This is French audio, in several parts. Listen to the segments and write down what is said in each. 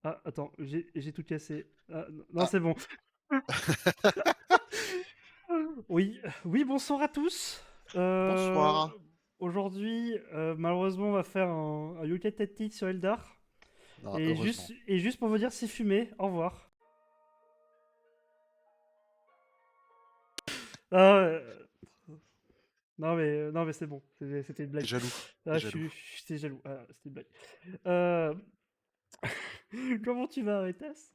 Ah, attends, j'ai tout cassé. Ah, non, c'est bon. Oui, oui, bonsoir à tous. Euh, Bonsoir. Aujourd'hui, malheureusement, on va faire un UK Tactique sur Eldar. Ah, heureusement. Et juste pour vous dire, c'est fumé. Au revoir. Ah, non, mais c'est bon. C'était une T'es blague. jaloux. T'es Ah, jaloux. j'étais jaloux. Ah, c'était une blague. Euh, Comment tu vas, Aretas?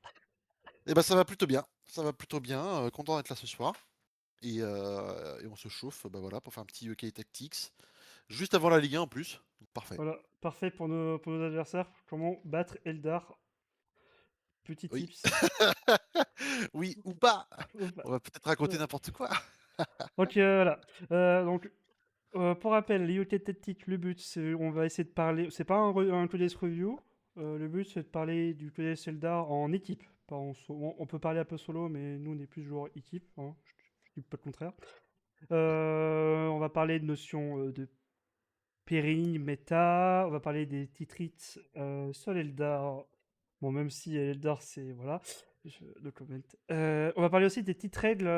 Eh ben ça va plutôt bien. Ça va plutôt bien. Content d'être là ce soir. Et on se chauffe bah voilà, pour faire un petit UK Tactics. Juste avant la Ligue 1 en plus. Donc, parfait. Voilà, parfait pour nos adversaires. Comment battre Eldar? Petit Oui. tips. Oui ou pas. Hop. On va peut-être raconter Euh, n'importe quoi. Donc voilà. Donc pour rappel, l'IoT Tactique, le but, c'est on va essayer de parler. C'est pas un Codex Review. Le but, c'est de parler du Codex Eldar en équipe. Pas on peut parler un peu solo, mais nous, on est plus joueurs équipe. Hein, je dis pas le contraire. On va parler de notions de pairing, méta. On va parler des titrites sur l'Eldar. Bon, même si Eldar, c'est. Voilà. No comment. On va parler aussi des petites règles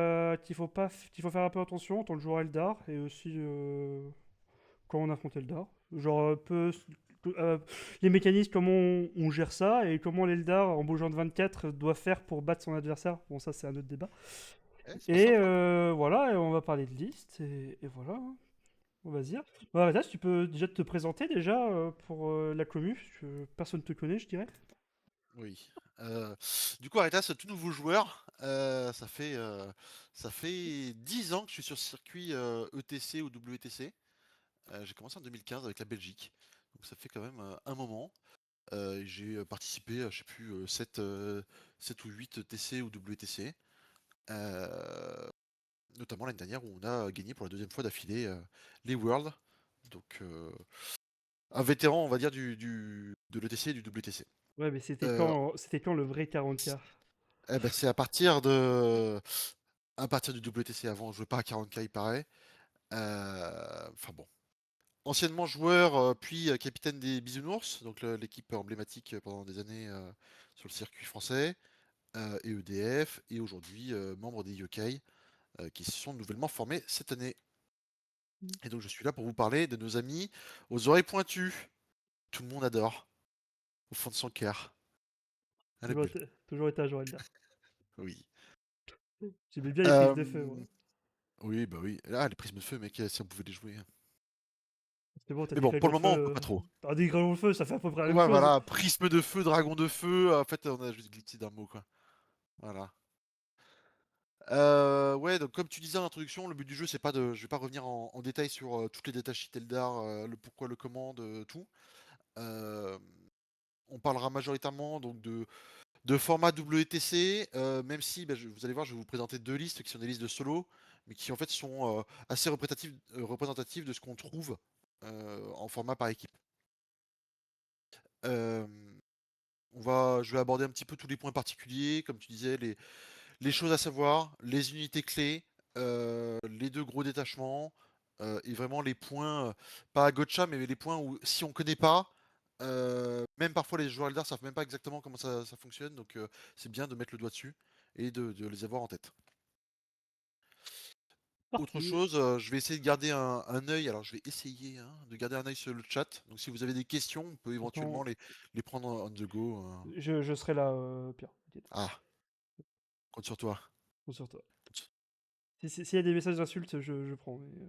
qu'il faut faire un peu attention en tant que joueur Eldar. Et aussi quand on affronte Eldar. Genre, euh, les mécanismes, comment on gère ça. Et comment l'Eldar, en bougeant de 24, doit faire pour battre son adversaire. Bon, ça, c'est un autre débat. C'est pas Et simple, hein. voilà, et on va parler de liste. Et voilà, hein. On va se dire. Bah, Reda, si tu peux déjà te présenter déjà pour la commu, parce que personne ne te connaît, je dirais. Oui. Du coup, Aretas, tout nouveau joueur. Ça fait 10 ans que je suis sur ce circuit ETC ou WTC. J'ai commencé en 2015 avec la Belgique. Donc ça fait quand même un moment. J'ai participé à, je sais plus, 7 ou 8 TC ou WTC. Euh, Notamment l'année dernière où on a gagné pour la deuxième fois d'affilée les Worlds. Donc un vétéran, on va dire, de l'ETC et du WTC. Ouais, mais Euh, c'était quand le vrai 40K? c'est à partir du WTC. Avant, je jouais pas à 40K, il paraît. Enfin bon. Anciennement joueur, puis capitaine des Bisounours, donc l'équipe emblématique pendant des années sur le circuit français. Et EDF, et aujourd'hui membre des Yokai, qui se sont nouvellement formés cette année. Et donc je suis là pour vous parler de nos amis aux oreilles pointues. Tout le monde adore, au fond de son cœur. À la bulle. Toujours été à Jorelda. Oui. J'aimais bien les prises de feu, moi. Euh, Oui, bah oui. Ah, les prismes de feu, mec, si on pouvait les jouer. C'est bon, t'as Mais des bon, pour dragons le de feu. moment, on peut pas trop. T'as des dragons de feu, ça fait à peu près la même Ouais, chose. voilà, prisme de feu, dragon de feu. En fait, on a juste glitché d'un mot, quoi. Voilà. Ouais, donc comme tu disais en introduction, le but du jeu, c'est pas de. Je vais pas revenir en détail sur toutes les datasheets Eldar, le pourquoi, le comment, de tout. Euh, on parlera majoritairement donc de format WTC, même si bah, vous allez voir, je vais vous présenter deux listes qui sont des listes de solo, mais qui en fait sont assez représentatives de ce qu'on trouve en format par équipe. Euh, je vais aborder un petit peu tous les points particuliers, comme tu disais, les choses à savoir, les unités clés, les deux gros détachements, et vraiment les points, pas à gotcha, mais les points où si on connaît pas, même parfois les joueurs Eldar savent même pas exactement comment ça fonctionne, donc c'est bien de mettre le doigt dessus et de les avoir en tête. Autre Parfait. chose, je vais essayer de garder un œil, alors je vais essayer hein, de garder un œil sur le chat, donc si vous avez des questions, on peut éventuellement Pourtant, les prendre on the go. je serai là, Pierre. T'inquiète. Ah, compte sur toi. Compte sur toi. S'il y a des messages d'insultes, je prends. Mais,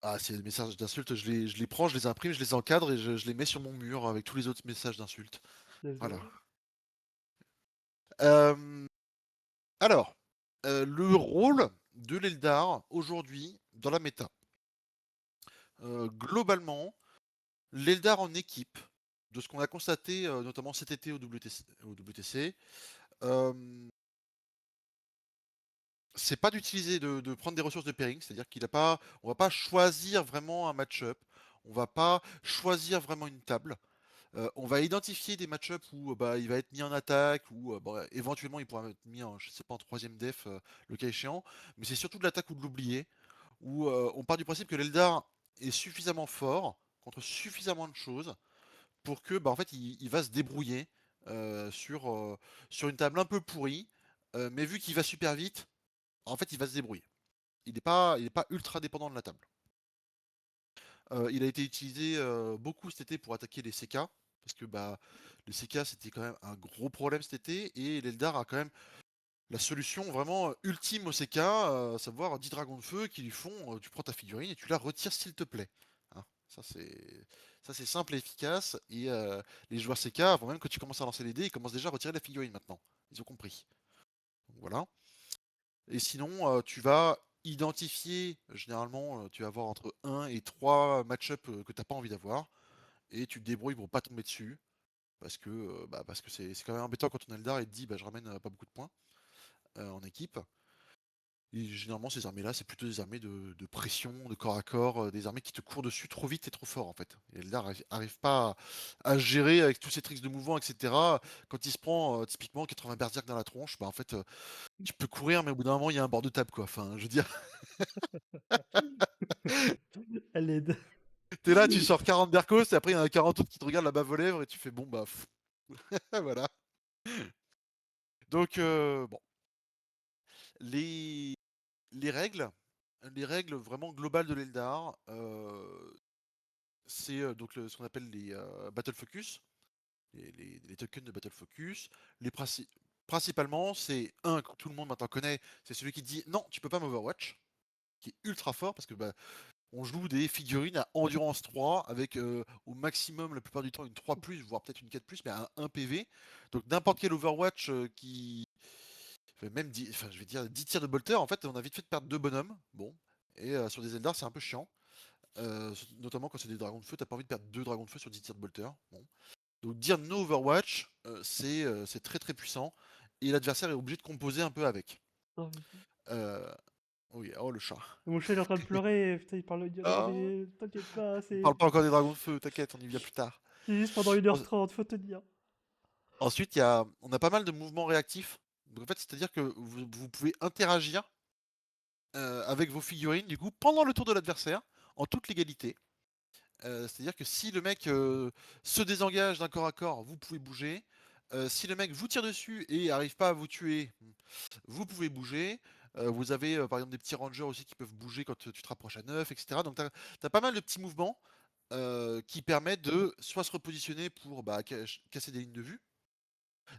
Ah, s'il y a des messages d'insultes, je les prends, je les imprime, je les encadre et je les mets sur mon mur avec tous les autres messages d'insultes. let's Voilà. go. Euh, alors, le rôle de l'Eldar aujourd'hui dans la méta. Globalement, l'Eldar en équipe, de ce qu'on a constaté notamment cet été au WTC, euh, c'est pas d'utiliser de prendre des ressources de pairing, c'est-à-dire on va pas choisir vraiment un match-up, on va pas choisir vraiment une table. On va identifier des match-ups où bah, il va être mis en attaque, ou bon, éventuellement il pourra être mis en, je sais pas, en troisième def, le cas échéant, mais c'est surtout de l'attaque ou de l'oublier, où on part du principe que l'Eldar est suffisamment fort contre suffisamment de choses pour que bah, en fait il va se débrouiller sur une table un peu pourrie, mais vu qu'il va super vite, en fait, il va se débrouiller. Il est pas ultra dépendant de la table. Il a été utilisé, beaucoup cet été pour attaquer les CK, parce que, bah, les CK, c'était quand même un gros problème cet été et l'Eldar a quand même la solution vraiment, ultime au CK, savoir 10 dragons de feu qui lui font, tu prends ta figurine et tu la retires s'il te plaît. Hein, ça c'est simple et efficace et les joueurs CK, avant même que tu commences à lancer les dés, ils commencent déjà à retirer la figurine maintenant. Ils ont compris. Donc voilà. Et sinon, tu vas identifier, généralement, tu vas avoir entre un et 3 match-up, que tu pas envie d'avoir et tu te débrouilles pour pas tomber dessus parce que c'est quand même embêtant quand ton Eldar il te dit: «Bah, je ramène, pas beaucoup de points», en équipe. Et généralement, ces armées-là, c'est plutôt des armées de pression, de corps à corps, des armées qui te courent dessus trop vite et trop fort, en fait. Et Eldar arrive pas à gérer avec tous ces tricks de mouvement, etc. Quand il se prend, typiquement 80 berserk dans la tronche, bah, en fait, tu peux courir, mais au bout d'un moment, il y a un bord de table, quoi. Enfin, je veux dire, Elle aide. t'es là, tu sors 40 bercos, et après, il y en a 40 autres qui te regardent la bave aux lèvres, et tu fais, bon, bah, voilà. Donc, bon. Les, les règles, les règles vraiment globales de l'Eldar, c'est donc ce qu'on appelle les Battle Focus, les tokens de Battle Focus. Principalement, c'est un que tout le monde maintenant connaît, c'est celui qui dit non, tu peux pas m'Overwatch, qui est ultra fort parce que bah, on joue des figurines à endurance 3 avec au maximum la plupart du temps une 3 voire peut-être une 4 mais à 1 PV. Donc n'importe quel Overwatch qui fait même 10, enfin, je vais dire 10 tirs de bolter, en fait, on a vite fait de perdre deux bonhommes. Bon, et sur des Eldar, c'est un peu chiant. Notamment quand c'est des dragons de feu, t'as pas envie de perdre deux dragons de feu sur 10 tirs de bolter. Bon. Donc dire no Overwatch, c'est très très puissant. Et l'adversaire est obligé de composer un peu avec. Oh, putain. Euh, oui, oh le chat. Mon chat il est en train de pleurer, putain, il parle de non Ah, mais t'inquiète pas, on parle c'est pas encore des dragons de feu, t'inquiète, on y vient plus tard. c'est juste pendant En- 1h30, faut te dire. Ensuite, on a pas mal de mouvements réactifs. Donc en fait, c'est-à-dire que vous pouvez interagir avec vos figurines du coup pendant le tour de l'adversaire en toute légalité. C'est-à-dire que si le mec se désengage d'un corps à corps, vous pouvez bouger. Si le mec vous tire dessus et arrive pas à vous tuer, vous pouvez bouger. Vous avez par exemple des petits rangers aussi qui peuvent bouger quand tu te rapproches à 9, etc. Donc tu as pas mal de petits mouvements qui permettent de soit se repositionner pour bah, casser des lignes de vue,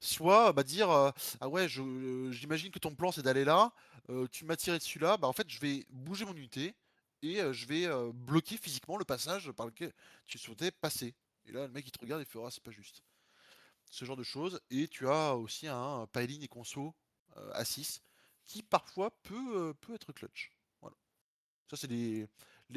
soit bah, dire ah ouais, j'imagine que ton plan c'est d'aller là, tu m'as tiré dessus là, bah en fait je vais bouger mon unité et je vais bloquer physiquement le passage par lequel tu souhaitais passer. Et là le mec il te regarde et il fera c'est pas juste. Ce genre de choses. Et tu as aussi un piling et conso à 6 qui parfois peut être clutch. Voilà. Ça c'est les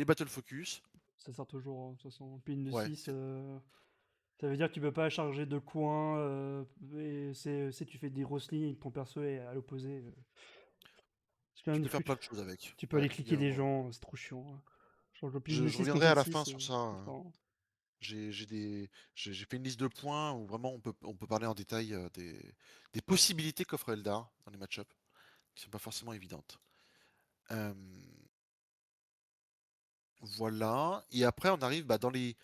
battle focus. Ça sert toujours, hein, de toute façon. Pin de Ouais. 6, ça veut dire que tu peux pas charger de coins, et c'est tu fais des grosses lignes et que ton perso est à l'opposé. C'est quand Tu même peux faire fou. plein de choses avec. Tu peux Ouais, aller il y cliquer a des gens, c'est trop chiant, hein. Change le pin de je 6 reviendrai projet à de la fin 6, sur ça. enfin, J'ai fait une liste de points où vraiment on peut parler en détail des possibilités qu'offre Eldar dans les match-ups, qui sont pas forcément évidentes. Euh, voilà. Et après, on arrive bah, dans les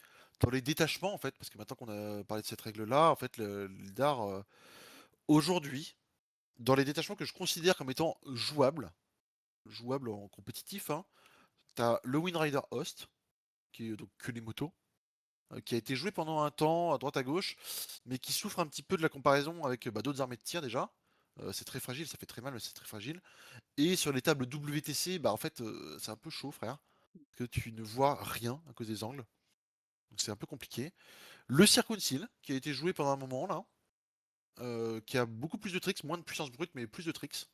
détachements, en fait, parce que maintenant qu'on a parlé de cette règle-là, en fait, l'Eldar, aujourd'hui, dans les détachements que je considère comme étant jouables en compétitif, hein, t'as le Windrider Host, qui est donc que les motos, qui a été joué pendant un temps à droite à gauche, mais qui souffre un petit peu de la comparaison avec bah, d'autres armées de tir déjà. C'est très fragile, ça fait très mal, mais c'est très fragile. Et sur les tables WTC, bah en fait, c'est un peu chaud, frère, que tu ne vois rien à cause des angles. Donc c'est un peu compliqué. Le Circouncile, qui a été joué pendant un moment là, qui a beaucoup plus de tricks, moins de puissance brute, mais plus de tricks.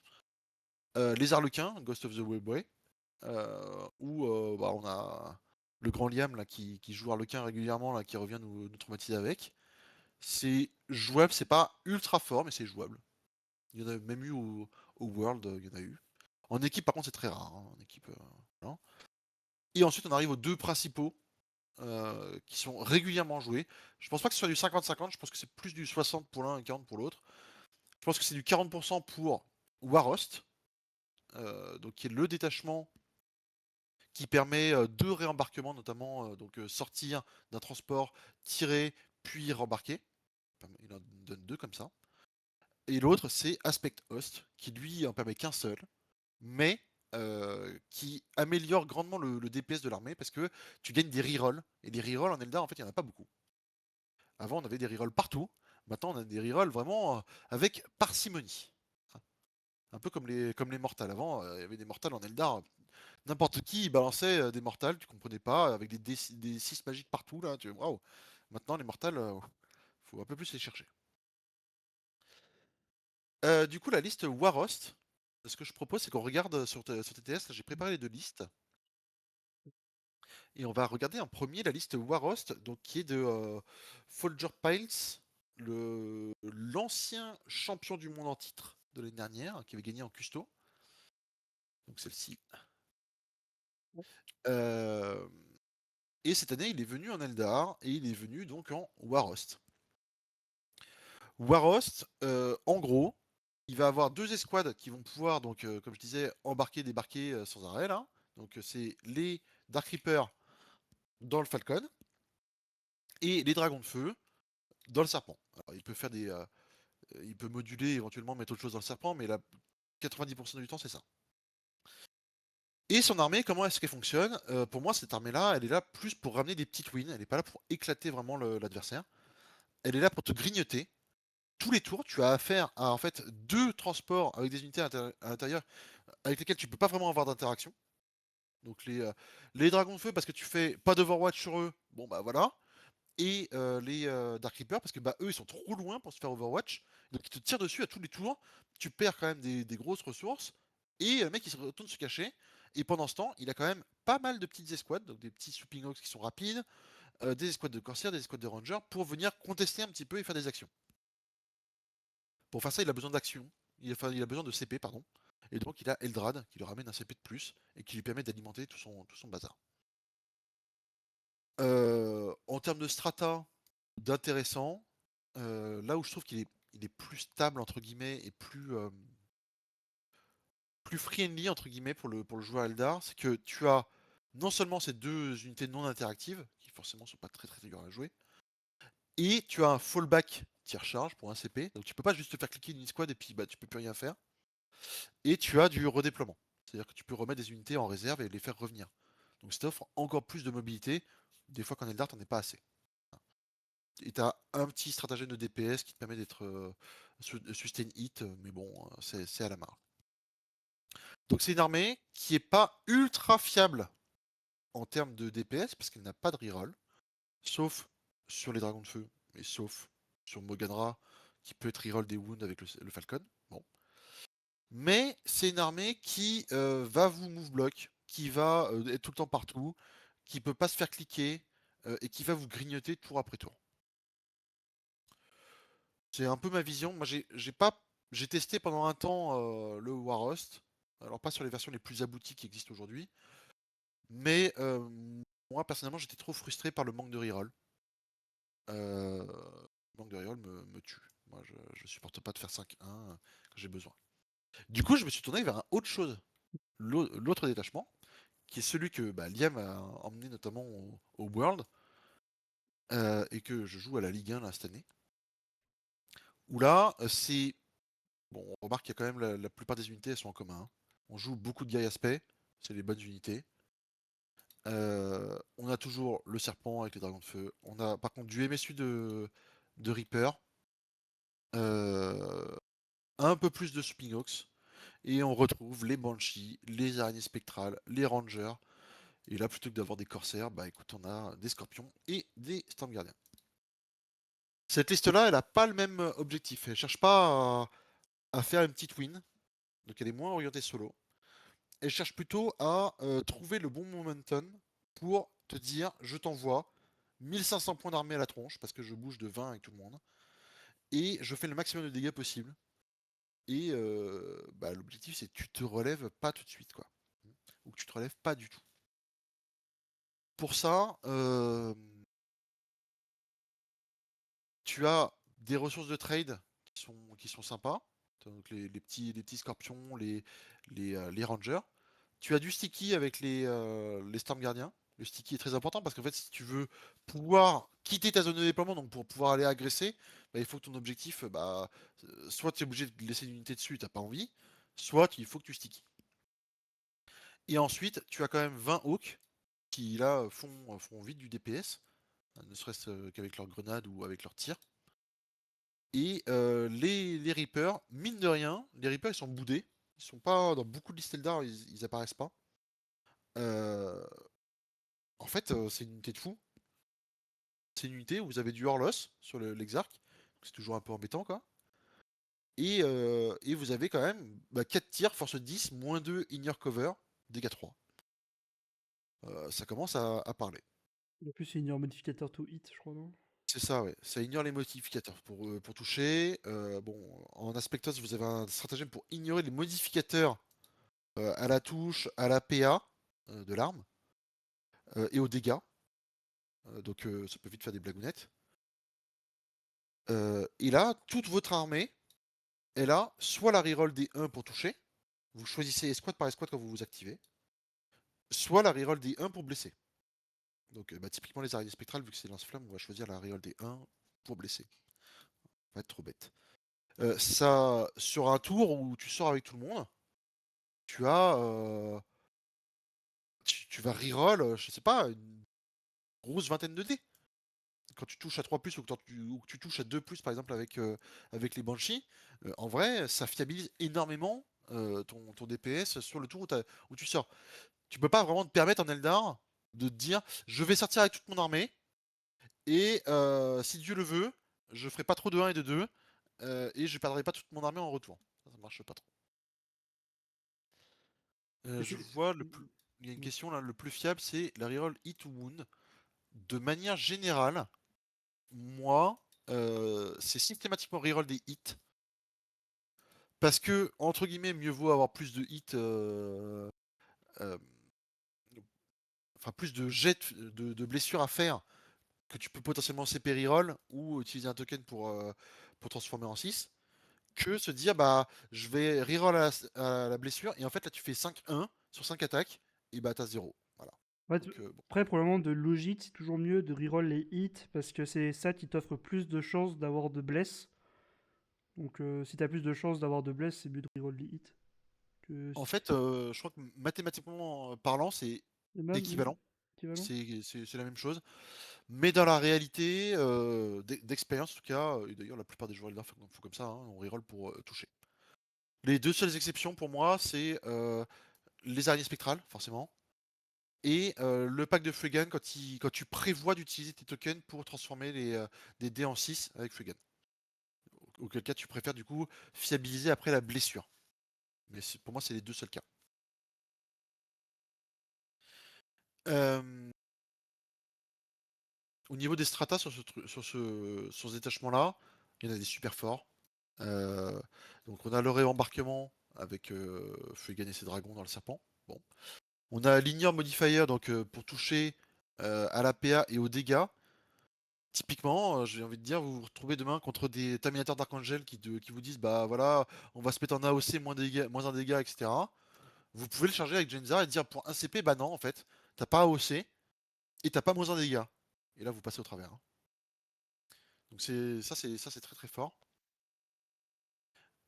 Les Arlequins, Ghost of the Webway, où bah, on a le grand Liam là, qui joue Arlequin régulièrement, là, qui revient nous traumatiser avec. C'est jouable, c'est pas ultra fort, mais c'est jouable. Il y en a même eu au World, il y en a eu. En équipe, par contre, c'est très rare. Hein, en équipe, voilà. Et ensuite, on arrive aux deux principaux qui sont régulièrement joués. Je pense pas que ce soit du 50-50, je pense que c'est plus du 60 pour l'un et 40 pour l'autre. Je pense que c'est du 40% pour Warost, donc qui est le détachement qui permet deux réembarquements, notamment donc sortir d'un transport, tirer, puis rembarquer. il en donne 2 comme ça. Et l'autre, c'est Aspect Host, qui lui en permet qu'un seul, mais qui améliore grandement le DPS de l'armée parce que tu gagnes des rerolls. Et des rerolls en Eldar, en fait, il n'y en a pas beaucoup. Avant, on avait des rerolls partout. Maintenant, on a des rerolls vraiment avec parcimonie. Un peu comme les mortals. Avant, il y avait des mortals en Eldar. N'importe qui balançait des mortals, tu comprenais pas, avec des 6 magiques partout. Là, waouh. Maintenant, les mortals, faut un peu plus les chercher. Du coup, la liste Warost, ce que je propose, c'est qu'on regarde sur TTS. J'ai préparé les 2 listes. Et on va regarder en premier la liste Warost, donc qui est de Folger Piles, l'ancien champion du monde en titre de l'année dernière, qui avait gagné en custo. Donc celle-ci. Euh, et cette année, il est venu en Eldar et il est venu donc en Warost. Warost, en gros, il va avoir 2 escouades qui vont pouvoir, donc, comme je disais, embarquer, débarquer sans arrêt là. Donc c'est les Dark Reapers dans le Falcon et les Dragons de Feu dans le Serpent. Alors, il peut faire il peut moduler, éventuellement mettre autre chose dans le Serpent, mais là, 90% du temps, c'est ça. Et son armée, comment est-ce qu'elle fonctionne? Pour moi, cette armée-là, elle est là plus pour ramener des petites wins. Elle n'est pas là pour éclater vraiment l'adversaire. Elle est là pour te grignoter. Tous les tours, tu as affaire à en fait 2 transports avec des unités à l'intérieur avec lesquels tu peux pas vraiment avoir d'interaction. Donc les dragons de feu parce que tu fais pas d'overwatch sur eux, bon bah voilà. Et les Dark Reapers parce que bah eux ils sont trop loin pour se faire overwatch. Donc ils te tirent dessus à tous les tours, tu perds quand même des grosses ressources. Et le mec il se retourne se cacher. Et pendant ce temps, il a quand même pas mal de petites escouades, donc des petits Swooping Hawks qui sont rapides, des escouades de corsaires, des escouades de rangers, pour venir contester un petit peu et faire des actions. Pour faire ça, il a besoin d'action. Il a besoin de CP, pardon. Et donc il a Eldrad qui lui ramène un CP de plus et qui lui permet d'alimenter tout son bazar. En termes de strata, d'intéressant, là où je trouve qu'il est plus stable entre guillemets et plus friendly entre guillemets pour le joueur Eldar, c'est que tu as non seulement ces 2 unités non interactives, qui forcément sont pas très très dures à jouer, et tu as un fallback tir charge pour un CP, donc tu peux pas juste te faire cliquer une squad et puis bah tu peux plus rien faire. Et tu as du redéploiement. C'est-à-dire que tu peux remettre des unités en réserve et les faire revenir. Donc ça t'offre encore plus de mobilité. Des fois qu'en Eldar, t'en es pas assez. Et t'as un petit stratagème de DPS qui te permet d'être sustain hit, mais bon, c'est à la marge. Donc c'est une armée qui est pas ultra fiable en termes de DPS parce qu'elle n'a pas de reroll, sauf sur les dragons de feu, et sauf sur Moganra qui peut être reroll des wounds avec le Falcon. Bon. Mais c'est une armée qui va vous move block, qui va être tout le temps partout, qui peut pas se faire cliquer et qui va vous grignoter tour après tour. C'est un peu ma vision. Moi, j'ai testé pendant un temps le Warost. Alors pas sur les versions les plus abouties qui existent aujourd'hui, mais moi personnellement, j'étais trop frustré par le manque de reroll. Le manque de reroll me tue. Moi, je supporte pas de faire 5-1 quand j'ai besoin. Du coup, je me suis tourné vers autre chose, l'autre détachement, qui est celui que bah, Liam a emmené notamment au World, et que je joue à la Ligue 1 là, cette année. Où là, c'est. Bon, on remarque qu'il y a quand même la plupart des unités, elles sont en commun. Hein. On joue beaucoup de guerriers aspect, c'est les bonnes unités. On a toujours le serpent avec les dragons de feu. On a par contre du MSU de Reaper. Euh, un peu plus de Spinox. Et on retrouve les Banshees, les araignées spectrales, les Rangers. Et là, plutôt que d'avoir des corsaires, bah écoute, on a des scorpions et des Storm Guardians. Cette liste-là, elle n'a pas le même objectif. Elle cherche pas à faire une petite win. Donc elle est moins orientée solo. Elle cherche plutôt à trouver le bon momentum pour te dire je t'envoie 1500 points d'armée à la tronche parce que je bouge de 20 avec tout le monde. Et je fais le maximum de dégâts possible. Et bah, l'objectif c'est que tu te relèves pas tout de suite quoi. Ou que tu te relèves pas du tout. Pour ça, tu as des ressources de trade qui sont sympas. Donc les petits scorpions, les rangers. Tu as du sticky avec les Storm Gardiens. Le sticky est très important parce qu'en fait, si tu veux pouvoir quitter ta zone de déploiement, donc pour pouvoir aller agresser, bah, il faut que ton objectif, soit tu es obligé de laisser une unité dessus, t'as pas envie, soit il faut que tu sticky. Et ensuite, tu as quand même 20 hawks qui là font vite du DPS, ne serait-ce qu'avec leurs grenades ou avec leurs tirs. Et les Reapers, mine de rien, les Reapers ils sont boudés. Ils sont pas dans beaucoup de listes Eldar, ils apparaissent pas. Euh, En fait, c'est une unité de fou. C'est une unité où vous avez du Horlos sur l'Exarch. C'est toujours un peu embêtant quoi. Et vous avez quand même 4 tirs, force 10, moins 2, inner cover, dégâts 3. Ça commence à parler. En plus, il y a un modificateur to hit, je crois, non? C'est ça, ouais. Ça ignore les modificateurs pour toucher. Bon, en Aspectos, vous avez un stratagème pour ignorer les modificateurs à la touche, à la PA de l'arme et aux dégâts. Donc ça peut vite faire des blagounettes. Et là, toute votre armée, elle a soit la reroll des 1 pour toucher, vous choisissez escouade par escouade quand vous vous activez, soit la reroll des 1 pour blesser. Donc typiquement les araignées spectrales, vu que c'est lance-flamme, on va choisir la reroll des 1 pour blesser. Ça va être trop bête. Ça, sur un tour où tu sors avec tout le monde, tu as. Tu vas reroll, je sais pas, une grosse vingtaine de dés. Quand tu touches à 3 plus ou que tu touches à 2 plus par exemple avec les Banshees, en vrai, ça fiabilise énormément ton DPS sur le tour où tu sors. Tu peux pas vraiment te permettre en Eldar de te dire je vais sortir avec toute mon armée et si Dieu le veut, je ferai pas trop de 1 et de 2 et je perdrai pas toute mon armée en retour. Ça marche pas trop. Et Je c'est- vois il y a une question là, le plus fiable c'est la reroll hit ou wound. De manière générale, moi, c'est systématiquement reroll des hits. Parce que, entre guillemets, mieux vaut avoir plus de hits, euh, enfin plus de jets de blessures à faire que tu peux potentiellement CP reroll ou utiliser un token pour transformer en 6 que se dire bah je vais reroll à la blessure et en fait là tu fais 5-1 sur 5 attaques et bah t'as 0. Voilà. Ouais, Donc bon. après, pour le moment, de logique, c'est toujours mieux de reroll les hits parce que c'est ça qui t'offre plus de chances d'avoir de bless. Donc, si t'as plus de chances d'avoir de bless, c'est mieux de reroll les hits. Que En si... fait, je crois que mathématiquement parlant, c'est Et même, équivalent. équivalent. C'est la même chose. Mais dans la réalité, d'expérience en tout cas, et d'ailleurs la plupart des joueurs Eldar font comme ça, hein, on reroll pour toucher. Les deux seules exceptions pour moi, c'est les araignées spectrales, forcément, et le pack de Freegan quand tu prévois d'utiliser tes tokens pour transformer des dés en 6 avec Freegan. Auquel cas tu préfères du coup fiabiliser après la blessure. Mais pour moi, c'est les deux seuls cas. Euh, Au niveau des stratas sur ce détachement-là, il y en a des super forts. Euh, donc on a le réembarquement avec Fuegan et ses dragons dans le serpent. Bon. On a Linear Modifier donc pour toucher à la PA et aux dégâts. Typiquement, j'ai envie de dire, vous vous retrouvez demain contre des Terminators d'Archangel qui vous disent bah voilà, on va se mettre en AOC moins un dégât, etc. Vous pouvez le charger avec Genza et dire pour un CP, bah non en fait, t'as pas AOC et t'as pas moins un dégât. Et là vous passez au travers, hein. Donc c'est très très fort.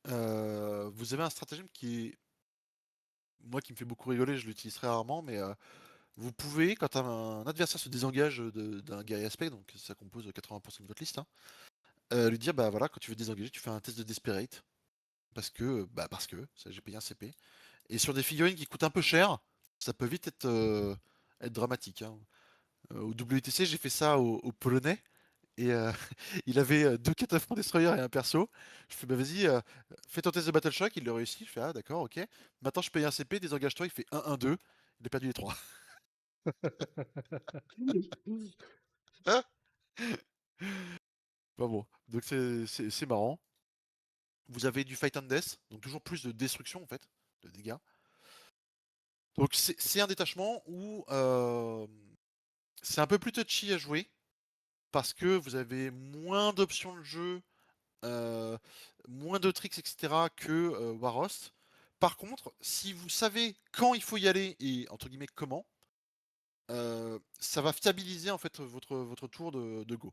Vous avez un stratagème qui est moi qui me fait beaucoup rigoler, je l'utilise très rarement, mais vous pouvez, quand un adversaire se désengage d'un guerrier aspect, donc ça compose 80% de votre liste, hein, lui dire bah voilà, quand tu veux te désengager, tu fais un test de Desperate. Parce que j'ai payé un CP. Et sur des figurines qui coûtent un peu cher, ça peut vite être dramatique, hein. Au WTC, j'ai fait ça au Polonais. Et il avait deux cataphrons destroyers et un perso. Je fais bah vas-y, fais ton test de Battle Shock, il le réussit. Je fais ah d'accord, ok. Maintenant je paye un CP, désengage-toi, il fait 1-1-2. Il a perdu les 3. Bah bon, donc c'est marrant. Vous avez du Fight and Death, donc toujours plus de destruction en fait, de dégâts. Donc c'est un détachement où c'est un peu plus touchy à jouer parce que vous avez moins d'options de jeu, euh, moins de tricks, etc. que Warost. Par contre, si vous savez quand il faut y aller et entre guillemets comment, ça va fiabiliser en fait votre tour de go.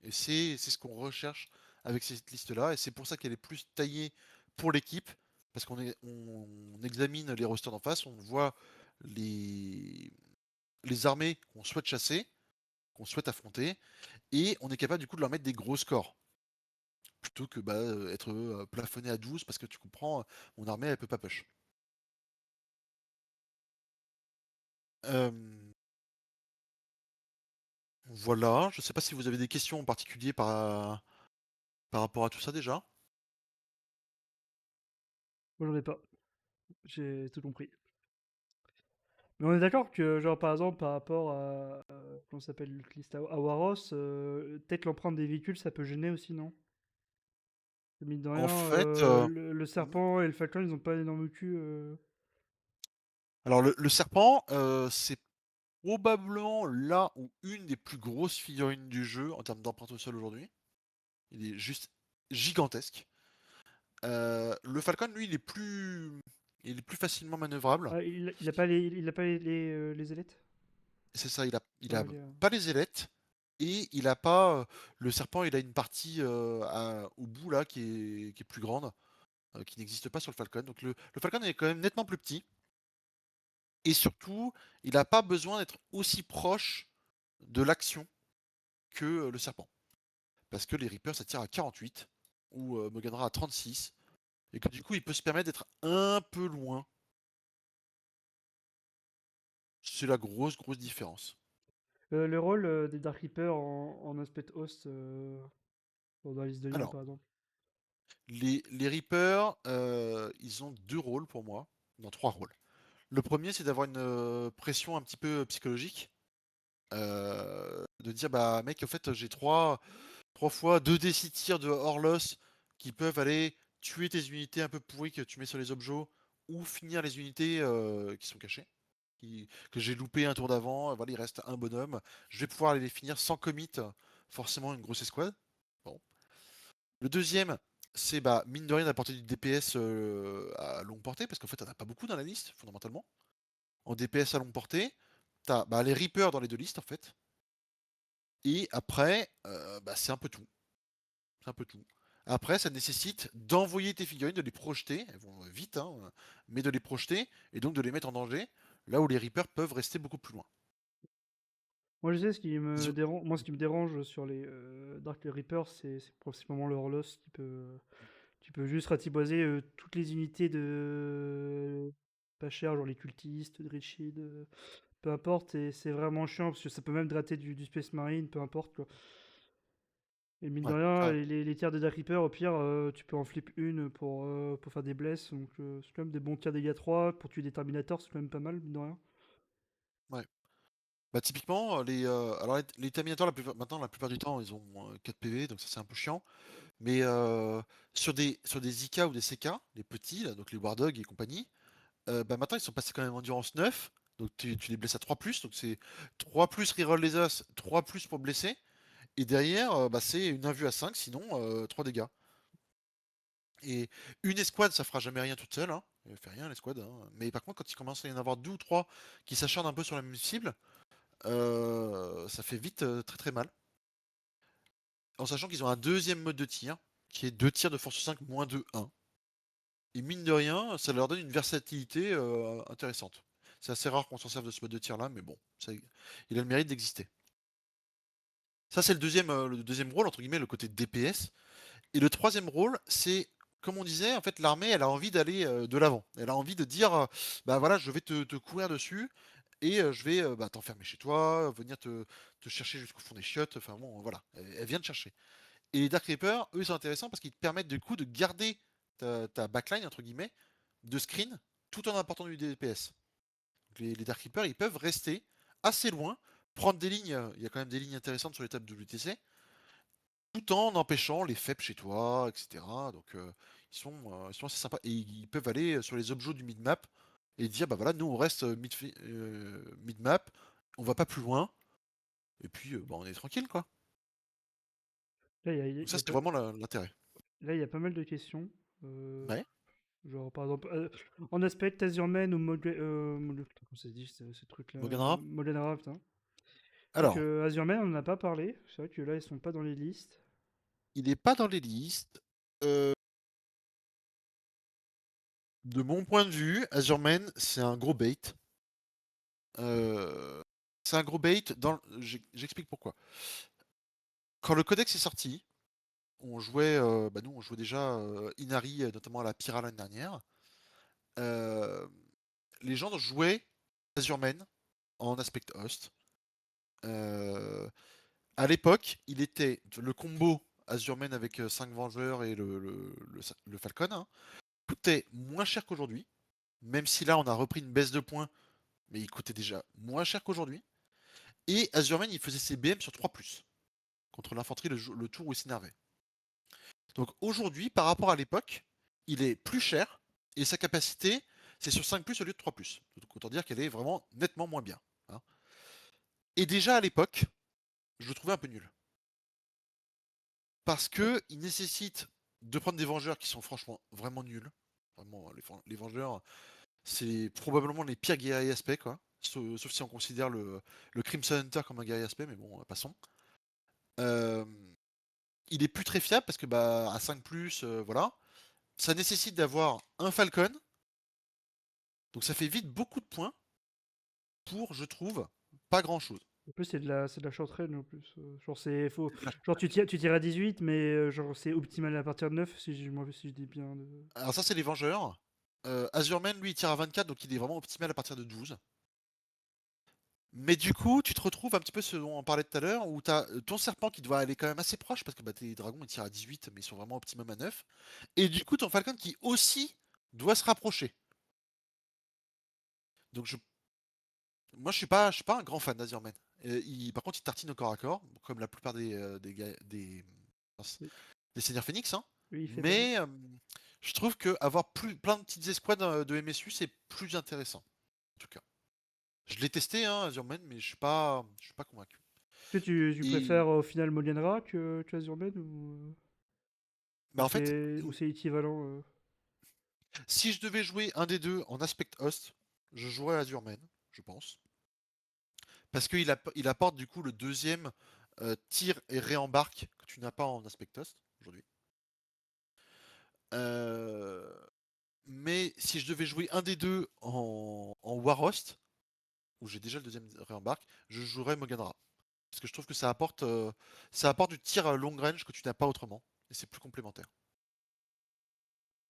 Et c'est ce qu'on recherche avec cette liste-là, et c'est pour ça qu'elle est plus taillée pour l'équipe, parce on examine les rosters d'en face, on voit les, les armées qu'on souhaite chasser, qu'on souhaite affronter, et on est capable du coup de leur mettre des gros scores, plutôt que être plafonné à 12, parce que tu comprends, mon armée elle peut pas push. Euh, voilà, je sais pas si vous avez des questions en particulier par rapport à tout ça déjà. Moi, j'en ai pas. J'ai tout compris. Mais on est d'accord que, genre, par exemple, par rapport à, comment ça s'appelle, le liste à Waros, peut-être l'empreinte des véhicules, ça peut gêner aussi, non? Mine de En rien, fait, le mhm. serpent et le falcon, ils ont pas un énorme cul. Alors le serpent, c'est probablement là où une des plus grosses figurines du jeu en termes d'empreinte au sol aujourd'hui. Il est juste gigantesque. Le Falcon, lui, il est plus facilement manœuvrable. Ah, il a pas les ailettes? C'est ça, il Ouais, a pas les ailettes et il a pas le serpent. Il a une partie au bout là qui est plus grande, qui n'existe pas sur le Falcon. Donc le Falcon est quand même nettement plus petit et surtout, il n'a pas besoin d'être aussi proche de l'action que le serpent. Parce que les Reapers ça tire à 48 ou Moganra à 36 et que du coup il peut se permettre d'être un peu loin. C'est la grosse différence. le rôle des Dark Reapers en aspect host dans la liste de liens, Alors, par exemple. les Reapers, ils ont deux rôles pour moi, non trois rôles. Le premier c'est d'avoir une pression un petit peu psychologique, de dire bah mec en fait j'ai trois fois 2 d 6 tirs de Horlos qui peuvent aller tuer tes unités un peu pourries que tu mets sur les objets ou finir les unités qui sont cachées. Que j'ai loupé un tour d'avant, voilà, il reste un bonhomme. Je vais pouvoir aller les finir sans commit, forcément une grosse escouade. Bon. Le deuxième, c'est bah, mine de rien d'apporter du DPS à longue portée, parce qu'en fait, t'en as pas beaucoup dans la liste, fondamentalement. En DPS à longue portée, t'as bah, les Reapers dans les deux listes, en fait. Et après, bah, c'est un peu tout. C'est un peu tout. Après, ça nécessite d'envoyer tes figurines, de les projeter, elles vont vite, hein, mais de les projeter, et donc de les mettre en danger, là où les Reapers peuvent rester beaucoup plus loin. Moi, je sais ce qui me Disons- dérange, moi, ce qui me dérange sur les Dark Reapers, c'est principalement leur loss qui peut. Tu peux juste ratiboiser toutes les unités de. Pas cher, genre les cultistes, Dread, peu importe, et c'est vraiment chiant parce que ça peut même gratter du Space Marine, peu importe quoi. Et mine de Ouais, rien, ah, les tirs de Dark Reaper, au pire, tu peux en flip une pour faire des blesses, donc c'est quand même des bons tirs dégâts 3 pour tuer des Terminators, c'est quand même pas mal, mine de rien. ouais. Bah typiquement, alors les Terminators, maintenant, la plupart du temps, ils ont 4 PV, donc ça c'est un peu chiant. Mais sur des IK ou des CK, les petits, là, donc les War Dogs et compagnie, bah maintenant ils sont passés quand même endurance 9, donc tu les blesses à 3+, donc c'est 3+, reroll les os, 3+, pour blesser, et derrière, bah, c'est une invue à 5, sinon 3 dégâts. Et une escouade, ça fera jamais rien toute seule, hein. Elle fait rien l'escouade, hein. Mais par contre, quand il commence à y en avoir deux ou trois qui s'acharnent un peu sur la même cible, ça fait vite très mal. En sachant qu'ils ont un deuxième mode de tir, qui est 2 tirs de force 5 moins 2, 1. Et mine de rien, ça leur donne une versatilité intéressante. C'est assez rare qu'on s'en serve de ce mode de tir là, mais bon, il a le mérite d'exister. Ça, c'est le deuxième rôle, entre guillemets, le côté DPS. Et le troisième rôle, c'est, comme on disait, en fait, l'armée, elle a envie d'aller de l'avant. Elle a envie de dire, bah voilà, je vais te courir dessus, et je vais bah, t'enfermer chez toi, venir te chercher jusqu'au fond des chiottes. Enfin bon, voilà, elle vient te chercher. Et les Dark Reapers, eux, ils sont intéressants parce qu'ils te permettent du coup de garder ta backline, entre guillemets, de screen, tout en apportant du DPS. Donc les Dark Reapers, ils peuvent rester assez loin, prendre des lignes, il y a quand même des lignes intéressantes sur les tables WTC, tout en empêchant les FEP chez toi, etc. Donc ils sont assez sympas. Et ils peuvent aller sur les objets du mid-map et dire, bah voilà, nous on reste mid-map, on va pas plus loin, et puis bah, on est tranquille, quoi. Là, il y a, Donc il y ça, a c'était pas, vraiment l'intérêt. là, il y a pas mal de questions. Euh, Ouais. Genre, par exemple, en aspect, Azurman ou putain, comment ça se dit ce truc-là? Moganra? Molenra, putain. C'est vrai Alors, que Azurman, on n'en a pas parlé. C'est vrai que là, ils sont pas dans les listes. il n'est pas dans les listes. Euh, de mon point de vue, Azurman, c'est un gros bait. Euh, c'est un gros bait. J'explique pourquoi. Quand le codex est sorti, on jouait, nous, on jouait déjà Inari, notamment à la Pyra l'année dernière. Euh, les gens jouaient Azurman en aspect host. Euh, à l'époque, il était le combo Azurman avec 5 Vengeurs et le Falcon, hein, coûtait moins cher qu'aujourd'hui. Même si là, on a repris une baisse de points, mais il coûtait déjà moins cher qu'aujourd'hui. Et Azurman, il faisait ses BM sur 3+, contre l'infanterie le tour où il s'énervait. Donc aujourd'hui, par rapport à l'époque, il est plus cher, et sa capacité, c'est sur 5+, au lieu de 3+. Donc autant dire qu'elle est vraiment nettement moins bien, hein. Et déjà à l'époque, je le trouvais un peu nul. Parce que il nécessite de prendre des Vengeurs qui sont franchement vraiment nuls. Vraiment, les Vengeurs, c'est probablement les pires guerriers aspect, quoi. Sauf si on considère le Crimson Hunter comme un guerrier aspect, mais bon, passons. Euh, il est plus très fiable parce que à 5 voilà. Ça nécessite d'avoir un Falcon. Donc ça fait vite beaucoup de points pour, je trouve, pas grand chose. En plus, c'est de la short range en plus. Genre, genre tu tires à 18, mais genre, c'est optimal à partir de 9, si je dis bien. Alors ça, c'est les Vengeurs. Azurman, lui, il tire à 24, donc il est vraiment optimal à partir de 12. Mais du coup, tu te retrouves un petit peu ce dont on parlait tout à l'heure, où tu as ton serpent qui doit aller quand même assez proche, parce que tes dragons ils tirent à 18, mais ils sont vraiment optimum à 9. Et du coup, ton falcon qui aussi doit se rapprocher. Donc moi, je suis pas un grand fan d'Azurman. Par contre, il tartine au corps à corps, comme la plupart mince, Oui, des Seigneurs Phoenix, hein. oui, il fait mal. Mais je trouve que avoir plein de petites escouades de MSU, c'est plus intéressant, en tout cas. Je l'ai testé, hein, Azurman, mais je suis pas convaincu. Est-ce que tu Et préfères au final Molienra que Azurman ou en fait, c'est équivalent si je devais jouer un des deux en aspect host, je jouerais Azurman, je pense. Parce qu'il apporte du coup le deuxième tir et réembarque que tu n'as pas en aspect host aujourd'hui. Euh, mais si je devais jouer un des deux en War Host, où j'ai déjà le deuxième réembarque, je jouerais Moganra. Parce que je trouve que ça apporte du tir à long range que tu n'as pas autrement. Et c'est plus complémentaire.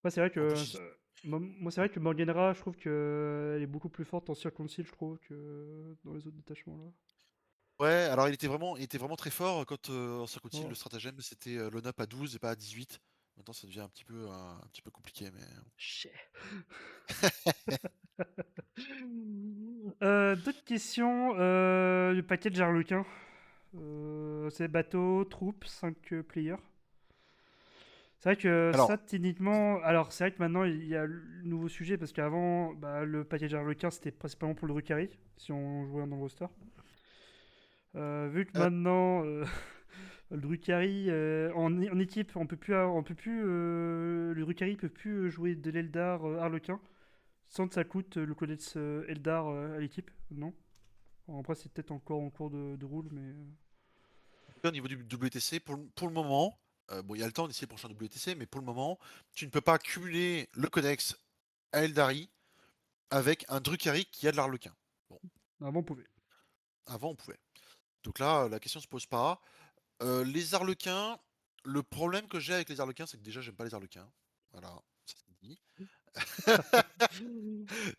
Moi, c'est vrai En que plus, moi, c'est vrai que Morganera, je trouve que elle est beaucoup plus forte en circoncile, je trouve, que dans les autres détachements là. ouais, alors il était vraiment très fort quand en circonstile Oh, le stratagème c'était l'on-up à 12 et pas à 18. Maintenant ça devient un petit peu compliqué, mais. shit. D'autres questions. Le paquet de Jarlequin. C'est bateau, troupes, 5 players. C'est vrai que ça, Alors, techniquement. Alors, c'est vrai que maintenant, il y a le nouveau sujet parce qu'avant, bah, le paquet de Jarlequin, c'était principalement pour le Drukhari, si on jouait dans le roster. Vu que euh, maintenant, le Drukhari, en équipe, le Drukhari peut plus jouer de l'Eldar Harlequin sans que ça coûte le codex Eldar à l'équipe, non? Après, c'est peut-être encore en cours de roule, mais. au niveau du WTC, pour le moment, bon, il y a le temps d'essayer le prochain WTC, mais pour le moment, tu ne peux pas cumuler le codex à Eldari avec un Drukhari qui a de l'arlequin. Bon, Avant, on pouvait. avant on pouvait. Donc là, la question se pose pas. Les arlequins, le problème que j'ai avec les arlequins, c'est que déjà j'aime pas les arlequins. Voilà, ça c'est dit.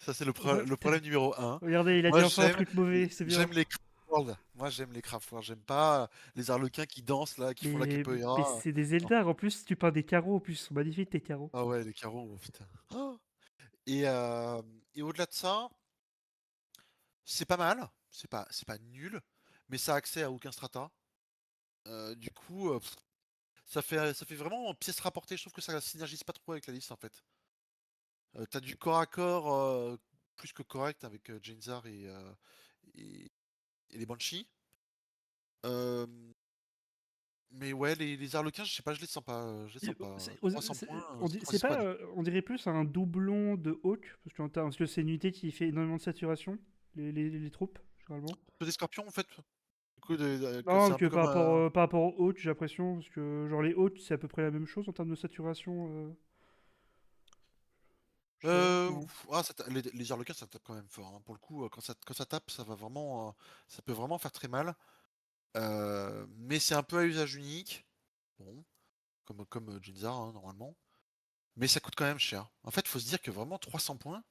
Ça, c'est le Putain, problème numéro un. regardez, il a dit Moi, enfin un truc mauvais, c'est bien. j'aime les craft world. Moi, j'aime les craft world. J'aime pas les arlequins qui dansent là, qui font la Mais capoeira. c'est des Non. Eldar, en plus, tu peins des carreaux, en plus, ils sont magnifiques tes carreaux. Ah ouais, les carreaux, oh, putain. Oh. Et au-delà de ça, c'est pas mal. C'est pas nul, mais ça a accès à aucun strata. Du coup, ça fait vraiment pièce rapportée. Je trouve que ça synergise pas trop avec la liste en fait. T'as du corps à corps plus que correct avec Janezar et, et les Banshees. Euh, Mais ouais, les Harlequins, je sais pas, je les sens pas. Je les sens pas. 300 points, c'est 3 C'est pas, escouades. on dirait plus un doublon de Hawk, parce que c'est une unité qui fait énormément de saturation, les troupes, généralement. Peu des scorpions, en fait. Du coup, que Non, c'est parce un que peu comme un. par rapport aux Hawk, j'ai l'impression, parce que genre les Hawk, c'est à peu près la même chose en termes de saturation. Je sais pas, non. Les Harlequins, ça tape quand même fort, hein. Pour le coup, quand ça tape, ça va vraiment, ça peut vraiment faire très mal. Mais c'est un peu à usage unique. Bon, comme Jinzar, hein, normalement. Mais ça coûte quand même cher. En fait, faut se dire que vraiment 300 points,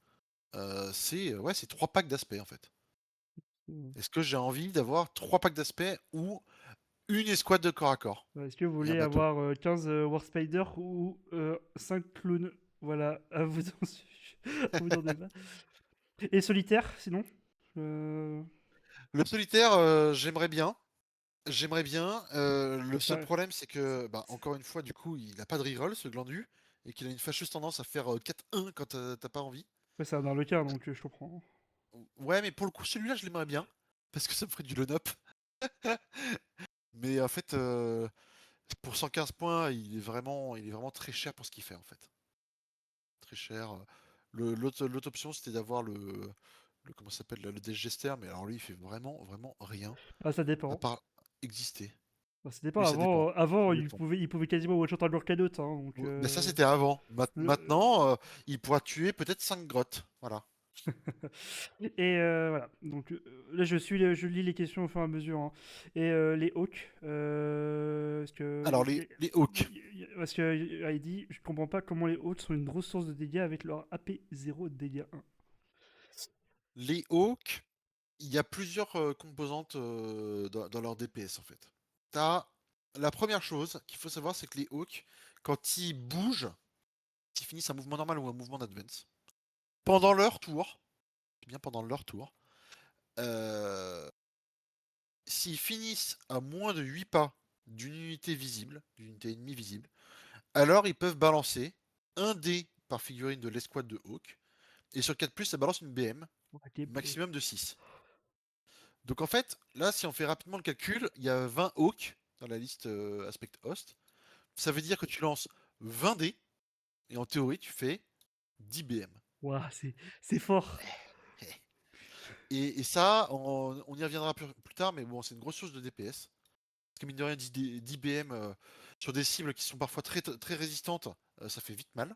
c'est ouais, c'est 3 packs d'aspect en fait. Hmm. Est-ce que j'ai envie d'avoir 3 packs d'aspect ou une escouade de corps à corps Est-ce que vous et un voulez bateau? avoir 15 Warspider ou 5 clowns? Voilà, à vous à vous d'en débat. Et solitaire, sinon? Euh, Le solitaire, j'aimerais bien. J'aimerais bien. Le seul ça- problème, c'est que, bah, encore une fois, du coup, il a pas de reroll, ce glandu, et qu'il a une fâcheuse tendance à faire 4-1 quand t'as pas envie. Ouais, c'est un Harlequin, donc je comprends. Ouais, mais pour le coup, celui-là, je l'aimerais bien, parce que ça me ferait du run-up. Mais en fait, pour 115 points, il est vraiment très cher pour ce qu'il fait, en fait. Très cher. L'autre option, c'était d'avoir comment ça s'appelle, le Death, mais alors lui, il fait vraiment, vraiment rien, Ah, ça à dépend. part exister. Bah, ça dépend. Oui, ça dépend. Avant Ça dépend. il pouvait quasiment one-shot un Gorkanote, hein, donc... Mais ça, c'était avant. le- Maintenant, il pourra tuer peut-être 5 grottes. Voilà. Et voilà. Donc là, je lis les questions au fur et à mesure, hein. Et les Hawks, parce que... Alors, les Hawks. Parce que Heidi, je comprends pas comment les Hawks sont une grosse source de dégâts avec leur AP 0 de dégâts 1. Les Hawks, il y a plusieurs composantes dans leur DPS, en fait. T'as la première chose qu'il faut savoir, c'est que les Hawks, quand ils bougent, qu'ils finissent un mouvement normal ou un mouvement d'advance, pendant leur tour, bien pendant leur tour, euh, s'ils finissent à moins de 8 pas d'une unité visible, d'une unité ennemie visible, alors ils peuvent balancer un dé par figurine de l'escouade de Hawk, et sur 4+, ça balance une BM, Ok, maximum de 6. Donc en fait, là, si on fait rapidement le calcul, il y a 20 Hawk dans la liste Aspect Host. Ça veut dire que tu lances 20 dés, et en théorie, tu fais 10 BM. Ouah, c'est fort. Et ça, on y reviendra plus tard, mais bon, c'est une grosse source de DPS. Parce que mine de rien, 10 BM sur des cibles qui sont parfois très, très résistantes, ça fait vite mal.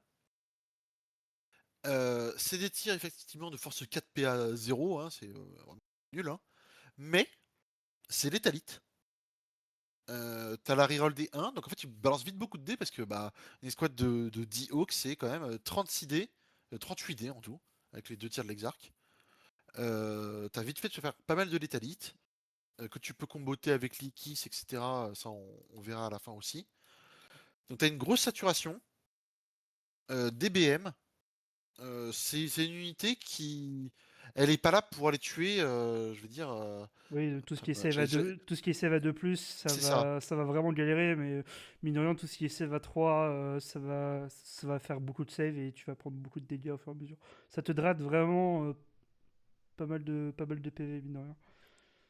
C'est des tirs effectivement de force 4 PA 0, hein, c'est vraiment nul, hein. Mais c'est létalite. T'as la reroll des 1, donc en fait tu balances vite beaucoup de dés parce que bah, une escouade de 10 Hawks c'est quand même 36 dés, 38 dés en tout, avec les deux tirs de l'Exarch. T'as vite fait de se faire pas mal de létalite, que tu peux comboter avec l'Ikis, etc. Ça on verra à la fin aussi. Donc t'as une grosse saturation, DBM, c'est une unité qui. Elle est pas là pour aller tuer, je veux dire. Oui, tout ce qui est Enfin, save à 2, tout ce qui est save à 2+, c'est ça. ça va vraiment galérer, mais mine de rien, tout ce qui est save à 3, ça va faire beaucoup de save et tu vas prendre beaucoup de dégâts au fur et à mesure. Ça te drate vraiment pas mal de PV, mine de rien.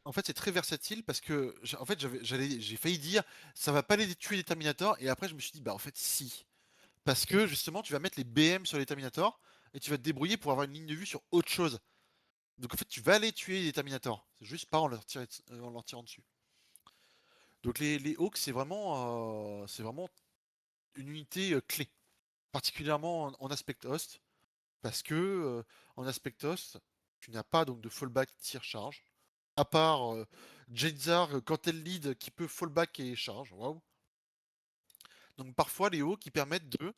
En fait, c'est très versatile parce que, en fait, j'ai failli dire, ça va pas les tuer les Terminators, et après, je me suis dit, bah, en fait, si. Parce que, justement, tu vas mettre les BM sur les Terminators, et tu vas te débrouiller pour avoir une ligne de vue sur autre chose. Donc, en fait, tu vas aller tuer les Terminators. C'est juste pas en leur tirant dessus. Donc, les Hawks, c'est vraiment une unité clé. Particulièrement en aspect host. Parce que, en aspect host, tu n'as pas donc de fallback tir-charge. À part Jedzar quand elle lead qui peut fallback et charge. Waouh. Donc parfois les hauts qui permettent de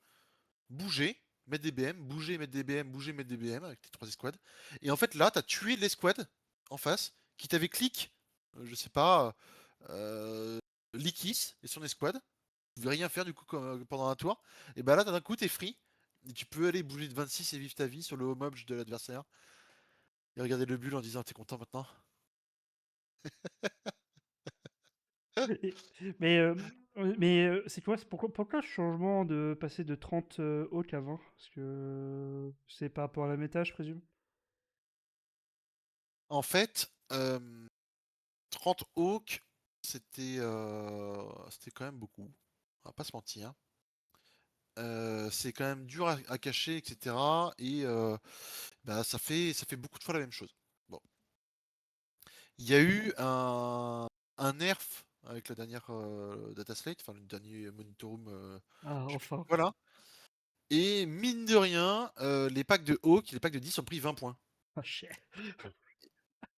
bouger, mettre des BM, bouger, mettre des BM, bouger, mettre des BM avec tes trois escouades. Et en fait là, t'as tué l'escouade en face qui t'avait clic, je sais pas, Likis et son escouade. Tu pouvais rien faire du coup pendant un tour. Et bah là, d'un coup, t'es free. Et tu peux aller bouger de 26 et vivre ta vie sur le home obj de l'adversaire. Et regarder le bulle en disant t'es content maintenant. Et- mais c'est quoi, pourquoi ce changement de passer de 30 Hawk à 20? Parce que c'est par rapport à la méta, je présume. En fait, 30 Hawk, c'était quand même beaucoup. On va pas se mentir. C'est quand même dur à cacher, et cetera et bah, ça fait beaucoup de fois la même chose. Bon. Il y a eu un nerf avec la dernière, data slate, enfin le dernier Monitorum, Ah, je sais plus enfin. voilà et mine de rien, les packs de Hawk, les packs de 10 ont pris 20 points Ah, chier.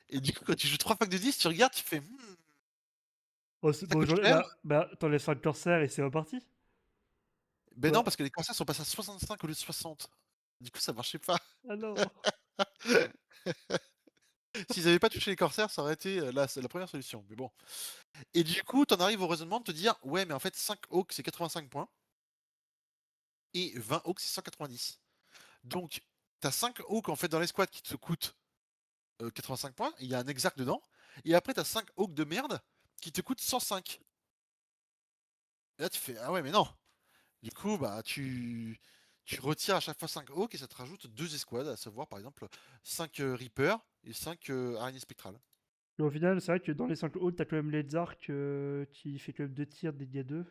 et du coup, quand tu joues 3 packs de 10, tu regardes, tu fais: Oh, ça bon, coûte cher?» t'enlèves 5 corsaires et c'est reparti. Ben non, Bah, parce que les corsaires sont passés à 65 au lieu de 60. Du coup, ça marchait pas. ah non. S'ils avaient pas touché les corsaires, ça aurait été, la première solution, mais bon. Et du coup, tu en arrives au raisonnement de te dire: «Ouais, mais en fait 5 Hawks, c'est 85 points et 20 Hawks, c'est 190. Donc tu as 5 Hawks, en fait, dans l'escouade qui te coûtent, 85 points, il y a un Exarch dedans et après tu as 5 Hawks de merde qui te coûtent 105». Et là, tu fais: «Ah ouais, mais non». Du coup, bah, tu retires à chaque fois 5 Hawks et ça te rajoute 2 escouades, à savoir, par exemple, 5 Reapers et 5 Araignées Spectrales. Mais au final, c'est vrai que dans les 5 autres, t'as quand même l'Edzark qui fait quand même 2 tirs de dégâts 2.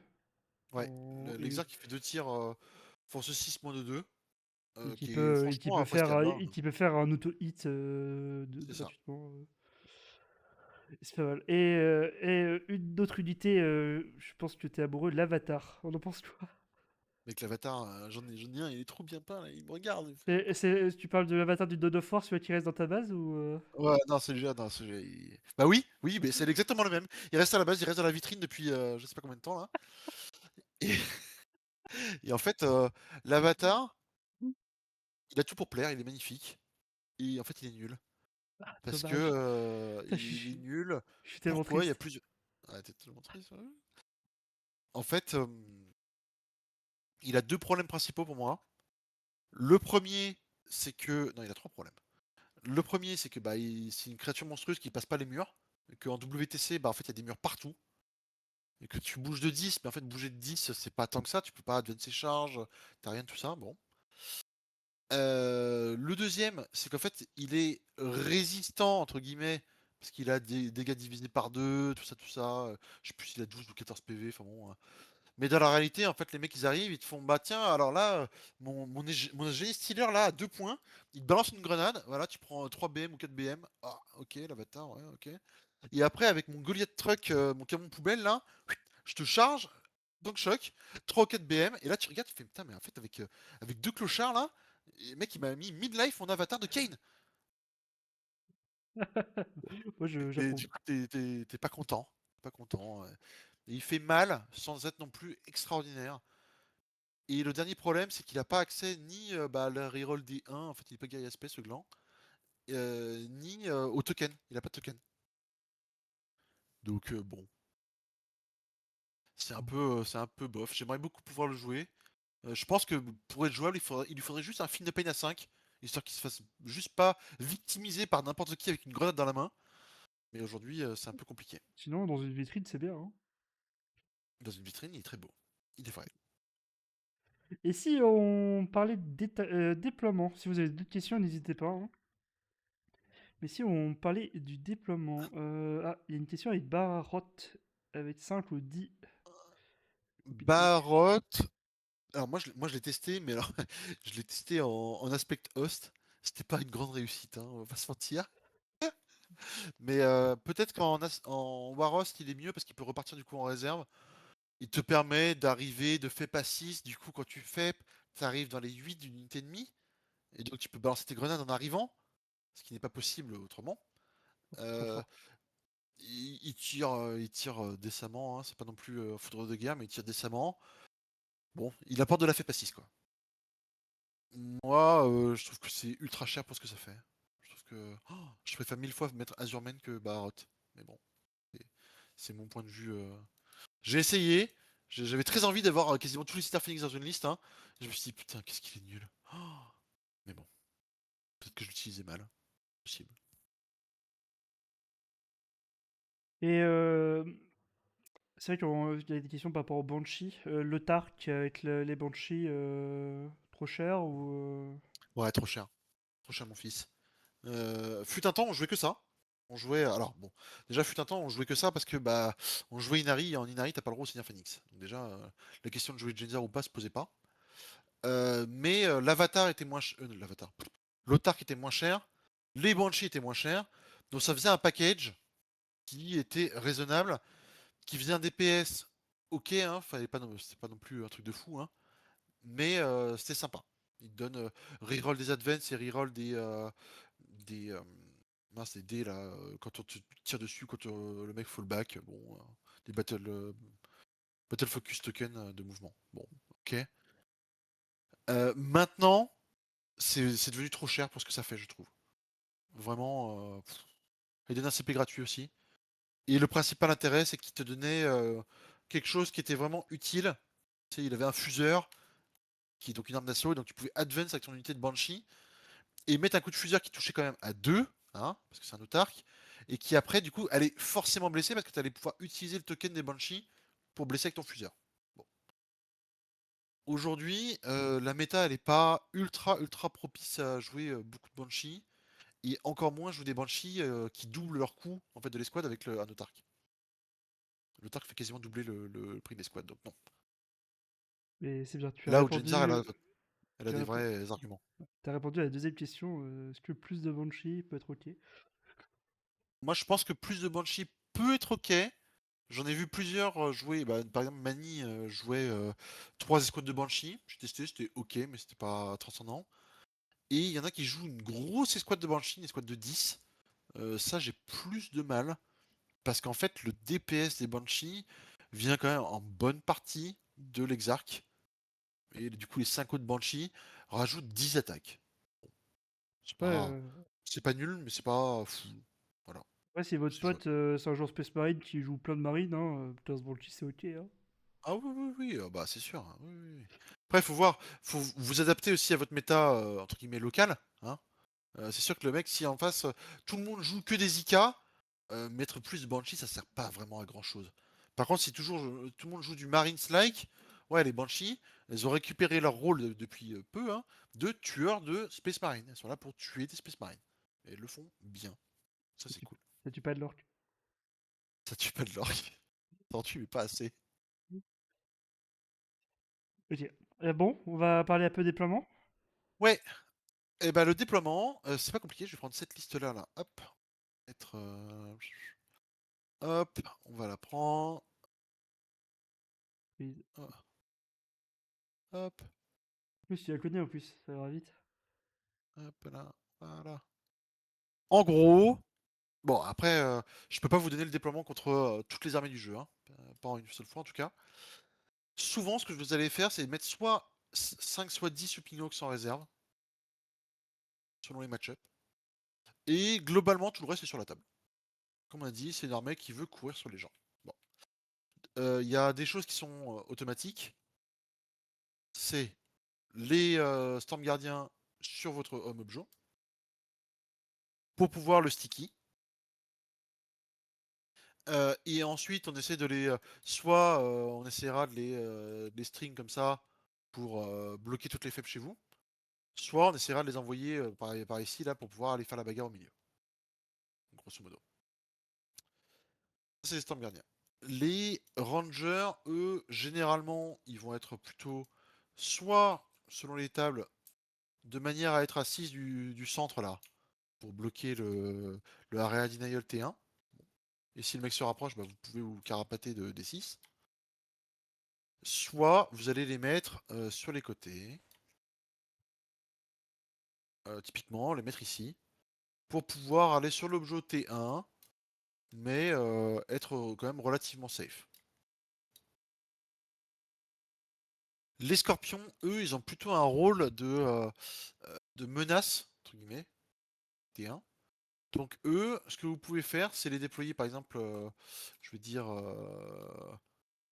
Ouais, Et, l'Exarch qui fait 2 tirs, force 6 moins de 2, qui est et qui franchement peut un faire, presque hein. un auto-hit C'est ça. gratuitement. C'est pas mal. Une autre unité, je pense que t'es amoureux, l'Avatar. On en pense quoi? Mec, l'avatar, j'en ai un, il est trop bien peint, là, il me regarde, il me fait. Tu parles de l'Avatar du Dawn of Force, celui qui reste dans ta base ou Ouais, non, celui-là, non, celui-là, bah oui, oui, mais c'est exactement le même. Il reste à la base, il reste dans la vitrine depuis je sais pas combien de temps, là. Et, et en fait, l'avatar, il a tout pour plaire, il est magnifique. Et en fait, il est nul. Parce que dommage. Putain, il est nul. je suis tellement Pourquoi? Il y a triste. plusieurs. Ah, t'es tellement triste, ouais. En fait, il a deux problèmes principaux pour moi. Le premier, c'est que. Non, il a trois problèmes. Le premier, c'est que bah, c'est une créature monstrueuse qui passe pas les murs. Et qu'en WTC, bah, en fait, il y a des murs partout. Et que tu bouges de 10, mais en fait, bouger de 10, c'est pas tant que ça. Tu peux pas advance ses charges, t'as rien de tout ça. Bon. Le deuxième, c'est qu'en fait, il est résistant, entre guillemets, parce qu'il a des dégâts divisés par 2, tout ça, tout ça. Je sais plus s'il a 12 ou 14 PV, enfin bon. Mais dans la réalité, en fait, les mecs, ils arrivent, ils te font, bah tiens, alors là, mon génie stealer, là, à 2 points, il te balance une grenade, voilà, tu prends 3 BM ou 4 BM. Ah, ok, l'avatar, ouais, ok. Et après, avec mon Goliath Truck, mon camion poubelle, là, je te charge, donc choc, 3 ou 4 BM, et là, tu regardes, tu fais, putain, mais en fait, avec deux clochards, là, et le mec, il m'a mis midlife mon avatar de Kane. Moi, Et j'approuve. du coup, t'es pas content. Pas content. Et il fait mal, sans être non plus extraordinaire. Et le dernier problème, c'est qu'il a pas accès ni bah, à la reroll des 1, en fait, il est pas guerrier aspect, ce gland, ni au token. Il a pas de token. Donc, bon, c'est un peu bof. J'aimerais beaucoup pouvoir le jouer. Je pense que pour être jouable, il lui faudrait juste un film de pain à 5, histoire qu'il se fasse juste pas victimiser par n'importe qui avec une grenade dans la main. Mais aujourd'hui, c'est un peu compliqué. Sinon, dans une vitrine, c'est bien, hein. Dans une vitrine, il est très beau. Il est vrai. Et si on parlait de déploiement? Si vous avez d'autres questions, n'hésitez pas, hein. Mais si on parlait du déploiement, il y a une question avec Barrot, avec 5 ou 10 BTU. Barotte. Alors moi je l'ai testé, mais alors je l'ai testé en aspect host. C'était pas une grande réussite, hein, on va pas se mentir. Mais peut-être en Warhost il est mieux parce qu'il peut repartir du coup en réserve. Il te permet d'arriver de FEP à 6. Du coup quand tu FEP, tu arrives dans les 8 d'une unité ennemie. Et donc tu peux balancer tes grenades en arrivant, ce qui n'est pas possible autrement. Trop Euh, fort. il tire décemment, hein, c'est pas non plus foudre de guerre, mais il tire décemment. Bon, il apporte de la FEP à 6 quoi. Moi, je trouve que c'est ultra cher pour ce que ça fait. Je trouve que je préfère 1000 fois mettre Azurmen que Baharot. Mais bon, c'est c'est mon point de vue. J'ai essayé. J'avais très envie d'avoir quasiment tous les Star Phoenix dans une liste, hein. Je me suis dit, putain, qu'est-ce qu'il est nul. Mais bon, peut-être que je l'utilisais mal. Possible. Et c'est vrai qu'il y a des questions par rapport au Banshee. Le Tark avec les Banshees, trop cher ou... Ouais, trop cher. Trop cher, mon fils. Fut un temps, on jouait que ça. On jouait. Alors bon, déjà fut un temps, on jouait que ça parce que bah on jouait Inari et en Inari t'as pas le droit au Seigneur Phoenix. Donc déjà, la question de jouer Gengar ou pas se posait pas. Mais l'avatar était moins cher. L'avatar. L'Autark était moins cher. Les Banshee étaient moins chers. Donc ça faisait un package qui était raisonnable, qui faisait un DPS ok, hein, fallait pas c'était pas non plus un truc de fou, hein, mais c'était sympa. Il te donne reroll des advance et reroll des mince, des dés là, quand on te tire dessus, quand le mec fall back, bon, des battle focus token de mouvement. Bon, ok. Maintenant, c'est devenu trop cher pour ce que ça fait, je trouve. Vraiment, il donne un CP gratuit aussi. Et le principal intérêt, c'est qu'il te donnait quelque chose qui était vraiment utile. Tu sais, il avait un fuseur, qui est donc une arme d'assaut, et donc tu pouvais advance avec ton unité de Banshee, et mettre un coup de fuseur qui touchait quand même à 2, hein, parce que c'est un autarque, et qui après, du coup, allait forcément blesser, parce que tu allais pouvoir utiliser le token des Banshee pour blesser avec ton fuseur. Bon. Aujourd'hui, la méta, elle est pas ultra propice à jouer beaucoup de Banshee, et encore moins jouer des Banshee qui doublent leur coût en fait, de l'escouade avec un autarque. L'autarque fait quasiment doubler le prix de l'escouade, donc non. Mais c'est bien, Là où Genzar, elle a tu as des répondu, vrais arguments. t'as répondu à la deuxième question. Est-ce que plus de Banshee peut être ok? Moi, je pense que plus de Banshee peut être ok. J'en ai vu plusieurs jouer. Bah, par exemple, Mani jouait 3 escouades de Banshee. J'ai testé, c'était ok, mais c'était pas transcendant. Et il y en a qui jouent une grosse escouade de Banshee, une escouade de 10. Ça, j'ai plus de mal. Parce qu'en fait, le DPS des Banshee vient quand même en bonne partie de l'Exarch. Et du coup, les 5 autres Banshee rajoutent 10 attaques. C'est Ouais, pas, c'est pas nul, mais c'est pas fou. Voilà, ouais, si votre c'est jouable. pote c'est un joueur Space Marine qui joue plein de marines, hein, 15 Banshee c'est ok. Hein. Ah oui, oui, oui, bah c'est sûr, hein, oui, oui, oui. Après, faut voir, faut vous adapter aussi à votre méta, entre guillemets, locale, hein. C'est sûr que le mec, si en face, tout le monde joue que des IK, mettre plus de Banshee, ça sert pas vraiment à grand chose. Par contre, si toujours tout le monde joue du Marines-like, ouais, les Banshee, elles ont récupéré leur rôle depuis peu, hein, de tueurs de Space Marine. Elles sont là pour tuer des Space Marines. Et elles le font bien. Ça, Ça c'est tue, cool. ça tue pas de l'orque. Ça tue pas de l'orque. Ça en tue, mais pas assez. Ok. Bon, on va parler un peu déploiement. Ouais, et ben le déploiement, c'est pas compliqué, je vais prendre cette liste-là, là. Hop. Être, hop, on va la prendre. Oui. Hop, En plus, tu la connais en plus, ça va vite. hop là, voilà. En gros, bon après, je peux pas vous donner le déploiement contre toutes les armées du jeu, hein. Pas en une seule fois en tout cas. Souvent, ce que vous allez faire, c'est mettre soit 5 soit 10 Supinox en réserve, selon les match-ups. Et globalement, tout le reste est sur la table. Comme on a dit, c'est une armée qui veut courir sur les gens. Bon. Il y a des choses qui sont automatiques. C'est les Storm Gardiens sur votre Home Objo pour pouvoir le sticky. Et ensuite, on essaie de les. Soit on essaiera de les string comme ça pour bloquer toutes les faibles chez vous. Soit on essaiera de les envoyer par ici là pour pouvoir aller faire la bagarre au milieu. Grosso modo. Ça, c'est les Storm Gardiens. Les Rangers, eux, généralement, ils vont être plutôt soit selon les tables, de manière à être assis du centre là, pour bloquer le area denial T1. Et si le mec se rapproche, bah, vous pouvez vous carapater de D6. Soit vous allez les mettre sur les côtés, typiquement les mettre ici, pour pouvoir aller sur l'objet T1, mais être quand même relativement safe. Les scorpions, eux, ils ont plutôt un rôle de menace, entre guillemets, T1. Donc eux, ce que vous pouvez faire, c'est les déployer, par exemple, je vais dire,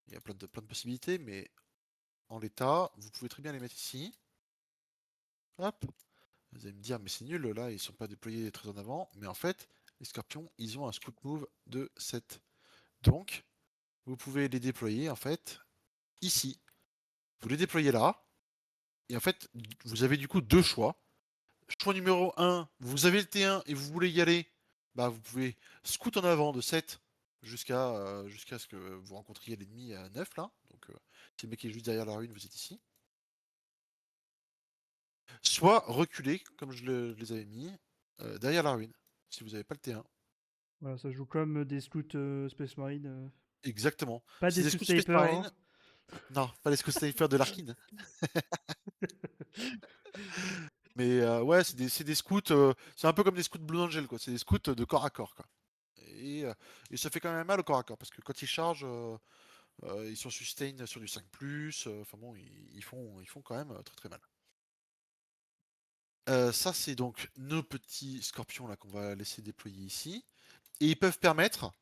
il y a plein de possibilités, mais en l'état, vous pouvez très bien les mettre ici. Hop. Vous allez me dire, mais c'est nul, là, ils sont pas déployés très en avant. Mais en fait, les scorpions, ils ont un scout move de 7. Donc, vous pouvez les déployer, en fait, ici. Vous les déployez là. Et en fait, vous avez du coup deux choix. Choix numéro 1, vous avez le T1 et vous voulez y aller. bah, vous pouvez scout en avant de 7 jusqu'à ce que vous rencontriez l'ennemi à 9 là. Donc si le mec est juste derrière la ruine, vous êtes ici. Soit reculer, comme je les avais mis, derrière la ruine, si vous n'avez pas le T1. Voilà, ça joue comme des scouts Space Marine. Exactement. Pas C'est des des scouts scouts Space snipers, hein. Marine. Non, pas les scouts sniper de l'Arkine. Mais ouais, c'est des scouts. C'est un peu comme des scouts Blue Angel, quoi. C'est des scouts de corps à corps, quoi. Et, euh, et ça fait quand même mal au corps à corps parce que quand ils chargent, ils sont sustain sur du 5+. Enfin bon, ils font quand même très très mal. Ça, c'est donc nos petits scorpions là qu'on va laisser déployer ici. Et ils peuvent permettre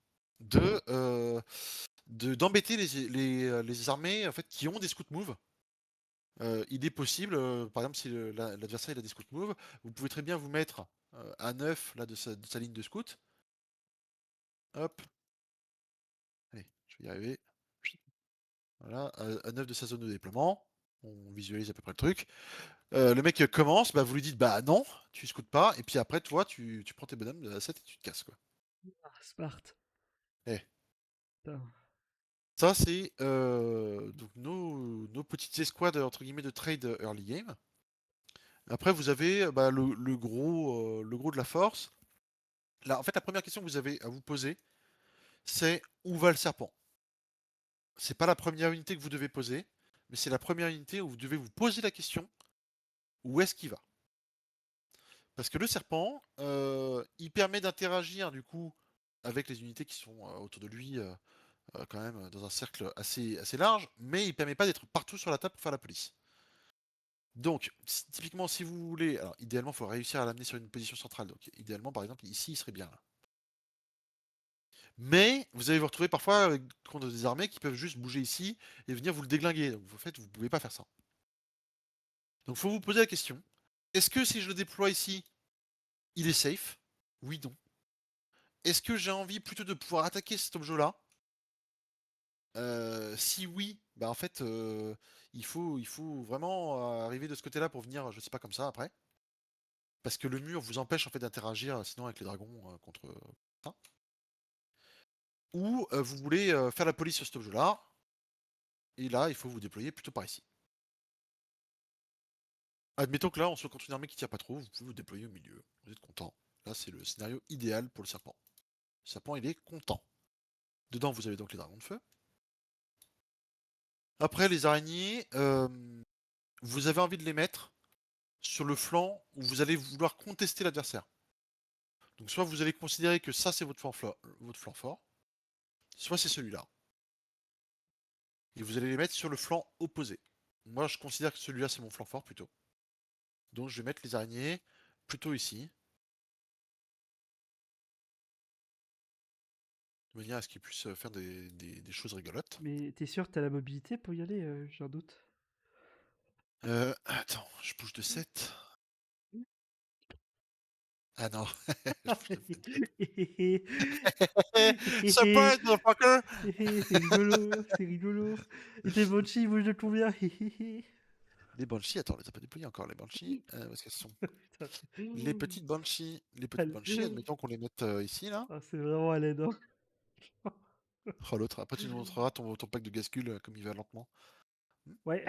d'embêter les armées en fait, qui ont des scout move. Il est possible, par exemple, si l'adversaire il a des scout move, vous pouvez très bien vous mettre à 9 là, de sa ligne de scout. Hop, allez, je vais y arriver. Voilà, à 9 de sa zone de déploiement. On visualise à peu près le truc. Le mec commence, bah, vous lui dites bah non, tu scoutes pas, et puis après, toi, tu prends tes bonhommes de la 7 et tu te casses, quoi. Ah, Sparte. Eh. Putain. Ça, c'est donc nos petites escouades entre guillemets de trade early game. Après, vous avez bah, le gros de la force. Là, en fait, la première question que vous avez à vous poser, c'est où va le serpent? C'est pas la première unité que vous devez poser, mais c'est la première unité où vous devez vous poser la question où est-ce qu'il va? Parce que le serpent, il permet d'interagir du coup avec les unités qui sont autour de lui, quand même dans un cercle assez large, mais il permet pas d'être partout sur la table pour faire la police. Donc, typiquement, si vous voulez, alors idéalement, il faut réussir à l'amener sur une position centrale. Donc, idéalement, par exemple, ici, il serait bien là. Mais vous allez vous retrouver parfois contre des armées qui peuvent juste bouger ici et venir vous le déglinguer. Donc, en fait, vous pouvez pas faire ça. Donc, il faut vous poser la question, est-ce que si je le déploie ici, il est safe? Oui, non. Est-ce que j'ai envie plutôt de pouvoir attaquer cet objet-là? Si oui, bah en fait, il faut vraiment arriver de ce côté-là pour venir, je sais pas, comme ça après. Parce que le mur vous empêche en fait d'interagir sinon avec les dragons contre ça. Ou vous voulez faire la police sur cet objet-là, et là il faut vous déployer plutôt par ici. Admettons que là on se contre une armée qui tire pas trop, vous pouvez vous déployer au milieu, vous êtes content. Là c'est le scénario idéal pour le serpent. Le serpent il est content. Dedans vous avez donc les dragons de feu. Après les araignées, vous avez envie de les mettre sur le flanc où vous allez vouloir contester l'adversaire. Donc soit vous allez considérer que ça c'est votre flanc fort, soit c'est celui-là. Et vous allez les mettre sur le flanc opposé. Moi je considère que celui-là c'est mon flanc fort plutôt. Donc je vais mettre les araignées plutôt ici, de manière à ce qu'ils puissent faire des choses rigolotes. Mais t'es sûr que t'as la mobilité pour y aller? J'ai un doute. Attends, je bouge de 7. Ah non, je bouge de 7. Surprise, motherfucker! C'est rigolo, c'est rigolo. Et tes Banshee, ils bougent de combien? Les Banshees, attends, on les a pas déployés encore, les Banshees. Où est-ce qu'elles sont? Putain, Les petites Banshees, admettons qu'on les mette ici, là. ah, c'est vraiment à l'aide, hein. Oh, l'autre, après tu nous montreras ton pack de gascule, comme il va lentement. Hmm. Ouais,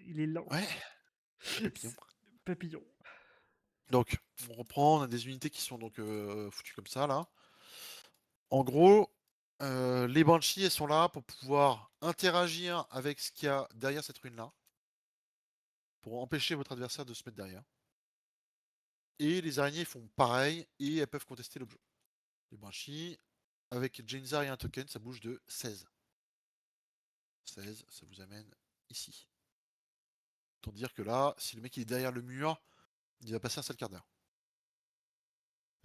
il est lent. Ouais, le papillon. Papillon. Donc, on reprend, on a des unités qui sont donc foutues comme ça, là. En gros, les Banshees, elles sont là pour pouvoir interagir avec ce qu'il y a derrière cette ruine-là, pour empêcher votre adversaire de se mettre derrière. Et les araignées font pareil, et elles peuvent contester l'objet. Les Banshees, avec Jainzar et un token, ça bouge de 16. 16, ça vous amène ici. Autant dire que là, si le mec il est derrière le mur, il va passer un sale quart d'heure.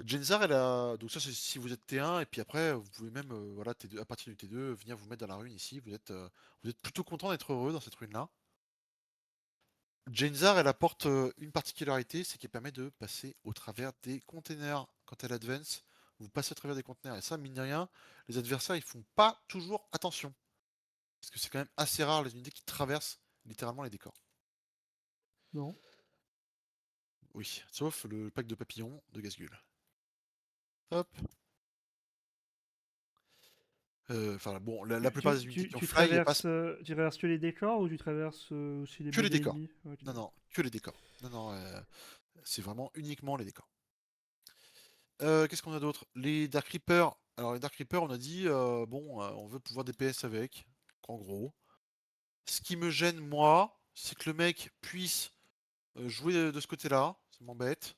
Genzar, elle a. Donc, ça, c'est si vous êtes T1, et puis après, vous pouvez même, voilà, T2, à partir du T2, venir vous mettre dans la ruine ici. Vous êtes plutôt content d'être heureux dans cette ruine-là. Genzar, elle apporte une particularité, c'est qu'elle permet de passer au travers des containers. Quand elle advance, vous passez au travers des containers. Et ça, mine de rien, les adversaires, ils font pas toujours attention. Parce que c'est quand même assez rare les unités qui traversent littéralement les décors. Non. Oui, sauf le pack de papillons de Gasgul. Hop. Enfin bon, la Tu, plupart tu, des unités tu, qui ont tu fly, il n'y a pas traverses, tu traverses que les décors ou tu traverses aussi les que les body décors. ennemis? Ouais, Non, non, que les décors. Non, non, c'est vraiment uniquement les décors. Qu'est-ce qu'on a d'autre? Les Dark Reapers. Alors les Dark Reapers, on a dit, bon, on veut pouvoir DPS avec, en gros. Ce qui me gêne, moi, c'est que le mec puisse jouer de ce côté-là. Ça m'embête.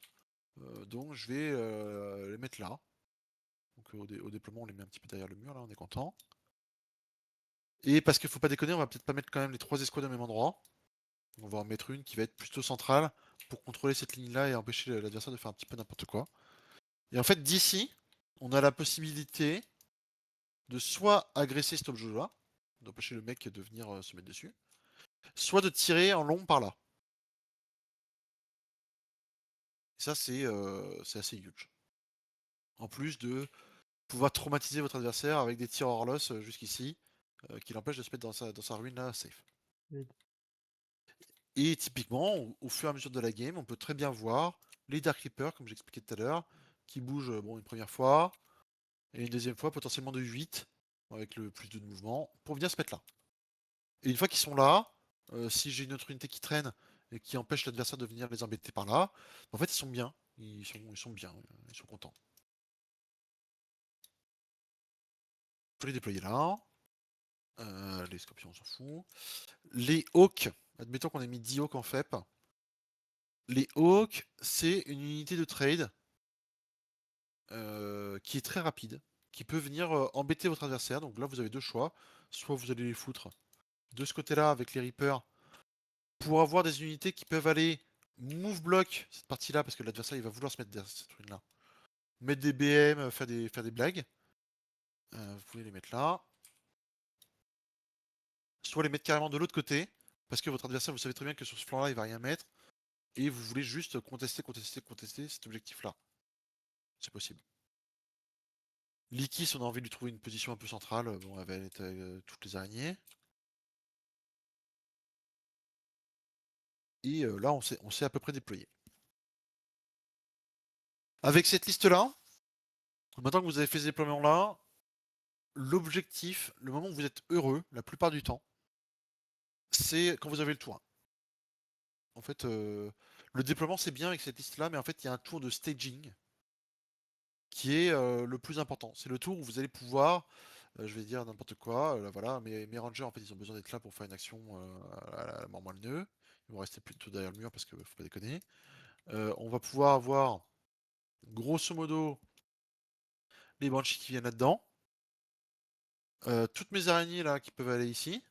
Donc je vais les mettre là. Donc au déploiement, on les met un petit peu derrière le mur, là, on est content. Et parce qu'il faut pas déconner, on va peut-être pas mettre quand même les 3 escouades au même endroit. On va en mettre une qui va être plutôt centrale pour contrôler cette ligne-là et empêcher l'adversaire de faire un petit peu n'importe quoi. Et en fait, d'ici, on a la possibilité de soit agresser cet objet-là, d'empêcher le mec de venir se mettre dessus, soit de tirer en long par là. Et ça, c'est assez huge. En plus de pouvoir traumatiser votre adversaire avec des tirs hors loss jusqu'ici, qui l'empêchent de se mettre dans sa ruine là, safe. ouais. Et typiquement, au fur et à mesure de la game, on peut très bien voir les Dark Reapers, comme j'expliquais tout à l'heure, qui bougent bon, une première fois, et une deuxième fois potentiellement de 8, avec le plus de mouvement, pour venir se mettre là. Et une fois qu'ils sont là, si j'ai une autre unité qui traîne et qui empêche l'adversaire de venir les embêter par là, en fait ils sont bien. Ils sont bien, ils sont contents. On peut les déployer là. Les scorpions, on s'en fout. Les hawks, admettons qu'on ait mis 10 hawks en FEP. Les hawks, c'est une unité de trade qui est très rapide, qui peut venir embêter votre adversaire. Donc là, vous avez deux choix. Soit vous allez les foutre de ce côté-là avec les Reapers pour avoir des unités qui peuvent aller move block cette partie-là parce que l'adversaire il va vouloir se mettre derrière cette ruine-là. Mettre des BM, faire des blagues. Vous pouvez les mettre là. Soit les mettre carrément de l'autre côté parce que votre adversaire, vous savez très bien que sur ce flanc-là, il va rien mettre et vous voulez juste contester cet objectif-là. C'est possible. L'Iki, si on a envie de lui trouver une position un peu centrale, bon, elle va être toutes les araignées. Et là, on s'est à peu près déployé. Avec cette liste-là, maintenant que vous avez fait ce déploiement-là, l'objectif, le moment où vous êtes heureux, la plupart du temps, c'est quand vous avez le tour 1. En fait, le déploiement, c'est bien avec cette liste-là, mais en fait, il y a un tour de staging qui est le plus important. C'est le tour où vous allez pouvoir, je vais dire n'importe quoi, voilà, mes rangers, en fait, ils ont besoin d'être là pour faire une action à la mort moins le nœud. Ils vont rester plutôt derrière le mur parce que faut pas déconner. On va pouvoir avoir, grosso modo, les banshees qui viennent là-dedans. Toutes mes araignées là qui peuvent aller ici.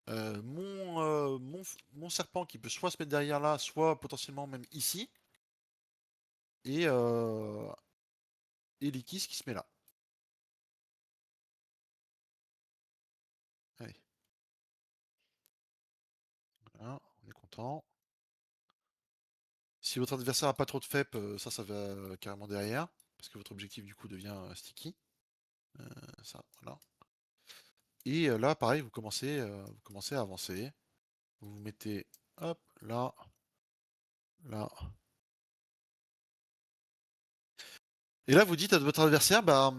Mon serpent qui peut soit se mettre derrière là, soit potentiellement même ici. Et, l'Ikis qui se met là. Allez. Voilà, on est content. Si votre adversaire a pas trop de FEP, ça va carrément derrière. Parce que votre objectif du coup devient sticky. Ça, voilà. Et là, pareil, vous commencez à avancer. Vous vous mettez hop, là, là. Et là, vous dites à votre adversaire, bah,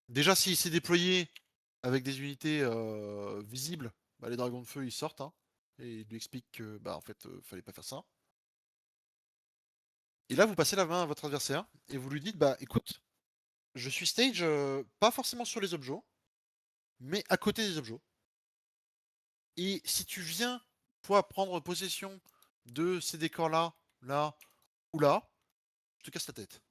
déjà s'il s'est déployé avec des unités visibles, bah, les dragons de feu ils sortent, hein, et il lui explique que bah en fait fallait pas faire ça. Et là vous passez la main à votre adversaire et vous lui dites bah écoute, je suis stage pas forcément sur les objets, mais à côté des objets. Et si tu viens toi prendre possession de ces décors là, là ou là, je te casse la tête.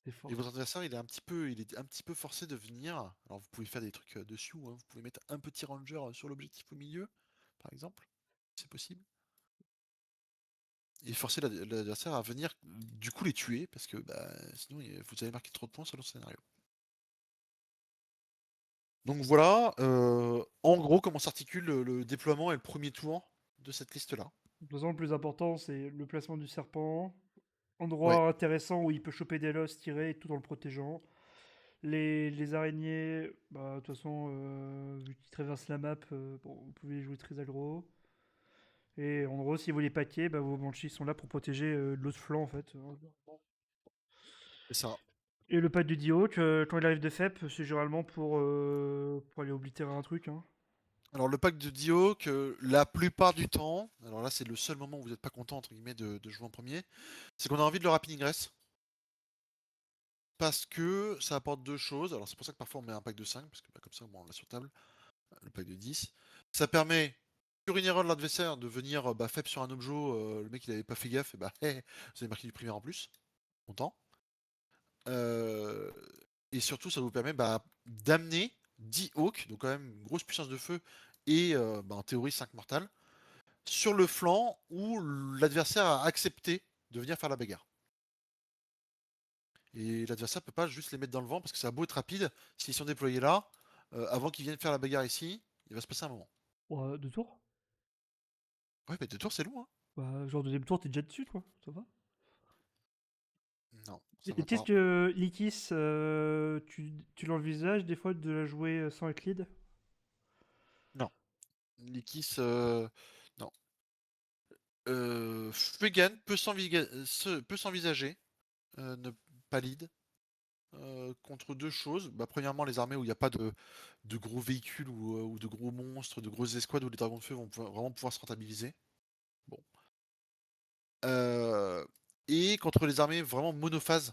C'est Et fort. votre adversaire il est un petit peu forcé de venir. Alors vous pouvez faire des trucs dessus, hein. Vous pouvez mettre un petit ranger sur l'objectif au milieu, par exemple, c'est possible. Et forcer l'adversaire à venir du coup les tuer parce que bah, sinon vous allez marquer trop de points sur le scénario. Donc voilà, en gros comment s'articule le déploiement et le premier tour de cette liste-là. De toute façon, le plus important, c'est le placement du serpent. Ouais, Endroit intéressant où il peut choper des losses, tirer, tout en le protégeant. Les araignées, bah, de toute façon, vu qu'ils traversent la map, bon, vous pouvez les jouer très aggro. Et en gros, si vous les paquez, bah, vos banshees sont là pour protéger l'autre flanc, en fait. c'est ça. Et le pack de D-Hawk, quand il arrive de FEP, c'est généralement pour aller oblitérer un truc. Hein. Alors le pack de Dio, que la plupart du temps, alors là c'est le seul moment où vous n'êtes pas content entre guillemets de jouer en premier, c'est qu'on a envie de le rapid ingress. Parce que ça apporte deux choses. Alors c'est pour ça que parfois on met un pack de 5, parce que bah, comme ça bon, on l'a sur table, le pack de 10. Ça permet, sur une erreur de l'adversaire, de venir faible sur un objet, le mec il avait pas fait gaffe, et bah hey, vous avez marqué du primaire en plus. Content. Euh, et surtout ça vous permet d'amener 10 Hawk, donc quand même une grosse puissance de feu, et en théorie 5 mortales, sur le flanc où l'adversaire a accepté de venir faire la bagarre. Et l'adversaire peut pas juste les mettre dans le vent parce que ça a beau être rapide, s'ils sont déployés là, avant qu'ils viennent faire la bagarre ici, il va se passer un moment. Ouais, deux tours. Ouais, mais 2 tours c'est long, hein. Bah, genre deuxième tour, t'es déjà dessus, quoi. Ça va. Non, ça Et va qu'est-ce pas. que Likis, tu l'envisages des fois de la jouer sans être lead? Non. Likis, non. Fuegan peut s'envisager, ne pas lead, contre deux choses. Bah, premièrement, les armées où il n'y a pas de gros véhicules ou de gros monstres, de grosses escouades où les dragons de feu vont vraiment pouvoir se rentabiliser. Bon. Euh, et contre les armées vraiment monophase,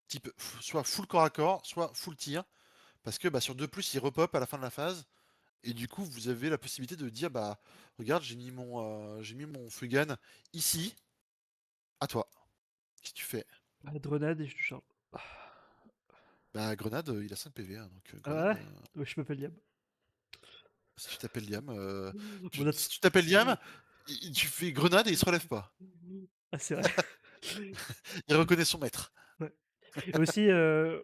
type soit full corps à corps, soit full tir, parce que sur 2 plus, il repop à la fin de la phase, et du coup, vous avez la possibilité de dire, regarde, j'ai mis mon Fugan ici, à toi. Qu'est-ce que tu fais? Bah, grenade et je te charge. Bah, grenade, il a 5 PV, hein, donc Ah grenade, ouais? Ouais, je m'appelle Liam. si tu t'appelles Liam, Mon si tu t'appelles Liam, tu fais grenade et il se relève pas. Ah, c'est vrai. Il reconnaît son maître. Ouais. Et aussi,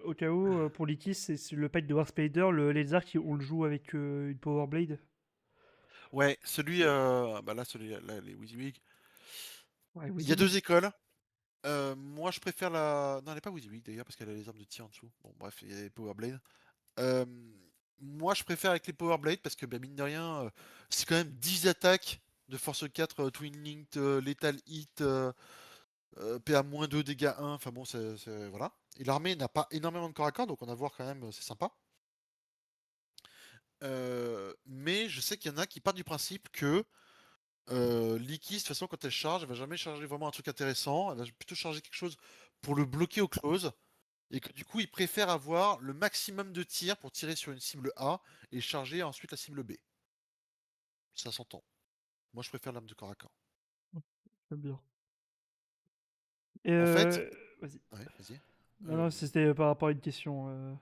au cas où, pour Likis, c'est le pack de War Spider, les arcs, on le joue avec une Power Blade. Ouais, celui, là, là, les WYSIWYG. Ouais, Il y a WYSIWYG. deux écoles. Moi, je préfère la. Non, elle est pas WYSIWYG d'ailleurs, parce qu'elle a les armes de tir en dessous. Bon, bref, il y a les Power Blade. Euh, Moi, je préfère avec les Power Blade parce que, mine de rien, c'est quand même 10 attaques de force 4, Twin Linked, Lethal Hit, PA-2, dégâts 1. Enfin bon, voilà. Et l'armée n'a pas énormément de corps à corps, donc on a voir quand même, c'est sympa. Mais je sais qu'il y en a qui partent du principe que Likis, de toute façon, quand elle charge, elle va jamais charger vraiment un truc intéressant. Elle va plutôt charger quelque chose pour le bloquer au close. Et que du coup, il préfère avoir le maximum de tirs pour tirer sur une cible A et charger ensuite la cible B. Ça s'entend. Moi, je préfère l'arme de corps à corps. J'aime bien. Et En fait, vas-y. ouais, vas-y. Non, non, c'était par rapport à une question.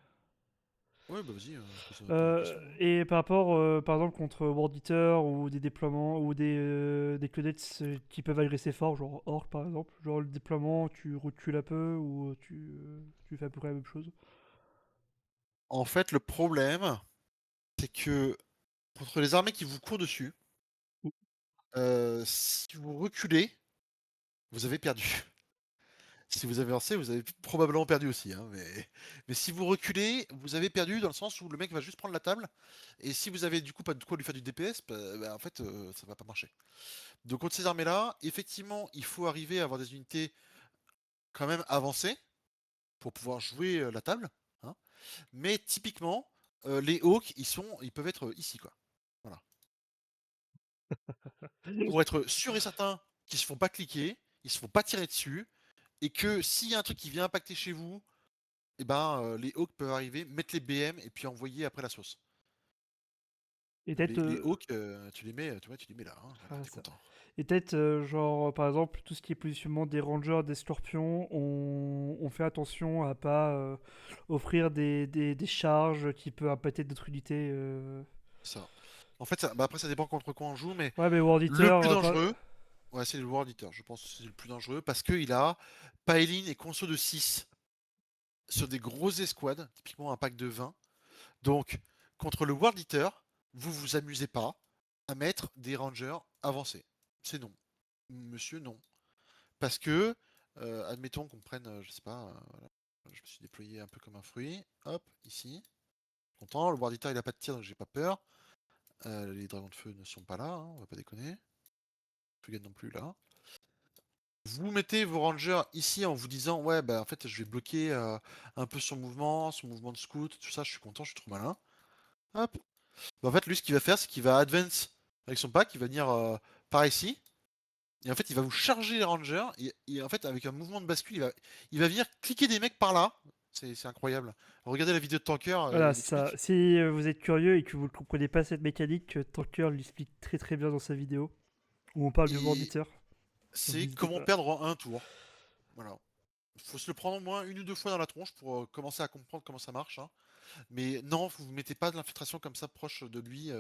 Ouais, bah vas-y, pose la question, hein. Et par rapport, par exemple, contre World Eater ou des déploiements ou des claudets qui peuvent agresser fort, genre Orc par exemple, genre le déploiement, tu recules un peu ou tu fais à peu près la même chose. En fait, le problème, c'est que contre les armées qui vous courent dessus, Ou- si vous reculez, vous avez perdu. Si vous avez lancé, vous avez probablement perdu aussi, hein, mais si vous reculez, vous avez perdu dans le sens où le mec va juste prendre la table. Et si vous avez du coup pas de quoi lui faire du DPS, en fait, ça va pas marcher. Donc contre ces armées-là, effectivement, il faut arriver à avoir des unités quand même avancées pour pouvoir jouer la table, hein. Mais typiquement, les Hawks, ils peuvent être ici, quoi. Voilà. Pour être sûr et certain qu'ils se font pas cliquer, ils se font pas tirer dessus, et que s'il y a un truc qui vient impacter chez vous, et les Hawks peuvent arriver, mettre les BM et puis envoyer après la sauce. Et peut-être, Les Hawks, tu les mets là, hein, ah, t'es ça. content. Et peut-être, genre, par exemple, tout ce qui est positionnement des rangers, des scorpions, on fait attention à pas offrir des charges qui peuvent impacter d'autres unités. Ça. En fait, après ça dépend contre quoi on joue, mais Ouais, mais World le Eater, plus dangereux, ouais, c'est le World Eater. Je pense que c'est le plus dangereux parce qu'il a Paeline et Conso de 6 sur des grosses escouades, typiquement un pack de 20. Donc, contre le World Eater, vous vous amusez pas à mettre des rangers avancés. C'est non. Monsieur, non. Parce que, admettons qu'on prenne, je sais pas, voilà. Je me suis déployé un peu comme un fruit. Hop, ici. Content. Le World Eater, il a pas de tir, donc j'ai pas peur. Les dragons de feu ne sont pas là, hein, on va pas déconner. Fugan non plus là. Vous mettez vos rangers ici en vous disant ouais bah en fait je vais bloquer un peu son mouvement de scout, tout ça, je suis content, je suis trop malin. Hop. Bah, en fait lui ce qu'il va faire c'est qu'il va advance avec son pack, il va venir par ici. Et en fait il va vous charger les rangers et en fait avec un mouvement de bascule il va venir cliquer des mecs par là. C'est incroyable. Regardez la vidéo de Tanker, Voilà, il c'est ça. explique. Si vous êtes curieux et que vous ne comprenez pas cette mécanique, Tanker l'explique très très bien dans sa vidéo, où on parle du Et Morditeur. Donc c'est n'hésitez comment pas. perdre en un tour. Voilà. Faut se le prendre au moins une ou deux fois dans la tronche pour commencer à comprendre comment ça marche, hein. Mais non, vous ne mettez pas de l'infiltration comme ça proche de lui,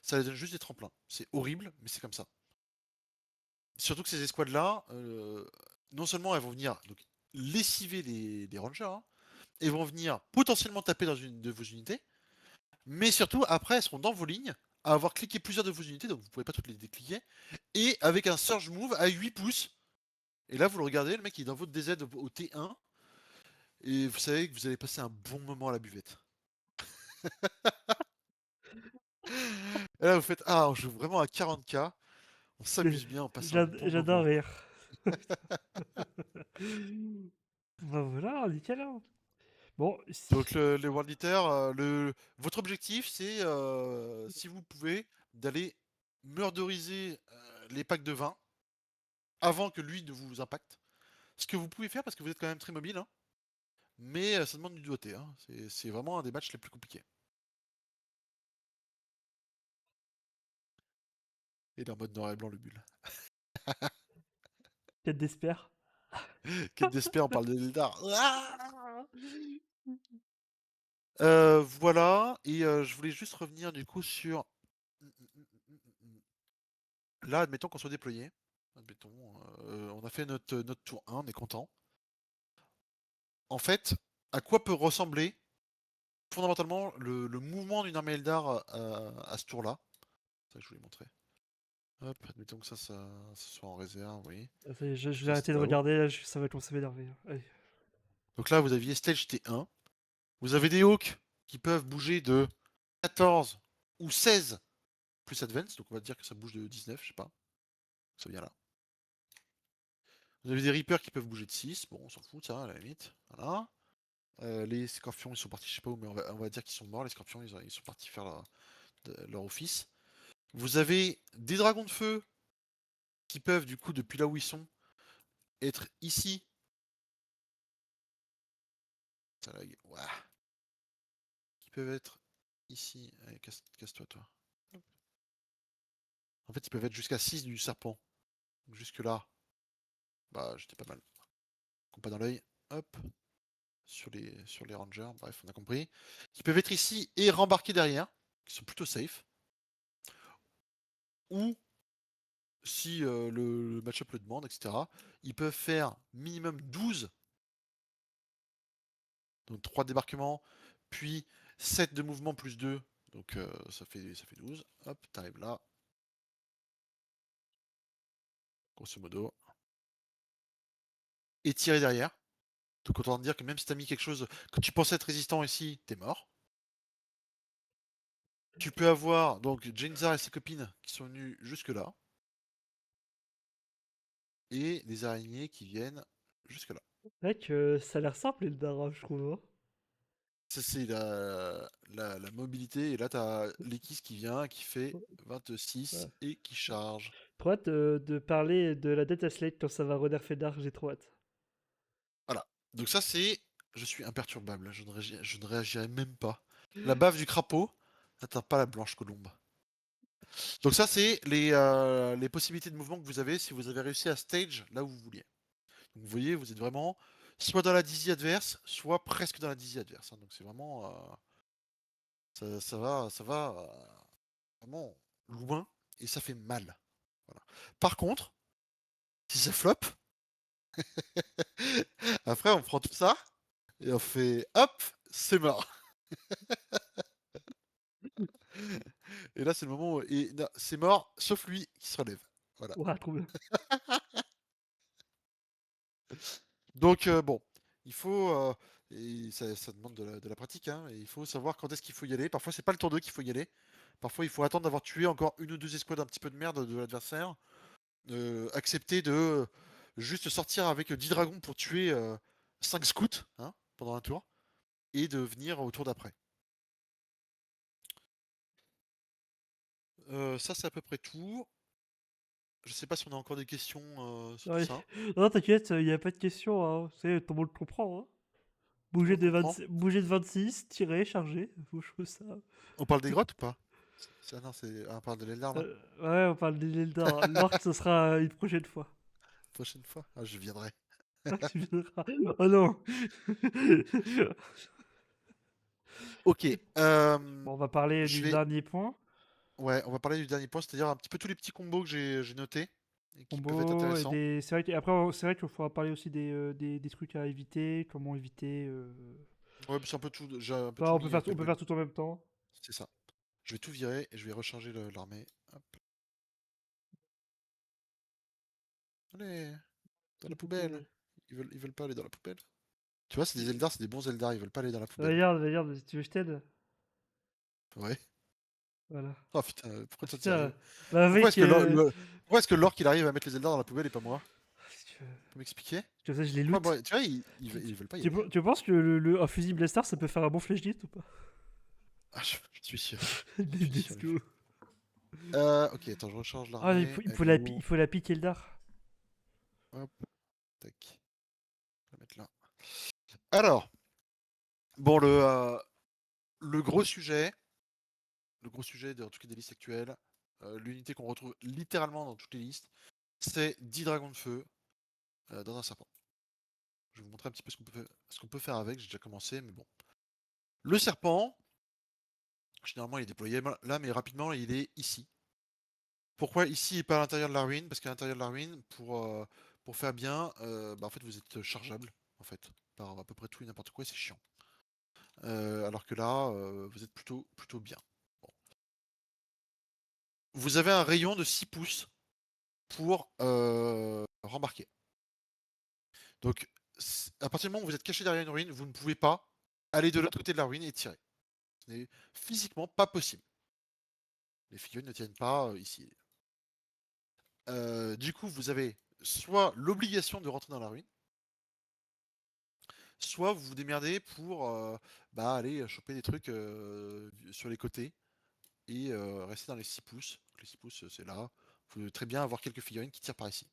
ça lui donne juste des tremplins. C'est horrible, mais c'est comme ça. Surtout que ces escouades-là, non seulement elles vont venir donc, lessiver des rangers, hein, elles vont venir potentiellement taper dans une de vos unités, mais surtout après elles seront dans vos lignes, à avoir cliqué plusieurs de vos unités, donc vous ne pouvez pas toutes les décliquer, et avec un surge move à 8 pouces. Et là vous le regardez, le mec il est dans votre DZ au T1, et vous savez que vous allez passer un bon moment à la buvette. Et là vous faites ah on joue vraiment à 40k, on s'amuse bien, on passe un bon J'adore moment. rire. Bah voilà, nickel, hein. Bon, Donc les World Eater, votre objectif c'est, si vous pouvez, d'aller murderiser les packs de 20 avant que lui ne vous impacte. Ce que vous pouvez faire parce que vous êtes quand même très mobile, hein, mais ça demande du doigté, hein. C'est vraiment un des matchs les plus compliqués. Et il est en mode noir et blanc le bulle. quête d'espère. Quête d'espère, on parle de Eldar. Ah voilà, et je voulais juste revenir du coup sur... Là, admettons qu'on soit déployé. Admettons, on a fait notre tour 1, on est content. En fait, à quoi peut ressembler fondamentalement le mouvement d'une armée Eldar à ce tour-là? C'est ça que je voulais montrer. Hop, admettons que ça soit en réserve, oui. Ah, ça y est, je vais Test arrêter de out. regarder, là, ça va commencer à m'énerver, hein. Allez. Donc là, vous aviez stage T1. Vous avez des hawks qui peuvent bouger de 14 ou 16 plus advance. Donc on va dire que ça bouge de 19, je sais pas. Ça vient là. Vous avez des reapers qui peuvent bouger de 6. Bon, on s'en fout, ça, à la limite. Voilà. Les scorpions, ils sont partis, je sais pas où, mais on va dire qu'ils sont morts. Les scorpions, ils sont partis faire leur office. Vous avez des dragons de feu qui peuvent, du coup, depuis là où ils sont, être ici. Ça lag. Ouah. Qui peuvent être ici. Allez, casse-toi, toi. En fait, ils peuvent être jusqu'à 6 du serpent. Donc jusque là, bah, j'étais pas mal. Compas dans l'œil. Hop. Sur les rangers. Bref, on a compris. Qui peuvent être ici et rembarquer derrière. Qui sont plutôt safe. Ou si le match-up le demande, etc. Ils peuvent faire minimum 12, donc 3 débarquements, puis 7 de mouvement plus 2, donc ça fait 12. Hop, t'arrives là, grosso modo, et tirer derrière. Donc autant dire que même si t'as mis quelque chose que tu pensais être résistant ici, t'es mort. Tu peux avoir donc Jenzar et ses copines qui sont venues jusque là, et des araignées qui viennent jusque là. C'est vrai que ça a l'air simple, Eldar, je trouve, hein. Ça, c'est la mobilité. Et là, tu as l'Ekis qui vient, qui fait Ouais. 26 et qui charge. Trop hâte de parler de la Data Slate quand ça va renerfer Dark, j'ai trop hâte. Voilà. Donc ça, c'est... Je suis imperturbable. Je ne réagirai même pas. La bave du crapaud n'atteint pas la blanche colombe. Donc ça, c'est les possibilités de mouvement que vous avez si vous avez réussi à stage là où vous vouliez. Donc vous voyez, vous êtes vraiment soit dans la dizzy adverse, soit presque dans la dizzy adverse, hein. Donc c'est vraiment... ça va vraiment loin et ça fait mal. Voilà. Par contre, si ça flop, après on prend tout ça et on fait hop, c'est mort. Et là c'est le moment où c'est mort, sauf lui qui se relève. Voilà. Ouah, trop bien. Donc bon, il faut et ça demande de la pratique, hein, et il faut savoir quand est-ce qu'il faut y aller. Parfois c'est pas le tour 2 qu'il faut y aller. Parfois il faut attendre d'avoir tué encore une ou deux escouades un petit peu de merde de l'adversaire. Accepter de juste sortir avec 10 dragons pour tuer 5 scouts hein, pendant un tour, et de venir au tour d'après. Ça, c'est à peu près tout. Je sais pas si on a encore des questions sur Ouais. ça. Non, t'inquiète, il n'y a pas de question, hein. C'est, tout le monde comprend, hein. Tout le Bouger monde de comprend? 26, bouger de 26, tirer, charger. Faut jouer ça. On parle des grottes ou pas? Non, on parle de l'Eldar là. Ouais, on parle des Eldar. L'orc, ce sera une prochaine fois. Prochaine fois. Ah, je viendrai. Ah, tu viendras. Oh non. Ok. Bon, on va parler Je du vais. dernier point. Ouais, on va parler du dernier point, c'est-à-dire un petit peu tous les petits combos que j'ai notés et qui peuvent être Combo et intéressants. des. C'est vrai qu'après, c'est vrai qu'il faudra parler aussi des trucs à éviter, comment éviter. Ouais, mais c'est un peu tout. J'ai un peu Bah, tout on peut mis faire, avec on le peut bug. faire tout en même temps. C'est ça. Je vais tout virer et je vais recharger l'armée. Hop. Allez, dans la poubelle. Ils veulent pas aller dans la poubelle. Tu vois, c'est des Eldar, c'est des bons Eldar, ils veulent pas aller dans la poubelle. Regarde, si tu veux, je t'aide. Ouais. Voilà. Oh putain, pourquoi Ah, toi t'y putain. arrives? Bah, Pourquoi mec, est-ce que pourquoi est-ce que l'orc il arrive à mettre les Eldar dans la poubelle et pas moi? si Tu peux m'expliquer? comme ça, je les Pourquoi loot. moi. Tu vois, ils veulent pas y aller. Tu penses que un fusil Blaster, ça peut faire un bon flashlight ou pas? Ah, je suis sûr. Je suis sûr, Let's il fait. go. Ok, attends, je recharge Ah, l'armée. Elle est il où? faut la pique Eldar. Hop, tac. Je vais mettre là. Alors, bon, le gros sujet, en tout cas des listes actuelles, l'unité qu'on retrouve littéralement dans toutes les listes, c'est 10 dragons de feu dans un serpent. Je vais vous montrer un petit peu ce qu'on peut faire avec, j'ai déjà commencé, mais bon. Le serpent, généralement il est déployé là, mais rapidement il est ici. Pourquoi ici et pas à l'intérieur de la ruine? Parce qu'à l'intérieur de la ruine, pour faire bien, en fait vous êtes chargeable, en fait, par à peu près tout et n'importe quoi, et c'est chiant. Alors que là, vous êtes plutôt bien. Bon. Vous avez un rayon de 6 pouces pour rembarquer. Donc, à partir du moment où vous êtes caché derrière une ruine, vous ne pouvez pas aller de l'autre côté de la ruine et tirer. Ce n'est physiquement pas possible. Les figurines ne tiennent pas ici. Du coup, vous avez soit l'obligation de rentrer dans la ruine, soit vous vous démerdez pour aller choper des trucs sur les côtés et rester dans les 6 pouces. Donc, les 6 pouces, c'est là. Vous pouvez très bien avoir quelques figurines qui tirent par ici.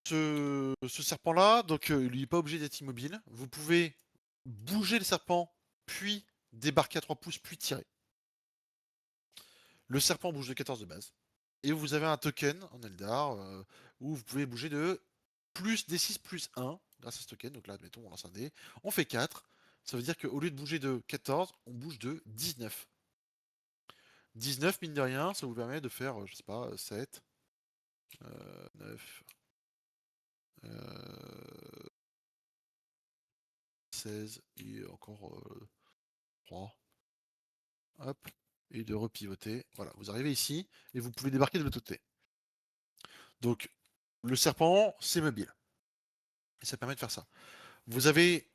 Ce serpent-là, donc il n'est pas obligé d'être immobile. Vous pouvez bouger le serpent, puis débarquer à 3 pouces, puis tirer. Le serpent bouge de 14 de base. Et vous avez un token en Eldar où vous pouvez bouger de plus D6 plus 1 grâce à ce token. Donc là, admettons, on lance un dé. On fait 4. Ça veut dire qu'au lieu de bouger de 14, on bouge de 19. 19, mine de rien, ça vous permet de faire, je sais pas, 7, 9, 16 et encore 3. Hop. Et de repivoter. Voilà, vous arrivez ici et vous pouvez débarquer de l'autre côté. Donc, le serpent, c'est mobile. Et ça permet de faire ça. Vous avez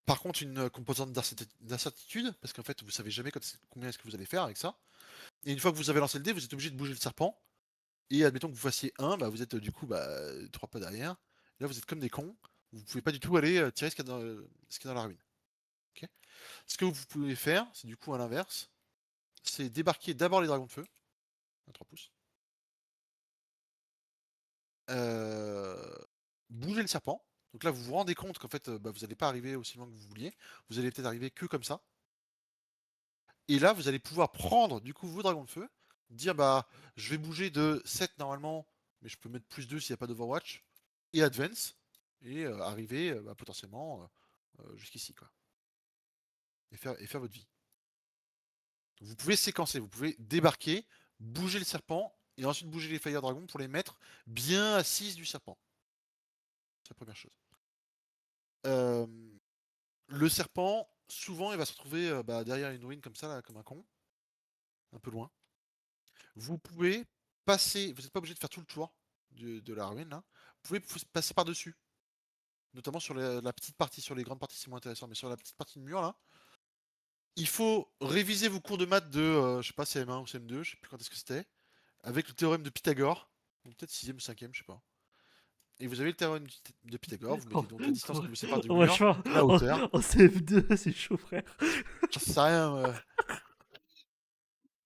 par contre une composante d'incertitude, parce qu'en fait, vous savez jamais combien est-ce que vous allez faire avec ça. Et une fois que vous avez lancé le dé, vous êtes obligé de bouger le serpent. Et admettons que vous fassiez 1, vous êtes du coup 3 pas derrière. Là, vous êtes comme des cons. Vous pouvez pas du tout aller tirer ce qu'il y a dans la ruine. Okay, ce que vous pouvez faire, c'est du coup à l'inverse, c'est débarquer d'abord les dragons de feu, à 3 pouces. Bouger le serpent. Donc là, vous vous rendez compte qu'en fait, vous n'allez pas arriver aussi loin que vous vouliez. Vous allez peut-être arriver que comme ça. Et là, vous allez pouvoir prendre du coup vos dragons de feu, dire je vais bouger de 7 normalement, mais je peux mettre plus 2 s'il n'y a pas d'Overwatch, et Advance, et arriver potentiellement jusqu'ici, quoi. Et faire votre vie. Donc, vous pouvez séquencer, vous pouvez débarquer, bouger le serpent, et ensuite bouger les Fire Dragons pour les mettre bien assises du serpent. C'est la première chose. Le serpent, souvent, il va se retrouver derrière une ruine comme ça, là, comme un con, un peu loin. Vous pouvez passer, vous n'êtes pas obligé de faire tout le tour de la ruine, là. Vous pouvez passer par-dessus. Notamment sur la petite partie, sur les grandes parties, c'est moins intéressant, mais sur la petite partie de mur, là. Il faut réviser vos cours de maths de, je sais pas, CM1 ou CM2, je sais plus quand est-ce que c'était. avec le théorème de Pythagore, ou peut-être 6ème ou 5ème, je sais pas. Et vous avez le théorème de Pythagore, vous Oh, mettez donc la distance qui vous sépare du oh, mur, vachement, la hauteur. en CF2, c'est chaud, frère. J'en sais rien.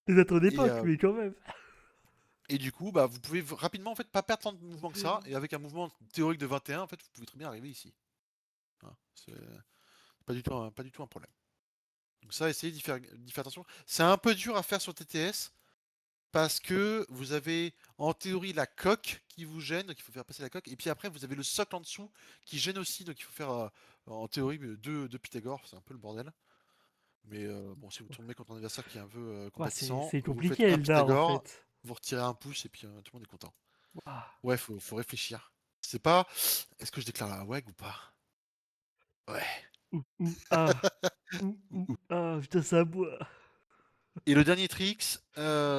C'est notre Et, époque, mais quand même. et du coup, bah, vous pouvez rapidement en fait pas perdre tant de mouvements que ça. Et avec un mouvement théorique de 21, en fait, vous pouvez très bien arriver ici. Hein, c'est pas du tout un problème. Donc ça, essayez d'y faire attention. C'est un peu dur à faire sur TTS parce que vous avez en théorie la coque qui vous gêne, donc il faut faire passer la coque. Et puis après, vous avez le socle en dessous qui gêne aussi, donc il faut faire en théorie deux Pythagore. C'est un peu le bordel. Mais bon, si vous tombez contre un adversaire qui est un peu Ouah, compatissant, c'est vous faites compliqué, un Eldar, en Pythagore, fait. vous retirez un pouce et puis tout le monde est content. Ouah. Ouais, faut réfléchir. C'est pas, est-ce que je déclare la WAG ou pas? Ouais. Ah. Ouh, ouh. Ah, putain, ça boit. Et le dernier trick,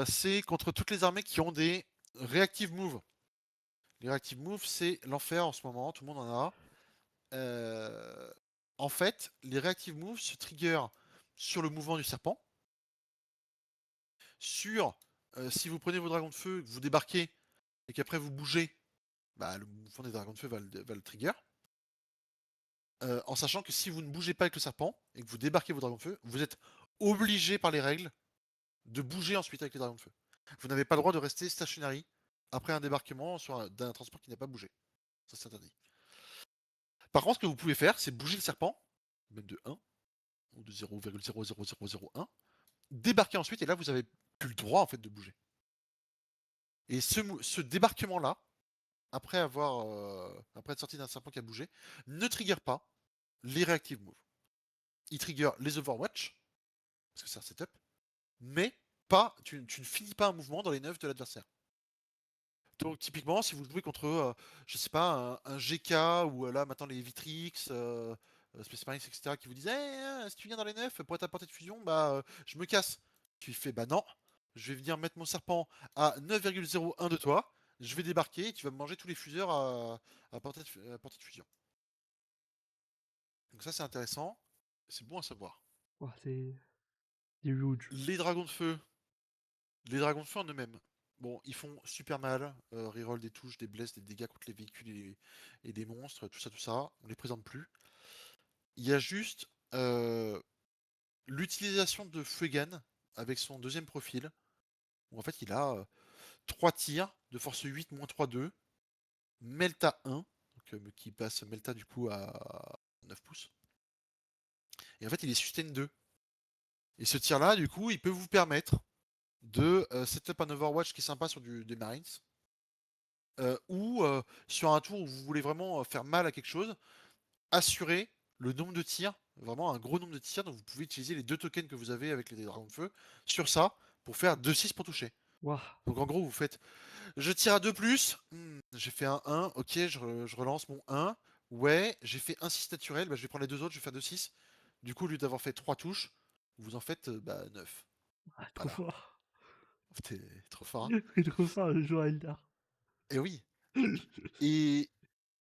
c'est contre toutes les armées qui ont des reactive moves. Les reactive moves, c'est l'enfer en ce moment, tout le monde en a. En fait, les reactive moves se trigger sur le mouvement du serpent, sur si vous prenez vos dragons de feu, que vous débarquez et qu'après vous bougez, bah, le mouvement des dragons de feu va le trigger. En sachant que si vous ne bougez pas avec le serpent et que vous débarquez vos dragons de feu, vous êtes obligé par les règles de bouger ensuite avec les dragons de feu. Vous n'avez pas le droit de rester stationary après un débarquement d'un transport qui n'a pas bougé. Ça, c'est interdit. Par contre, ce que vous pouvez faire, c'est bouger le serpent, même de 1 ou de 0,00001, débarquer ensuite, et là, vous avez plus le droit en fait de bouger. Et ce débarquement-là, après être sorti d'un serpent qui a bougé, ne trigger pas les reactive moves. Il trigger les Overwatch, parce que c'est un setup, mais pas, tu ne finis pas un mouvement dans les 9 de l'adversaire. Donc typiquement, si vous jouez contre, je sais pas, un GK ou là maintenant les Vitrix, Space Marines, etc., qui vous disent si tu viens dans les 9 pour être à portée de fusion, bah je me casse. Tu fais bah non, je vais venir mettre mon serpent à 9,01 de toi, je vais débarquer et tu vas me manger tous les fuseurs à portée de fusion. Donc ça c'est intéressant, c'est bon à savoir. Ouah, c'est huge. Les dragons de feu, les dragons de feu en eux-mêmes. Bon, ils font super mal. Reroll des touches, des blesses, des dégâts contre les véhicules et des monstres, tout ça, tout ça. On les présente plus. Il y a juste l'utilisation de Fuegan avec son deuxième profil. Où en fait, il a 3 tirs de force 8, moins 3, 2. Melta 1, donc, qui passe Melta du coup à 9 pouces. Et en fait, il est sustain 2. Et ce tir-là, du coup, il peut vous permettre de setup un Overwatch qui est sympa sur des Marines. Ou sur un tour où vous voulez vraiment faire mal à quelque chose, assurer le nombre de tirs, vraiment un gros nombre de tirs, donc vous pouvez utiliser les deux tokens que vous avez avec les dragons de feu sur ça pour faire 2-6 pour toucher. Ouah. Donc en gros, vous faites je tire à 2 plus, j'ai fait un 1, ok, je relance mon 1, ouais, j'ai fait un 6 naturel, bah, je vais prendre les deux autres, je vais faire 2-6. Du coup, au lieu d'avoir fait 3 touches, vous en faites 9. Ah, trop Voilà, fort. t'es trop fort, hein. C'est trop fort le joueur Eldar. Et oui. Et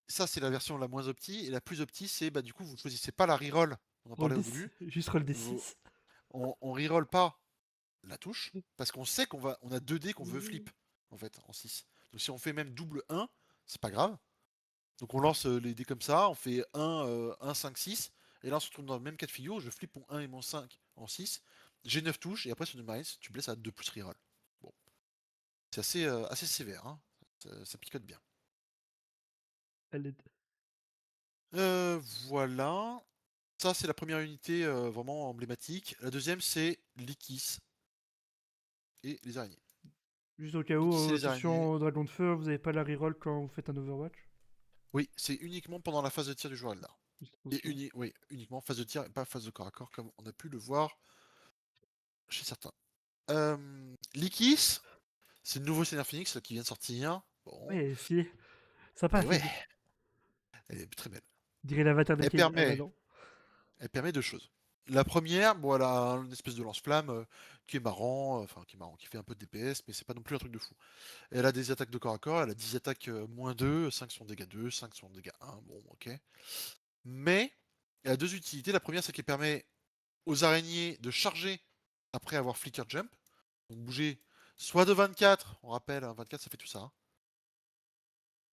ça, c'est la version la moins opti. Et la plus opti, c'est bah, du coup, vous choisissez pas la reroll. On en Roll parlait des... au début. Juste roll des Vous- 6. on reroll pas la touche parce qu'on sait on a 2 dés qu'on veut flip en fait en 6. Donc si on fait même double 1, c'est pas grave. Donc on lance les dés comme ça, on fait 1, 5, 6. Et là, on se retrouve dans le même cas de figure. Je flippe mon 1 et mon 5 en 6. J'ai 9 touches. Et après, sur une Marines, tu blesses à 2 plus reroll. Bon, c'est assez sévère. Hein. Ça picote bien. Elle est... Euh, voilà. Ça, c'est la première unité vraiment emblématique. La deuxième, c'est l'Ikis et les araignées. Juste au cas où, L'Ikis et les araignées. attention au dragon de feu, vous avez pas la reroll quand vous faites un Overwatch. Oui, c'est uniquement pendant la phase de tir du joueur Eldar. Juste Et attention. oui, uniquement phase de tir et pas phase de corps à corps, comme on a pu le voir chez certains. L'Ikis, c'est le nouveau Seigneur Phoenix qui vient de sortir. Bon, Ouais, stylé. Sympa, et ouais, physique. elle est très belle. On dirait l'avatar Elle d'Arcane. Ah bah permet, non. elle permet deux choses. La première, bon, elle a une espèce de lance-flamme qui est marrant, enfin qui est marrant, qui fait un peu de DPS, mais c'est pas non plus un truc de fou. Elle a des attaques de corps à corps, elle a 10 attaques moins 2, 5 sont dégâts 2, 5 sont dégâts 1, bon ok. Mais elle a deux utilités. La première, c'est qu'elle permet aux araignées de charger après avoir flicker jump, donc bouger soit de 24, on rappelle, hein, 24 ça fait tout ça, hein.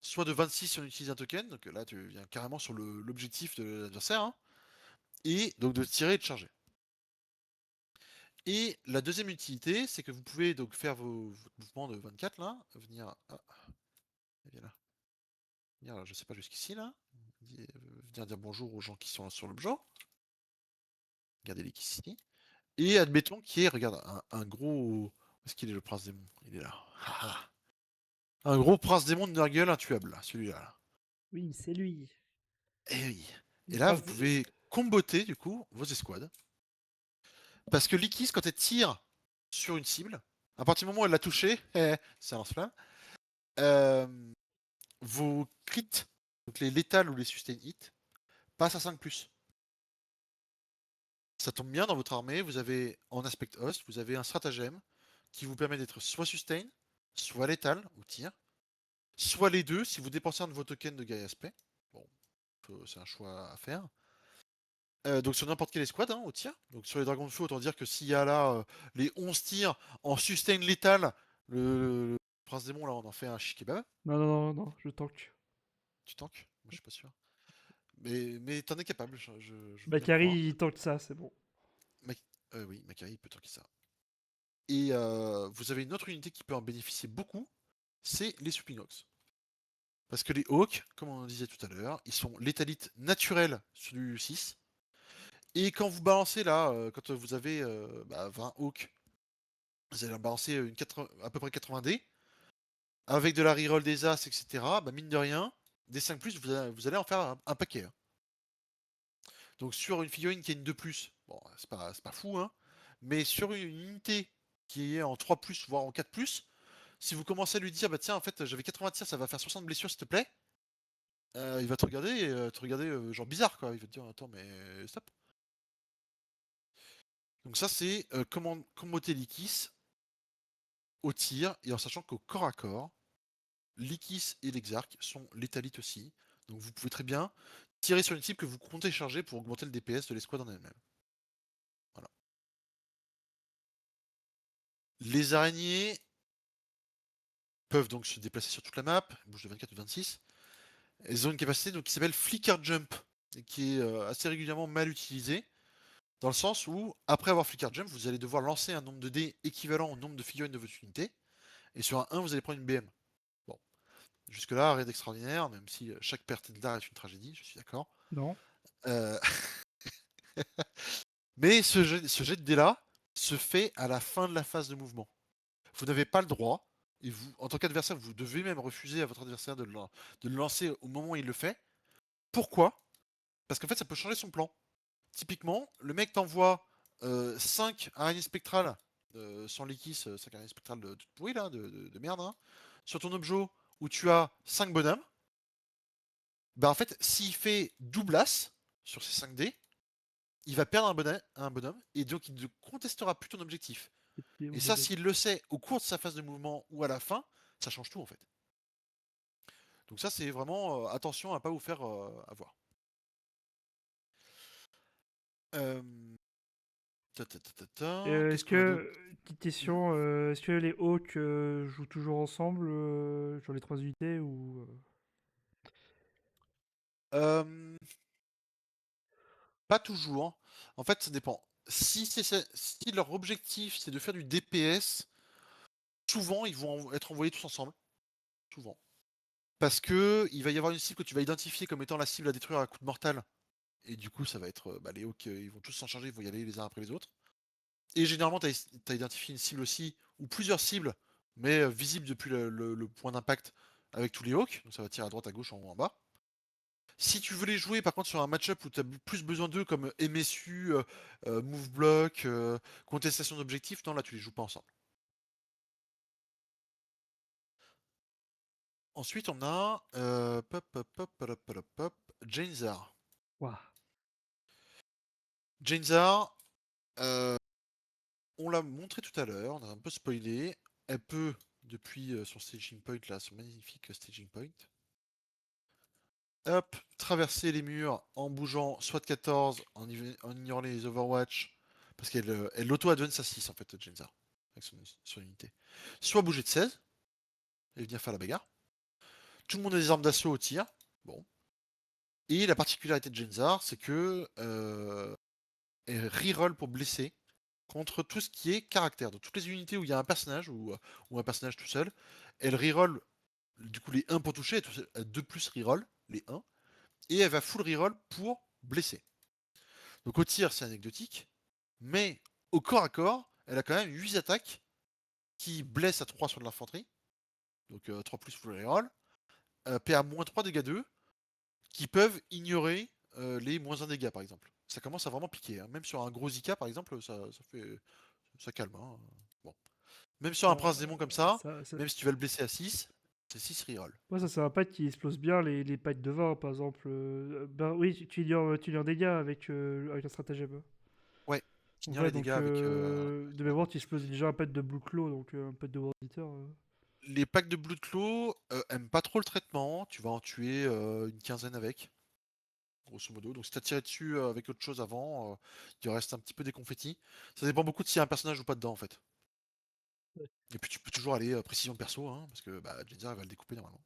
Soit de 26 si on utilise un token, donc là tu viens carrément sur l'objectif de l'adversaire, hein, et donc de tirer et de charger. Et la deuxième utilité, c'est que vous pouvez donc faire vos mouvements de 24 là, venir, viens là, venir là, je sais pas jusqu'ici là, venir dire bonjour aux gens qui sont sur l'objet. Regardez les ici. Et admettons qu'il y ait, regarde, un gros. Où est-ce qu'il est le prince démon? Il est là. Un gros prince démon de Nurgle intuable, là, celui-là. Là. Oui, c'est lui. Et oui. Et Le là, vous prince. pouvez comboter du coup vos escouades. Parce que l'Ikis, quand elle tire sur une cible, à partir du moment où elle l'a touché, c'est un lance-flamme, euh, vos crits, donc les létales ou les sustain hits, passent à 5+. Ça tombe bien dans votre armée, vous avez en aspect host, vous avez un stratagème qui vous permet d'être soit sustain, soit létal ou tir, soit les deux si vous dépensez un de vos tokens de Gaia Aspect. Bon, c'est un choix à faire. Donc sur n'importe quelle escouade, hein, au tir. Donc sur les dragons de feu, autant dire que s'il y a là les 11 tirs en sustain létal, le prince démon là on en fait un shikebab. Non, non, non, non, je tank. Tu tankes? Moi je suis pas sûr. Mais t'en es capable, je veux bien te croire. Bakary, il tank ça, c'est bon. Oui, Macari il peut tanker ça. Et vous avez une autre unité qui peut en bénéficier beaucoup, c'est les Supinox. Parce que les Hawks, comme on disait tout à l'heure, ils sont létalites naturelles sur du 6. Et quand vous balancez là, quand vous avez 20 Hawks, vous allez balancer à peu près 80 dés, avec de la reroll des As, etc. Bah mine de rien, des 5+, vous allez en faire un paquet. Hein. Donc sur une figurine qui a une 2+, bon, c'est pas fou, hein, mais sur une unité qui est en 3+, voire en 4+, si vous commencez à lui dire, bah tiens, en fait, j'avais 80 tirs, ça va faire 60 blessures, s'il te plaît, il va te regarder genre bizarre, quoi. Il va te dire, attends, mais stop. Donc ça, c'est comment comboter l'Ikis au tir, et en sachant qu'au corps à corps, l'Ikis et l'Exarch sont létalites aussi. Donc vous pouvez très bien tirer sur une cible que vous comptez charger pour augmenter le DPS de l'escouade en elle-même. Voilà. Les araignées peuvent donc se déplacer sur toute la map, bouge de 24 ou 26. Elles ont une capacité donc, qui s'appelle Flicker Jump, et qui est assez régulièrement mal utilisée, dans le sens où, après avoir Flicker Jump, vous allez devoir lancer un nombre de dés équivalent au nombre de figurines de votre unité, et sur un 1, vous allez prendre une BM. Bon, jusque-là, rien d'extraordinaire, même si chaque perte d'art est une tragédie, je suis d'accord. Non. Euh, Mais ce jet de dés-là se fait à la fin de la phase de mouvement. Vous n'avez pas le droit, et vous, en tant qu'adversaire, vous devez même refuser à votre adversaire de le lancer au moment où il le fait. Pourquoi? Parce qu'en fait, ça peut changer son plan. Typiquement, le mec t'envoie 5 araignées spectrales, sans liquis, 5 araignées spectrales de toute pourrie, là, de merde, hein, sur ton objet où tu as 5 bonhommes. Bah en fait, s'il fait double as sur ces 5 dés, il va perdre un bonhomme, et donc il ne contestera plus ton objectif. Et ça, s'il le sait au cours de sa phase de mouvement ou à la fin, ça change tout en fait. Donc ça, c'est vraiment attention à pas vous faire avoir. Euh, Est-ce Qu'est-ce qu'on a d'autre? que, petite question, est-ce que les Hawks jouent toujours ensemble sur les 3 unités ou. Euh, Pas toujours. En fait, ça dépend. Si leur objectif c'est de faire du DPS, souvent ils vont être envoyés tous ensemble. Souvent. Parce que il va y avoir une cible que tu vas identifier comme étant la cible à détruire à coup de mortal. Et du coup, ça va être les Hawks, ils vont tous s'en charger, ils vont y aller les uns après les autres. Et généralement, tu as identifié une cible aussi, ou plusieurs cibles, mais visibles depuis le point d'impact avec tous les Hawks. Donc ça va tirer à droite, à gauche, en haut, en bas. Si tu veux les jouer par contre sur un match-up où tu as plus besoin d'eux comme MSU, Move Block, contestation d'objectifs, non là tu les joues pas ensemble. Ensuite on a Janezar. Ouah. Janezar, on l'a montré tout à l'heure, on a un peu spoilé. Elle peut, depuis son staging point là, son magnifique staging point, hop, traverser les murs en bougeant soit de 14, en ignorant les Overwatch, parce qu'elle elle auto-advance à 6 en fait, Janezar. avec son unité. Soit bouger de 16 et venir faire la bagarre. Tout le monde a des armes d'assaut au tir. Bon. Et la particularité de Genzar, c'est que elle reroll pour blesser contre tout ce qui est caractère. Donc toutes les unités où il y a un personnage ou un personnage tout seul, elle reroll du coup les 1 pour toucher, elle 2 plus reroll, les 1, et elle va full reroll pour blesser. Donc au tir, c'est anecdotique, mais au corps à corps, elle a quand même 8 attaques qui blessent à 3 sur de l'infanterie, donc 3 plus full reroll, PA-3 dégâts 2, qui peuvent ignorer les -1 dégâts par exemple. Ça commence à vraiment piquer, hein. Même sur un gros Zika par exemple, ça calme, hein. Bon. Même sur un Bon, prince démon comme ça, ça, même si tu vas le blesser à 6, c'est 6 reroll. moi, ça c'est un pack qui explose bien les packs de 20, par exemple. Ben oui, tu ignores des dégâts avec un stratagème. Ouais, qui ignore Ouais, les dégâts donc avec de mémoire, tu exploses déjà un pack de Blue Claw, donc un pack de World Eater. les packs de Blood Claw aiment pas trop le traitement, tu vas en tuer une quinzaine avec, grosso modo. Donc si t'as tiré dessus avec autre chose avant, il reste un petit peu des confettis. Ça dépend beaucoup de s'il y a un personnage ou pas dedans en fait. Ouais. Et puis tu peux toujours aller précision perso, hein, parce que bah, Genzar va le découper normalement.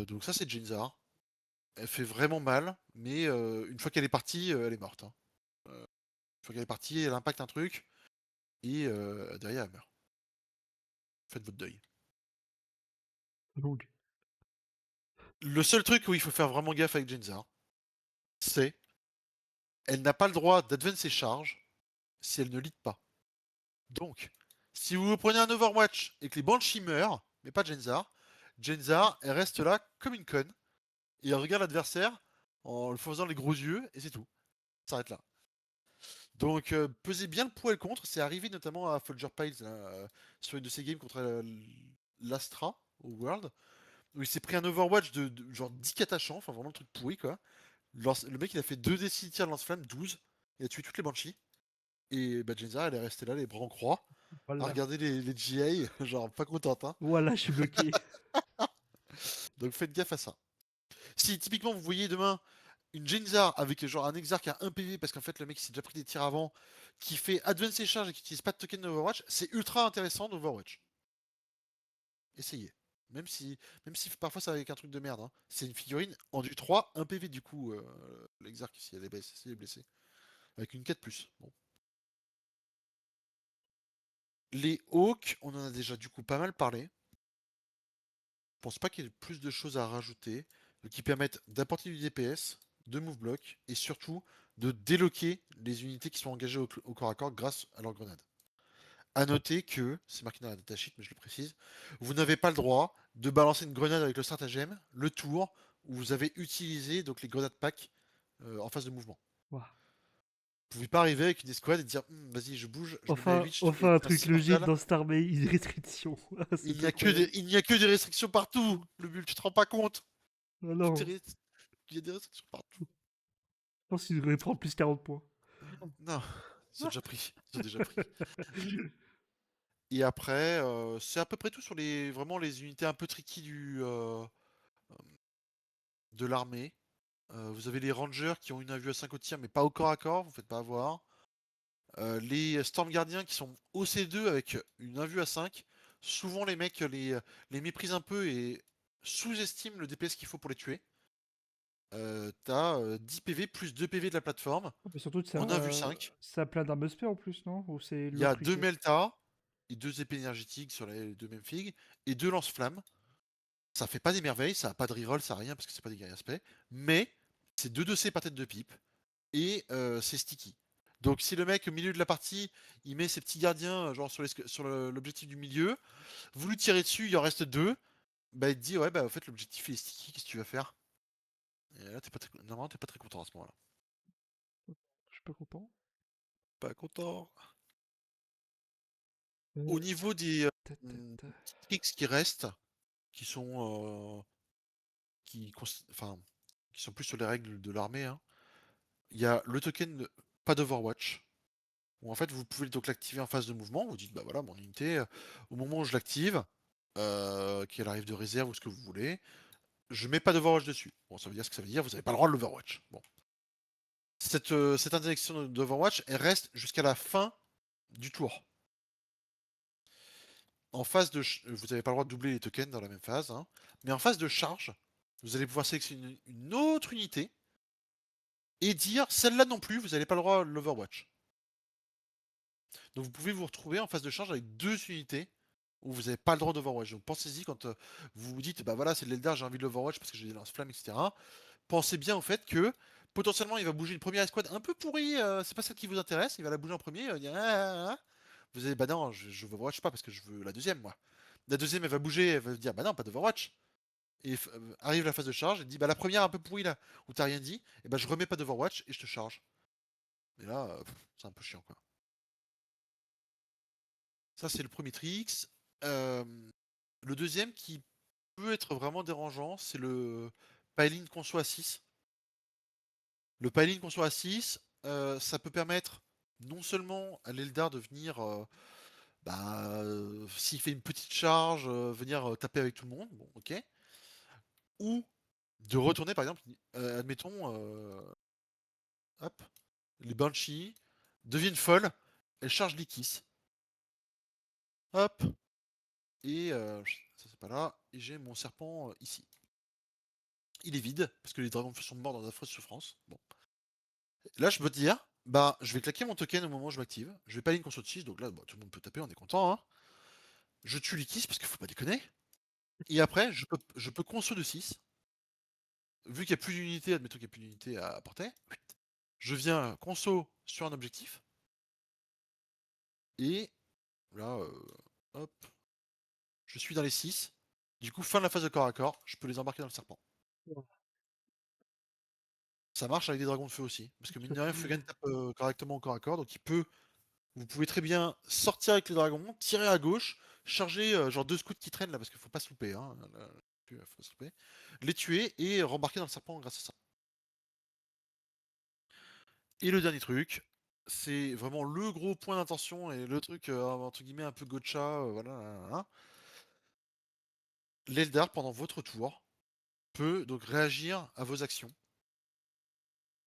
Donc ça c'est Genzar. Elle fait vraiment mal, mais une fois qu'elle est partie, elle est morte, hein. Une fois qu'elle est partie, elle impacte un truc, et derrière elle meurt. Faites votre deuil. Donc, Le seul truc où il faut faire vraiment gaffe avec Genzar, c'est elle n'a pas le droit d'advance ses charges si elle ne lead pas. Donc, si vous prenez un Overwatch et que les Banshees meurent, mais pas Genzar, Genzar, elle reste là comme une conne, et elle regarde l'adversaire en le faisant les gros yeux, et c'est tout. Ça s'arrête là. Donc, pesez bien le pour et le contre. C'est arrivé notamment à Folger Piles là, sur une de ses games contre l'Astra au World, où il s'est pris un Overwatch de genre 10 catachants, enfin vraiment le truc pourri quoi. Le mec il a fait 2d6 tirs de lance-flamme, 12, il a tué toutes les Banshees. Et bah Genza elle est restée là, les bras en croix, à voilà. regarder les GA, genre pas contente, hein. Voilà, je suis bloqué. Donc faites gaffe à ça. Si typiquement vous voyez demain une Genzar avec genre un Exarch à 1 PV parce qu'en fait le mec s'est déjà pris des tirs avant, qui fait advance et charge et qui utilise pas de token d'Overwatch, c'est ultra intéressant d'Overwatch. Essayez. Même si, même si parfois ça va avec un truc de merde, hein. C'est une figurine en du 3, 1 PV du coup, l'Exarch si elle est blessée. Avec une 4+. Bon. Les Hawks, on en a déjà du coup pas mal parlé. Je pense pas qu'il y ait plus de choses à rajouter. Qui permettent d'apporter du DPS, de move block, et surtout de déloquer les unités qui sont engagées au corps à corps grâce à leurs grenades. A noter que, c'est marqué dans la datasheet, mais je le précise, vous n'avez pas le droit de balancer une grenade avec le stratagème le tour où vous avez utilisé donc les grenades pack en phase de mouvement. Ouah. Vous pouvez pas arriver avec une escouade et dire vas-y je bouge, je me mets à Enfin, 8, je te fais enfin un un truc 6 logique mortal. dans cette armée, une restriction. Ah, Il c'est n'y a que des, incroyable. il n'y a que des restrictions partout. Le but, tu te rends pas compte. Ah Tout non, est Il y a des restrictions partout. je pense qu'il devrait prendre plus 40 points. Non, ils ont déjà pris. Ils ont déjà pris. Et après, c'est à peu près tout sur les vraiment les unités un peu tricky de l'armée. Vous avez les rangers qui ont une vue à 5 au tir, mais pas au corps à corps, vous faites pas avoir. Les Storm Gardiens qui sont au C2 avec une vue à 5. Souvent les mecs les méprisent un peu et sous-estiment le DPS qu'il faut pour les tuer. T'as 10 PV plus 2 PV de la plateforme Mais surtout, en 1 vue 5. ça a plein d'armes spé en plus, non? Ou c'est Il y l'autre a 2 truc? Melta et 2 épées énergétiques sur les 2 mêmes figues et 2 lance-flammes. Ça fait pas des merveilles, ça a pas de reroll, ça a rien parce que c'est pas des guerriers aspect, mais c'est 2 2C par tête de pipe et c'est sticky. Donc si le mec au milieu de la partie, il met ses petits gardiens genre sur l'objectif du milieu, vous lui tirez dessus, il en reste 2, bah il te dit ouais bah en fait l'objectif il est sticky, qu'est-ce que tu vas faire? Et là normalement t'es pas très content à ce moment-là. Je suis pas content. Pas content. Au Euh, niveau des ta, ta, ta. tricks qui restent, qui sont enfin, qui sont plus sur les règles de l'armée, hein, il y a le token pas d'Overwatch. Où en fait vous pouvez donc l'activer en phase de mouvement, vous dites bah voilà mon unité, au moment où je l'active, qu'elle arrive de réserve ou ce que vous voulez, je mets pas d'Overwatch dessus. Bon ça veut dire ce que ça veut dire, vous n'avez pas le droit de l'Overwatch. Bon. Cette interdiction d'Overwatch, elle reste jusqu'à la fin du tour. En phase de vous n'avez pas le droit de doubler les tokens dans la même phase, hein, mais en phase de charge, vous allez pouvoir sélectionner une autre unité et dire celle-là non plus, vous n'avez pas le droit de l'Overwatch. Donc vous pouvez vous retrouver en phase de charge avec 2 unités où vous n'avez pas le droit d'Overwatch. Donc pensez-y quand vous vous dites bah voilà, c'est de l'Eldar, j'ai envie de l'Overwatch parce que j'ai des lance-flammes, etc. Pensez bien au fait que potentiellement il va bouger une première escouade un peu pourrie, c'est pas celle qui vous intéresse, il va la bouger en premier, il va dire vous allez bah non, je veux Overwatch pas parce que je veux la deuxième moi. La deuxième elle va bouger, elle va dire bah non, pas d'Overwatch. Et arrive la phase de charge, elle dit bah la première un peu pourrie là, où t'as rien dit, et bah je remets pas d'Overwatch et je te charge. Et là, c'est un peu chiant quoi. Ça c'est le premier tricks. Le deuxième qui peut être vraiment dérangeant, c'est le piling conso à 6. Le piling conso à 6, ça peut permettre non seulement à l'Eldar de venir, s'il fait une petite charge, venir taper avec tout le monde, bon ok, ou de retourner par exemple, admettons, hop, les Banshees deviennent folles, elles chargent l'Ikis. Hop, et ça c'est pas là, et j'ai mon serpent ici. Il est vide, parce que les dragons de feu sont morts dans d'affreuses souffrances. Bon. Là, je peux te dire, bah, je vais claquer mon token au moment où je m'active. Je vais pas aller une console de 6, donc là, bah, tout le monde peut taper, on est content. Hein. Je tue l'Ikis, parce qu'il faut pas déconner. Et après, je peux conso de 6. Vu qu'il n'y a plus d'unité, admettons qu'il n'y a plus d'unité à porter. Je viens conso sur un objectif. Et là, hop, je suis dans les 6. Du coup, fin de la phase de corps à corps, je peux les embarquer dans le serpent. Ouais. Ça marche avec des dragons de feu aussi. Parce que mine Ça de rien, fait- Fugan tape correctement au corps à corps, donc vous pouvez très bien sortir avec les dragons, tirer à gauche, charger genre 2 scouts qui traînent là, parce qu'il faut pas se louper, hein. Là, faut se louper. Les tuer et rembarquer dans le serpent grâce à ça. Et le dernier truc, c'est vraiment le gros point d'intention et le truc entre guillemets un peu gotcha, voilà. Hein. L'Eldar, pendant votre tour, peut donc réagir à vos actions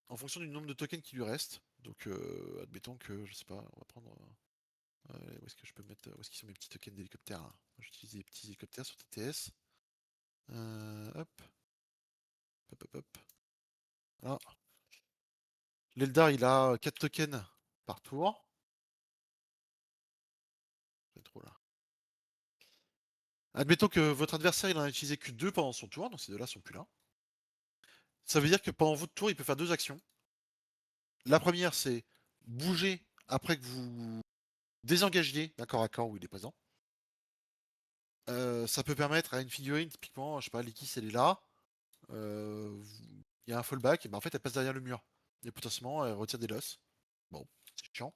en fonction du nombre de tokens qui lui reste. Donc, admettons que, je sais pas, on va prendre. Où est-ce que je peux mettre. Où est-ce qu'ils sont mes petits tokens d'hélicoptère là. J'utilise des petits hélicoptères sur TTS. Hop, hop, hop, hop. Voilà. L'Eldar, il a 4 tokens par tour. C'est trop là. Admettons que votre adversaire, il en a utilisé que 2 pendant son tour, donc ces deux-là sont plus là. Ça veut dire que pendant votre tour, il peut faire 2 actions. La première, c'est bouger après que vous désengagiez d'un corps à corps où il est présent. Ça peut permettre à une figurine, typiquement, je sais pas, l'Ikis, elle est là. Il y a un fallback, et ben en fait, elle passe derrière le mur. Et potentiellement, elle retire des losses. Bon, c'est chiant.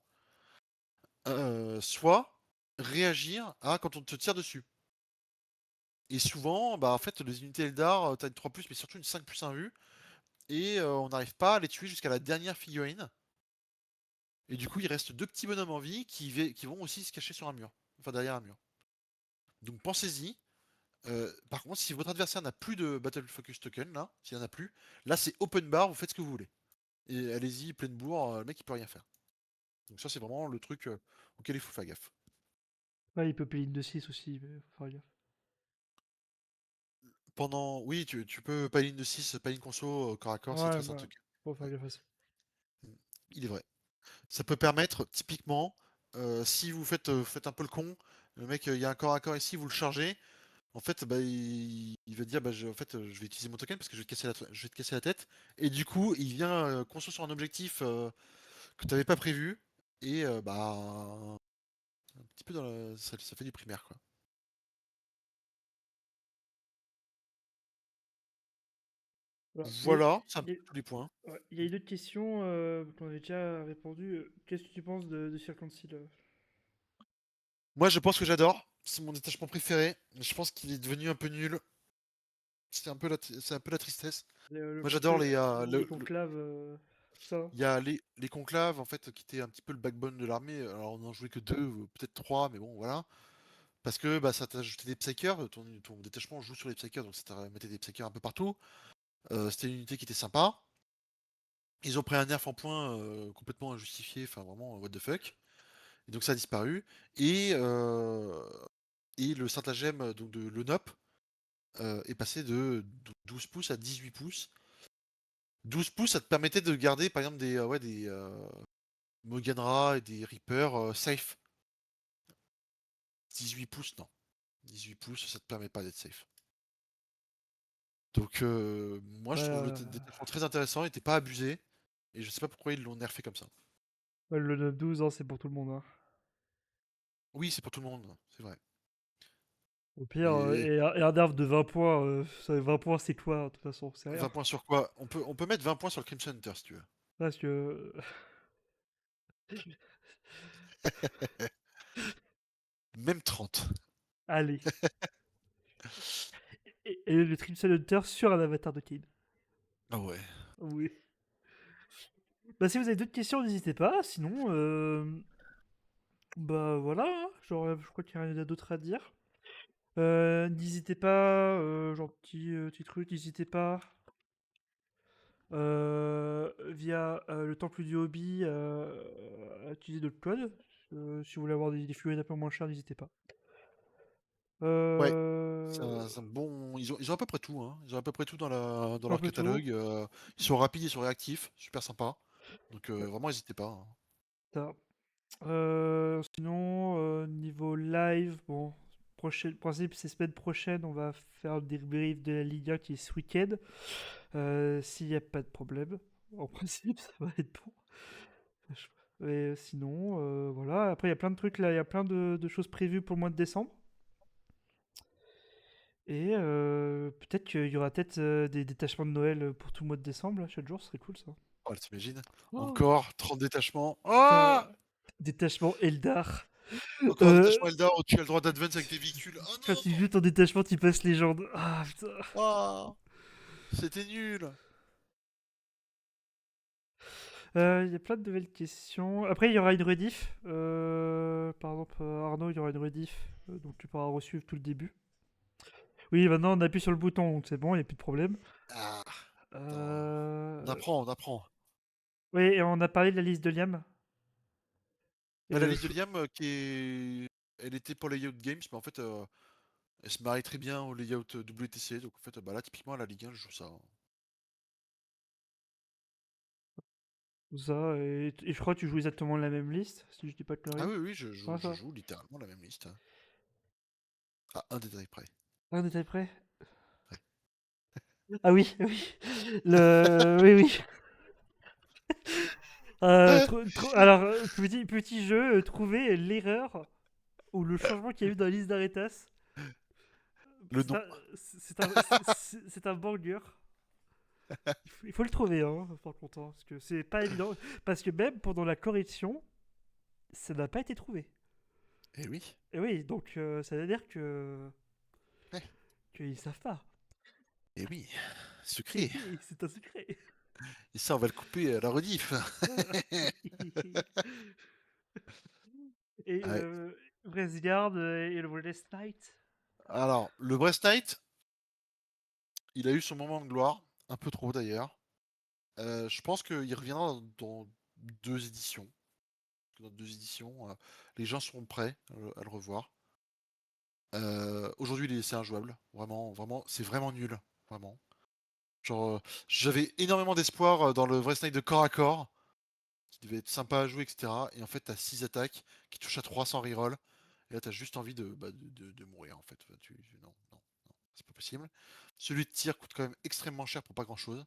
Soit réagir à quand on te tire dessus. Et souvent, bah en fait, les unités Eldar, t'as une 3+, mais surtout une 5+1 vue. Et on n'arrive pas à les tuer jusqu'à la dernière figurine. Et du coup, il reste 2 petits bonhommes en vie qui vont aussi se cacher sur un mur. Enfin, derrière un mur. Donc pensez-y. Par contre, si votre adversaire n'a plus de Battle Focus Token, là, s'il n'y en a plus, là c'est open bar, vous faites ce que vous voulez. Et allez-y, pleine bourre, le mec il peut rien faire. Donc ça c'est vraiment le truc auquel il faut faire gaffe. Ouais, il peut payer une de 6 aussi, mais faut faire gaffe. Oui, tu peux pas ligne de 6, pas ligne conso, corps à corps, c'est Ouais, très un bah, truc. faut faire Ouais. gaffe à ça. Il est vrai. Ça peut permettre, typiquement, si faites un peu le con, le mec, il y a un corps à corps ici, vous le chargez, en fait, bah, il va dire, bah, en fait, je vais utiliser mon token parce que je vais te casser la tête. Et du coup, il vient construire sur un objectif que tu n'avais pas prévu. Et bah, un petit peu ça fait du primaire, quoi. Voilà. Voilà, c'est un peu tous les points. Il y a une autre question qu'on avait déjà répondu. Qu'est-ce que tu penses de Circoncis? Moi, je pense que j'adore. C'est mon détachement préféré. Mais je pense qu'il est devenu un peu nul. C'est un peu la tristesse. Le Moi, j'adore les conclaves, tout ça. il y a les conclaves, en fait, qui étaient un petit peu le backbone de l'armée. Alors, on n'en jouait que deux, ou peut-être trois, mais bon, voilà. Parce que bah, ça t'ajoutait des psykers. Ton détachement joue sur les psykers, donc ça te mettait des psykers un peu partout. C'était une unité qui était sympa. Ils ont pris un nerf en point complètement injustifié. Enfin, vraiment, what the fuck. Et donc ça a disparu. Et le stratagème donc de l'ENOP est passé de 12 pouces à 18 pouces. 12 pouces, ça te permettait de garder par exemple des Moganra et des Reapers safe. 18 pouces, non. 18 pouces, ça te permet pas d'être safe. Donc moi je Ouais, trouve le détachement très intéressant, il était pas abusé. Et je sais pas pourquoi ils l'ont nerfé comme ça. ouais, le 9-12, hein, c'est pour tout le monde, hein. Oui, c'est pour tout le monde, c'est vrai. Au pire, Mais et un nerf de 20 points, 20 points, c'est quoi, de toute façon, c'est rien. 20 points sur quoi? On peut mettre 20 points sur le Crimson Hunter si tu veux. Parce que... Même 30. Allez. Et le Crimson Hunter sur un avatar de Kane. Ah ouais. Oui. Bah, si vous avez d'autres questions, n'hésitez pas. Sinon, bah voilà, hein. Genre, je crois qu'il n'y a rien d'autre à dire. N'hésitez pas, genre petit truc, n'hésitez pas via le temple du hobby à utiliser d'autres codes. Si vous voulez avoir des fluides un peu moins chers, n'hésitez pas. Ouais. C'est Euh, un bon. Ils ont à peu près tout, hein. Ils ont à peu près tout dans un leur peu tout. catalogue. Ils sont rapides, ils sont réactifs, super sympa. Donc vraiment, n'hésitez pas, hein. Ça. Sinon, niveau live, bon, principe, c'est semaine prochaine, on va faire le débrief de la Ligue 1 qui est ce week-end. S'il n'y a pas de problème, en principe, ça va être bon. Et sinon, voilà. Après, il y a plein de trucs là, il y a plein de choses prévues pour le mois de décembre. Et peut-être qu'il y aura peut-être des détachements de Noël pour tout le mois de décembre, là, chaque jour, ce serait cool ça. Oh, t'imagines? Oh, Encore 30 détachements. putain, Ah! détachement Eldar. Encore un Euh, détachement Eldar où tu as le droit d'advance avec tes véhicules. Oh Quand tu non! joues ton détachement, tu passes légende. Ah putain. Ah! C'était nul! Il y a plein de nouvelles questions. Après, il y aura une rediff. Par exemple, Arnaud, il y aura une rediff. Donc tu pourras resuivre tout le début. Oui, maintenant on appuie sur le bouton, donc c'est bon, il n'y a plus de problème. Ah! Putain. On Euh... apprend, on apprend. Oui, et on a parlé de la liste de Liam. Et Ah, la liste de Liam Elle était pour Layout Games, mais en fait, elle se marie très bien au layout WTC. Donc en fait, bah là, typiquement, à la Ligue 1, je joue ça, hein. Tout ça. Et je crois que tu joues exactement la même liste, si je dis pas de Ah conneries. oui, oui, je Ouais, joue, je ça. joue littéralement la même liste. À un détail près. Un détail près. Ouais. Ah oui, oui. Oui, oui. Alors, petit jeu, trouver l'erreur ou le changement qu'il y a eu dans la liste d'Aretas. Le nom. C'est un banger. Il faut le trouver, hein, par contre, hein, parce que c'est pas évident. Parce que même pendant la correction, ça n'a pas été trouvé. Eh oui. Et oui, donc ça veut dire que Eh, qu'ils savent pas. eh oui. Et Secret. oui, c'est un secret. Et ça, on va le couper à la rediff. Voilà. Et Ouais. Bresgard et le Wildest Knight. Alors, le Brest Knight, il a eu son moment de gloire. Un peu trop d'ailleurs. Je pense qu'il reviendra dans 2 éditions. Dans 2 éditions, les gens seront prêts à le revoir. Aujourd'hui, c'est injouable. Vraiment, vraiment, c'est vraiment nul. Vraiment. Genre, j'avais énormément d'espoir dans le vrai Snake de corps à corps, qui devait être sympa à jouer, etc. Et en fait, t'as 6 attaques qui touchent à 300 reroll. Et là, t'as juste envie de mourir, en fait. Non, non, non, c'est pas possible. Celui de tir coûte quand même extrêmement cher pour pas grand chose.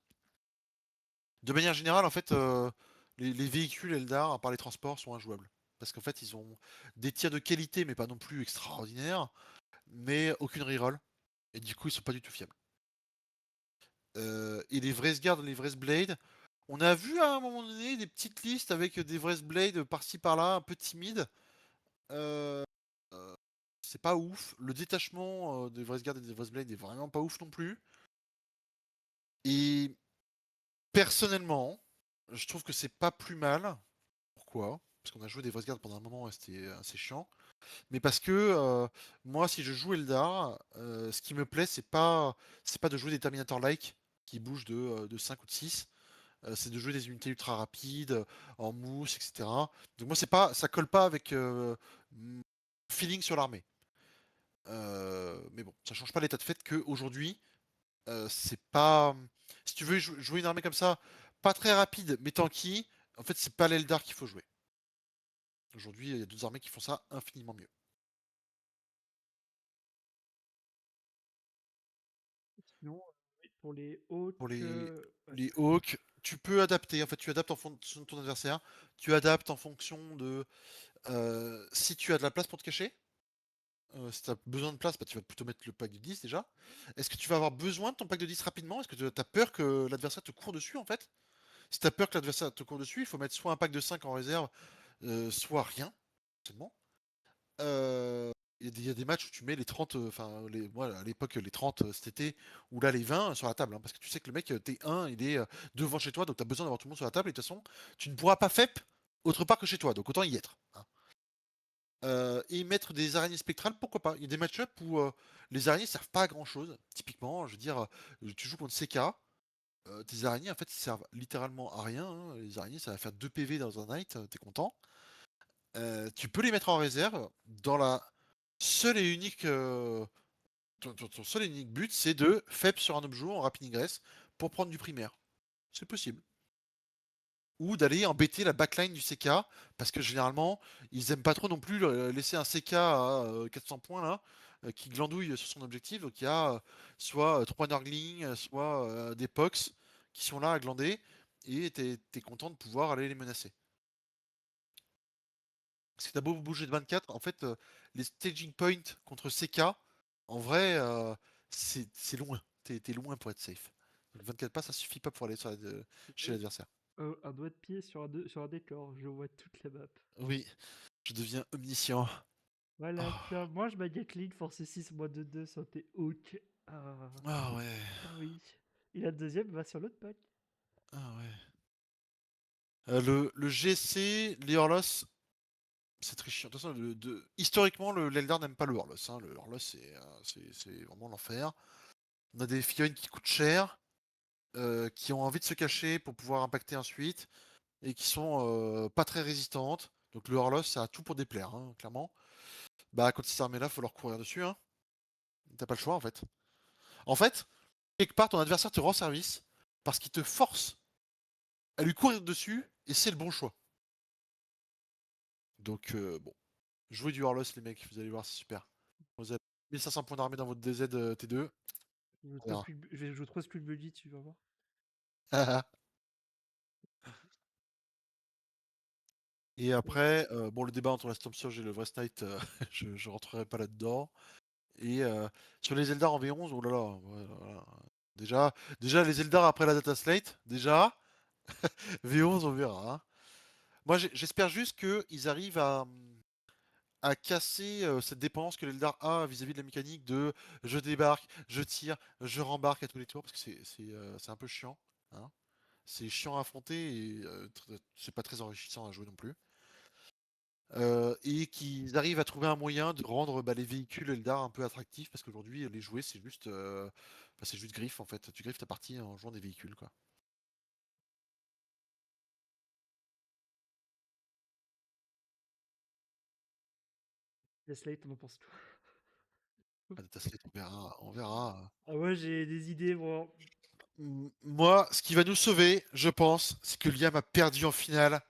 De manière générale, en fait, les véhicules Eldar, à part les transports, sont injouables. Parce qu'en fait, ils ont des tirs de qualité, mais pas non plus extraordinaires, mais aucune reroll. Et du coup, ils sont pas du tout fiables. Et les Vresguard, les Vresblade, on a vu à un moment donné des petites listes avec des Vresblade par-ci par-là, un peu timides. Euh, euh, c'est pas ouf. Le détachement des Vresguard et des Vresblade est vraiment pas ouf non plus. Et personnellement, je trouve que c'est pas plus mal. Pourquoi? Parce qu'on a joué des Vresguard pendant un moment et c'était assez chiant. Mais parce que moi, si je joue Eldar, ce qui me plaît, c'est pas de jouer des Terminator-like qui bougent de 5 ou de 6. c'est de jouer des unités ultra rapides, en mousse, etc. Donc moi, c'est pas, ça colle pas avec mon feeling sur l'armée. Mais bon, ça change pas l'état de fait qu'aujourd'hui, c'est pas. Si tu veux jouer une armée comme ça, pas très rapide, mais tanky, en fait, c'est pas l'Eldar qu'il faut jouer. Aujourd'hui, il y a d'autres armées qui font ça infiniment mieux. Sinon, oui, pour les Pour hawks, ouais. les Hawks, tu peux adapter. En fait, tu adaptes en fonction de ton adversaire. Tu adaptes en fonction de si tu as de la place pour te cacher. Si tu as besoin de place, bah, tu vas plutôt mettre le pack de 10 déjà. Est-ce que tu vas avoir besoin de ton pack de 10 rapidement? Est-ce que tu as peur que l'adversaire te court dessus en fait? Si tu as peur que l'adversaire te court dessus, il faut mettre soit un pack de 5 en réserve, soit rien, seulement. Il y a des matchs où tu mets les 30, enfin, moi à l'époque, les 30 cet été, ou là les 20 sur la table, hein, parce que tu sais que le mec, T1, il est devant chez toi, donc tu as besoin d'avoir tout le monde sur la table, et de toute façon, tu ne pourras pas FEP autre part que chez toi, donc autant y être, hein. Et mettre des araignées spectrales, pourquoi pas? Il y a des match-up où les araignées servent pas à grand chose. Typiquement, je veux dire, tu joues contre CK, tes araignées en fait ils servent littéralement à rien, hein. Les araignées ça va faire 2 PV dans un night, t'es content. Tu peux les mettre en réserve dans la seule et unique. Ton seul et unique but c'est de FEP sur un objet en rapid ingress pour prendre du primaire. C'est possible. Ou d'aller embêter la backline du CK, parce que généralement, ils aiment pas trop non plus laisser un CK à 400 points là, qui glandouille sur son objectif. Donc il y a soit 3 Nurgling, soit des Pox qui sont là à glander, et t'es content de pouvoir aller les menacer. Parce que t'as beau bouger de 24, en fait, les staging points contre CK, en vrai, c'est loin. T'es loin pour être safe. Donc 24 pas, ça suffit pas pour aller chez l'adversaire. Un doigt de pied sur sur un décor, je vois toute la map. Oui, je deviens omniscient. Voilà, tiens, Ah moi je ma Gatling, force 6, moins de 2 sur tes hawks. Ah, ah ouais, ah oui. Et la deuxième va sur l'autre pack. ah ouais. Le GC, les Horlos, c'est très chiant. De toute façon, historiquement, l'Eldar n'aime pas le Horlos, hein. Le Horlos, c'est vraiment l'enfer. On a des figurines qui coûtent cher, qui ont envie de se cacher pour pouvoir impacter ensuite, et qui sont pas très résistantes. Donc le Horlos, ça a tout pour déplaire, hein, clairement. Bah, quand ces armées-là, faut leur courir dessus, hein. T'as pas le choix, en fait. En fait, quelque part, ton adversaire te rend service parce qu'il te force à lui courir dessus, et c'est le bon choix. Donc, bon. Jouez du Horlos, les mecs, vous allez voir, c'est super. Vous avez 1500 points d'armée dans votre DZ T2. On verra. Je vais jouer 3 Skull Buddy, tu vas voir. Et Ouais. après, bon, le débat entre la Storm Surge et le Wrest Knight, je rentrerai pas là-dedans. Et sur les Eldar en V11, oh là là, ouais, voilà. Déjà, les Eldar après la Data Slate, déjà, V11, on verra, hein. Moi, j'espère juste qu'ils arrivent à casser cette dépendance que l'Eldar a vis-à-vis de la mécanique de je débarque, je tire, je rembarque à tous les tours, parce que c'est un peu chiant, hein. C'est chiant à affronter, et c'est pas très enrichissant à jouer non plus. Et qu'ils arrivent à trouver un moyen de rendre les véhicules Eldar un peu attractifs, parce qu'aujourd'hui les jouer c'est juste griffe en fait. Tu griffes ta partie en jouant des véhicules, quoi. La Slate, on en pense tout. Ah, Data Slate, on verra, on verra. Ah ouais, j'ai des idées, moi. Moi, ce qui va nous sauver, je pense, c'est que Liam a perdu en finale,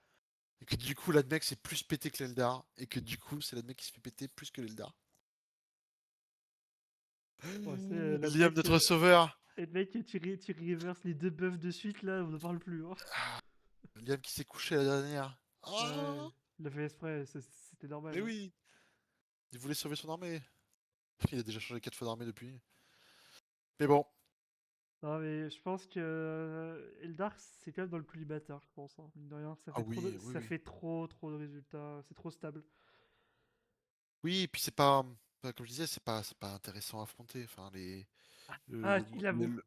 et que du coup l'Admec c'est plus pété que l'Eldar, et que du coup c'est l'Admec qui se fait péter plus que l'Eldar. Ouais, c'est la Liam, mec, notre sauveur. et le mec, tu reverses les deux buffs de suite, là, on n'en parle plus, hein. Ah, Liam qui s'est couché la dernière. Ouais, Ah, il l'a fait exprès, c'était mais normal, hein. oui, il voulait sauver son armée. Il a déjà changé 4 fois d'armée depuis. Mais bon, Non, mais je pense que Eldar, c'est quand même dans le collimateur, je pense, hein. Mine de rien, ah oui, oui, ça oui. fait trop de résultats, c'est trop stable. Oui, et puis c'est pas, comme je disais, c'est pas intéressant à affronter. Enfin, Ah, il avoue.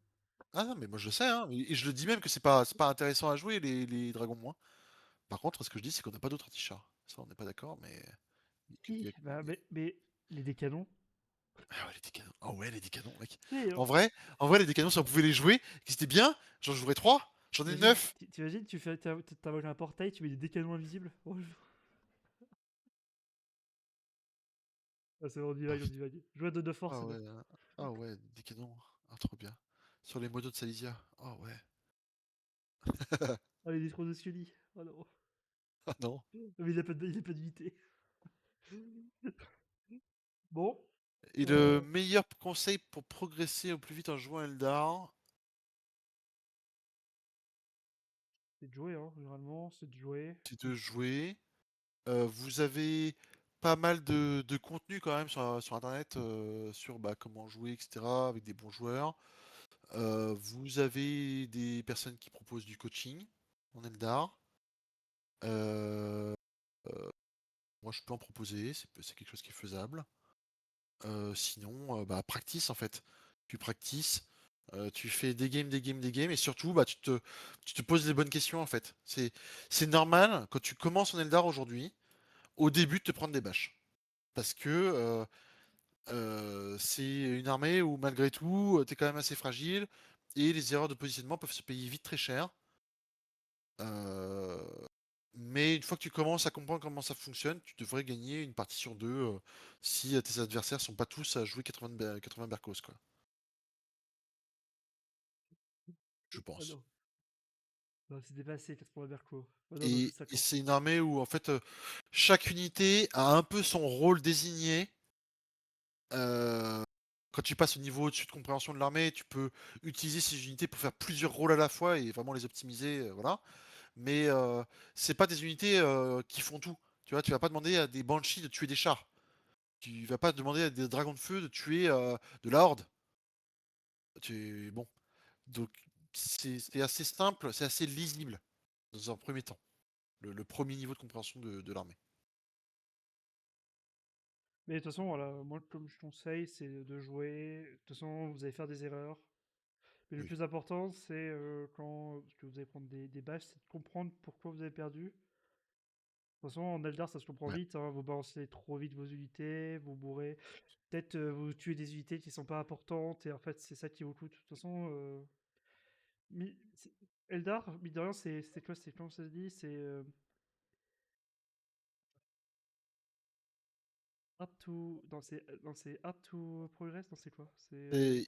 Ah non, mais moi je sais, hein, et je le dis même que c'est pas intéressant à jouer les dragons moins. Par contre, ce que je dis, c'est qu'on n'a pas d'autres anti-chars. Ça, on n'est pas d'accord, mais. Si, bah, mais les décanons, Ah ouais, les décanons. Ah ouais, les décanons, mec. tu sais, En vrai, les décanons, si on pouvait les jouer, qu'ils étaient bien, j'en jouerais 3. J'en ai T'imagines, 9. t'imagines, t'invoques un portail, tu mets des décalements invisibles. Ah, c'est bon, on Ah divague, on putain. divague. Jouer de force, Ah c'est bien. ouais. Ah ouais, des canons. Ah, trop bien. Sur les modos de Silesia. Ah ouais. Ah, les détruits de Scully. Oh non. Ah non. Mais il a pas d'unité. Bon. Et le Euh, meilleur conseil pour progresser au plus vite en jouant à Eldar, c'est de jouer, hein, généralement, c'est de jouer. c'est de jouer. Vous avez pas mal de contenu quand même sur Internet, sur bah, comment jouer, etc., avec des bons joueurs. Vous avez des personnes qui proposent du coaching en Eldar. Euh, Moi, je peux en proposer, c'est quelque chose qui est faisable. Sinon, bah, practice en fait. Tu practices, tu fais des games, des games, des games, et surtout, bah, tu te poses les bonnes questions en fait. C'est normal quand tu commences en Eldar aujourd'hui, au début, de te prendre des bâches. Parce que c'est une armée où malgré tout, t'es quand même assez fragile, et les erreurs de positionnement peuvent se payer vite très cher. Euh, mais une fois que tu commences à comprendre comment ça fonctionne, tu devrais gagner une partie sur deux si tes adversaires sont pas tous à jouer 80 Berkos, quoi. Je Ah pense. non. Non, c'est dépassé, 80 Berco. Oh non, on en joue Et 50. c'est une armée où en fait chaque unité a un peu son rôle désigné. Euh, Quand tu passes au niveau au-dessus de compréhension de l'armée, tu peux utiliser ces unités pour faire plusieurs rôles à la fois et vraiment les optimiser, voilà. Mais c'est pas des unités qui font tout. Tu vois, tu vas pas demander à des Banshees de tuer des chars. Tu vas pas demander à des dragons de feu de tuer de la horde. Bon, donc c'est assez simple, c'est assez lisible dans un premier temps. Le premier niveau de compréhension de l'armée. Mais de toute façon, voilà, moi, comme je conseille, c'est de jouer. De toute façon, vous allez faire des erreurs. Mais le Oui. plus important, c'est quand parce que vous allez prendre des bâches, c'est de comprendre pourquoi vous avez perdu. De toute façon, en Eldar, ça se comprend Ouais. vite, hein, vous balancez trop vite vos unités, vous bourrez. Peut-être vous tuez des unités qui sont pas importantes, et en fait, c'est ça qui vous coûte. De toute façon, Eldar, mine de rien, c'est quoi? C'est comment ça se dit? C'est hard to. Non, c'est hard to progress? Non, c'est quoi? C'est. Et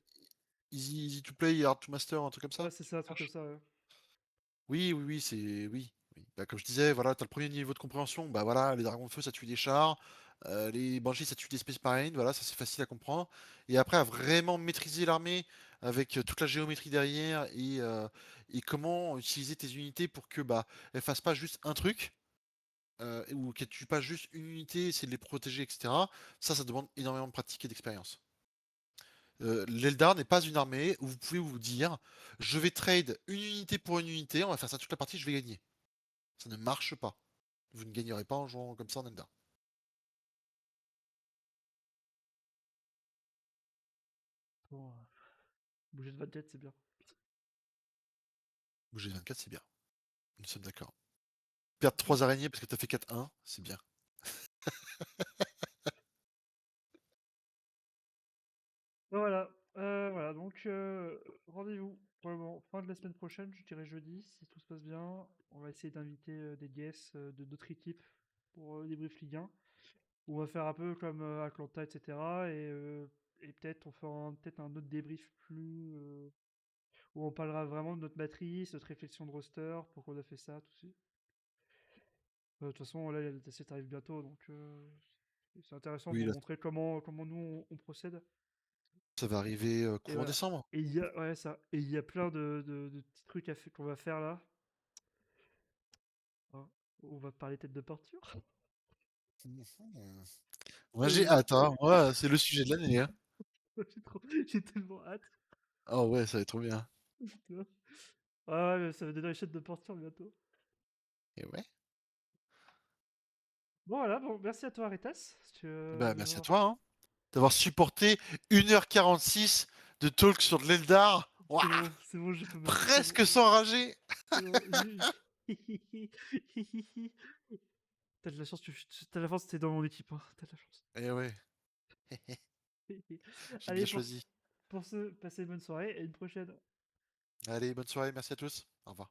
easy to play, hard to master, un truc comme Ouais, ça, c'est tu ça, un truc comme cherches? ça, ouais. Oui, oui, oui, c'est oui. Oui. Bah, comme je disais, voilà, t'as le premier niveau de compréhension. Bah voilà, les dragons de feu, ça tue des chars. Les banshees, ça tue des Space Marines. Voilà, ça c'est facile à comprendre. Et après, à vraiment maîtriser l'armée avec toute la géométrie derrière et comment utiliser tes unités pour que bah elles fassent pas juste un truc ou qu'elles tuent pas juste une unité, essayer de les protéger, etc. Ça demande énormément de pratique et d'expérience. L'Eldar n'est pas une armée où vous pouvez vous dire je vais trade une unité pour une unité, on va faire ça toute la partie, je vais gagner. Ça ne marche pas. Vous ne gagnerez pas en jouant comme ça en Eldar. Bon, bouger de votre tête, c'est bien. Bouger 24, c'est bien. Nous sommes d'accord. Perdre 3 araignées parce que t'as fait 4-1, c'est bien. Voilà, voilà, donc rendez-vous vraiment fin de la semaine prochaine, je dirais jeudi, si tout se passe bien. On va essayer d'inviter des guests de d'autres équipes pour débrief Ligue 1. On va faire un peu comme Atlanta, etc. Et peut-être on fera peut-être un autre débrief plus où on parlera vraiment de notre matrice, notre réflexion de roster, pourquoi on a fait ça, tout ça. De toute façon, là, le TC arrive bientôt, donc c'est intéressant Oui, pour là, montrer comment nous on procède. ça va arriver Et courant voilà. décembre. Et il y a, ouais, ça. Et il y a plein de petits trucs qu'on va faire là. Hein. On va parler tête de porture. Mhm. Moi j'ai Et hâte, hein. Moi, c'est le sujet de l'année, hein. j'ai tellement hâte. Oh ouais, ça va être trop bien. Putain. Ah ouais, ça va donner la chaîne de porture bientôt. Et ouais. Bon voilà, bon, merci à toi Aretas. Bah merci à toi, hein, d'avoir supporté 1h46 de talk sur de l'Eldar. Ouah, C'est bon, je peux me. C'est bon, presque sans rager. c'est bon. T'as de la chance, t'as de la chance, t'es dans mon équipe. Hein. T'as de la chance. Eh ouais, j'ai bien Allez, choisi. pour ce, passez une bonne soirée et une prochaine. Allez, bonne soirée, merci à tous. Au revoir.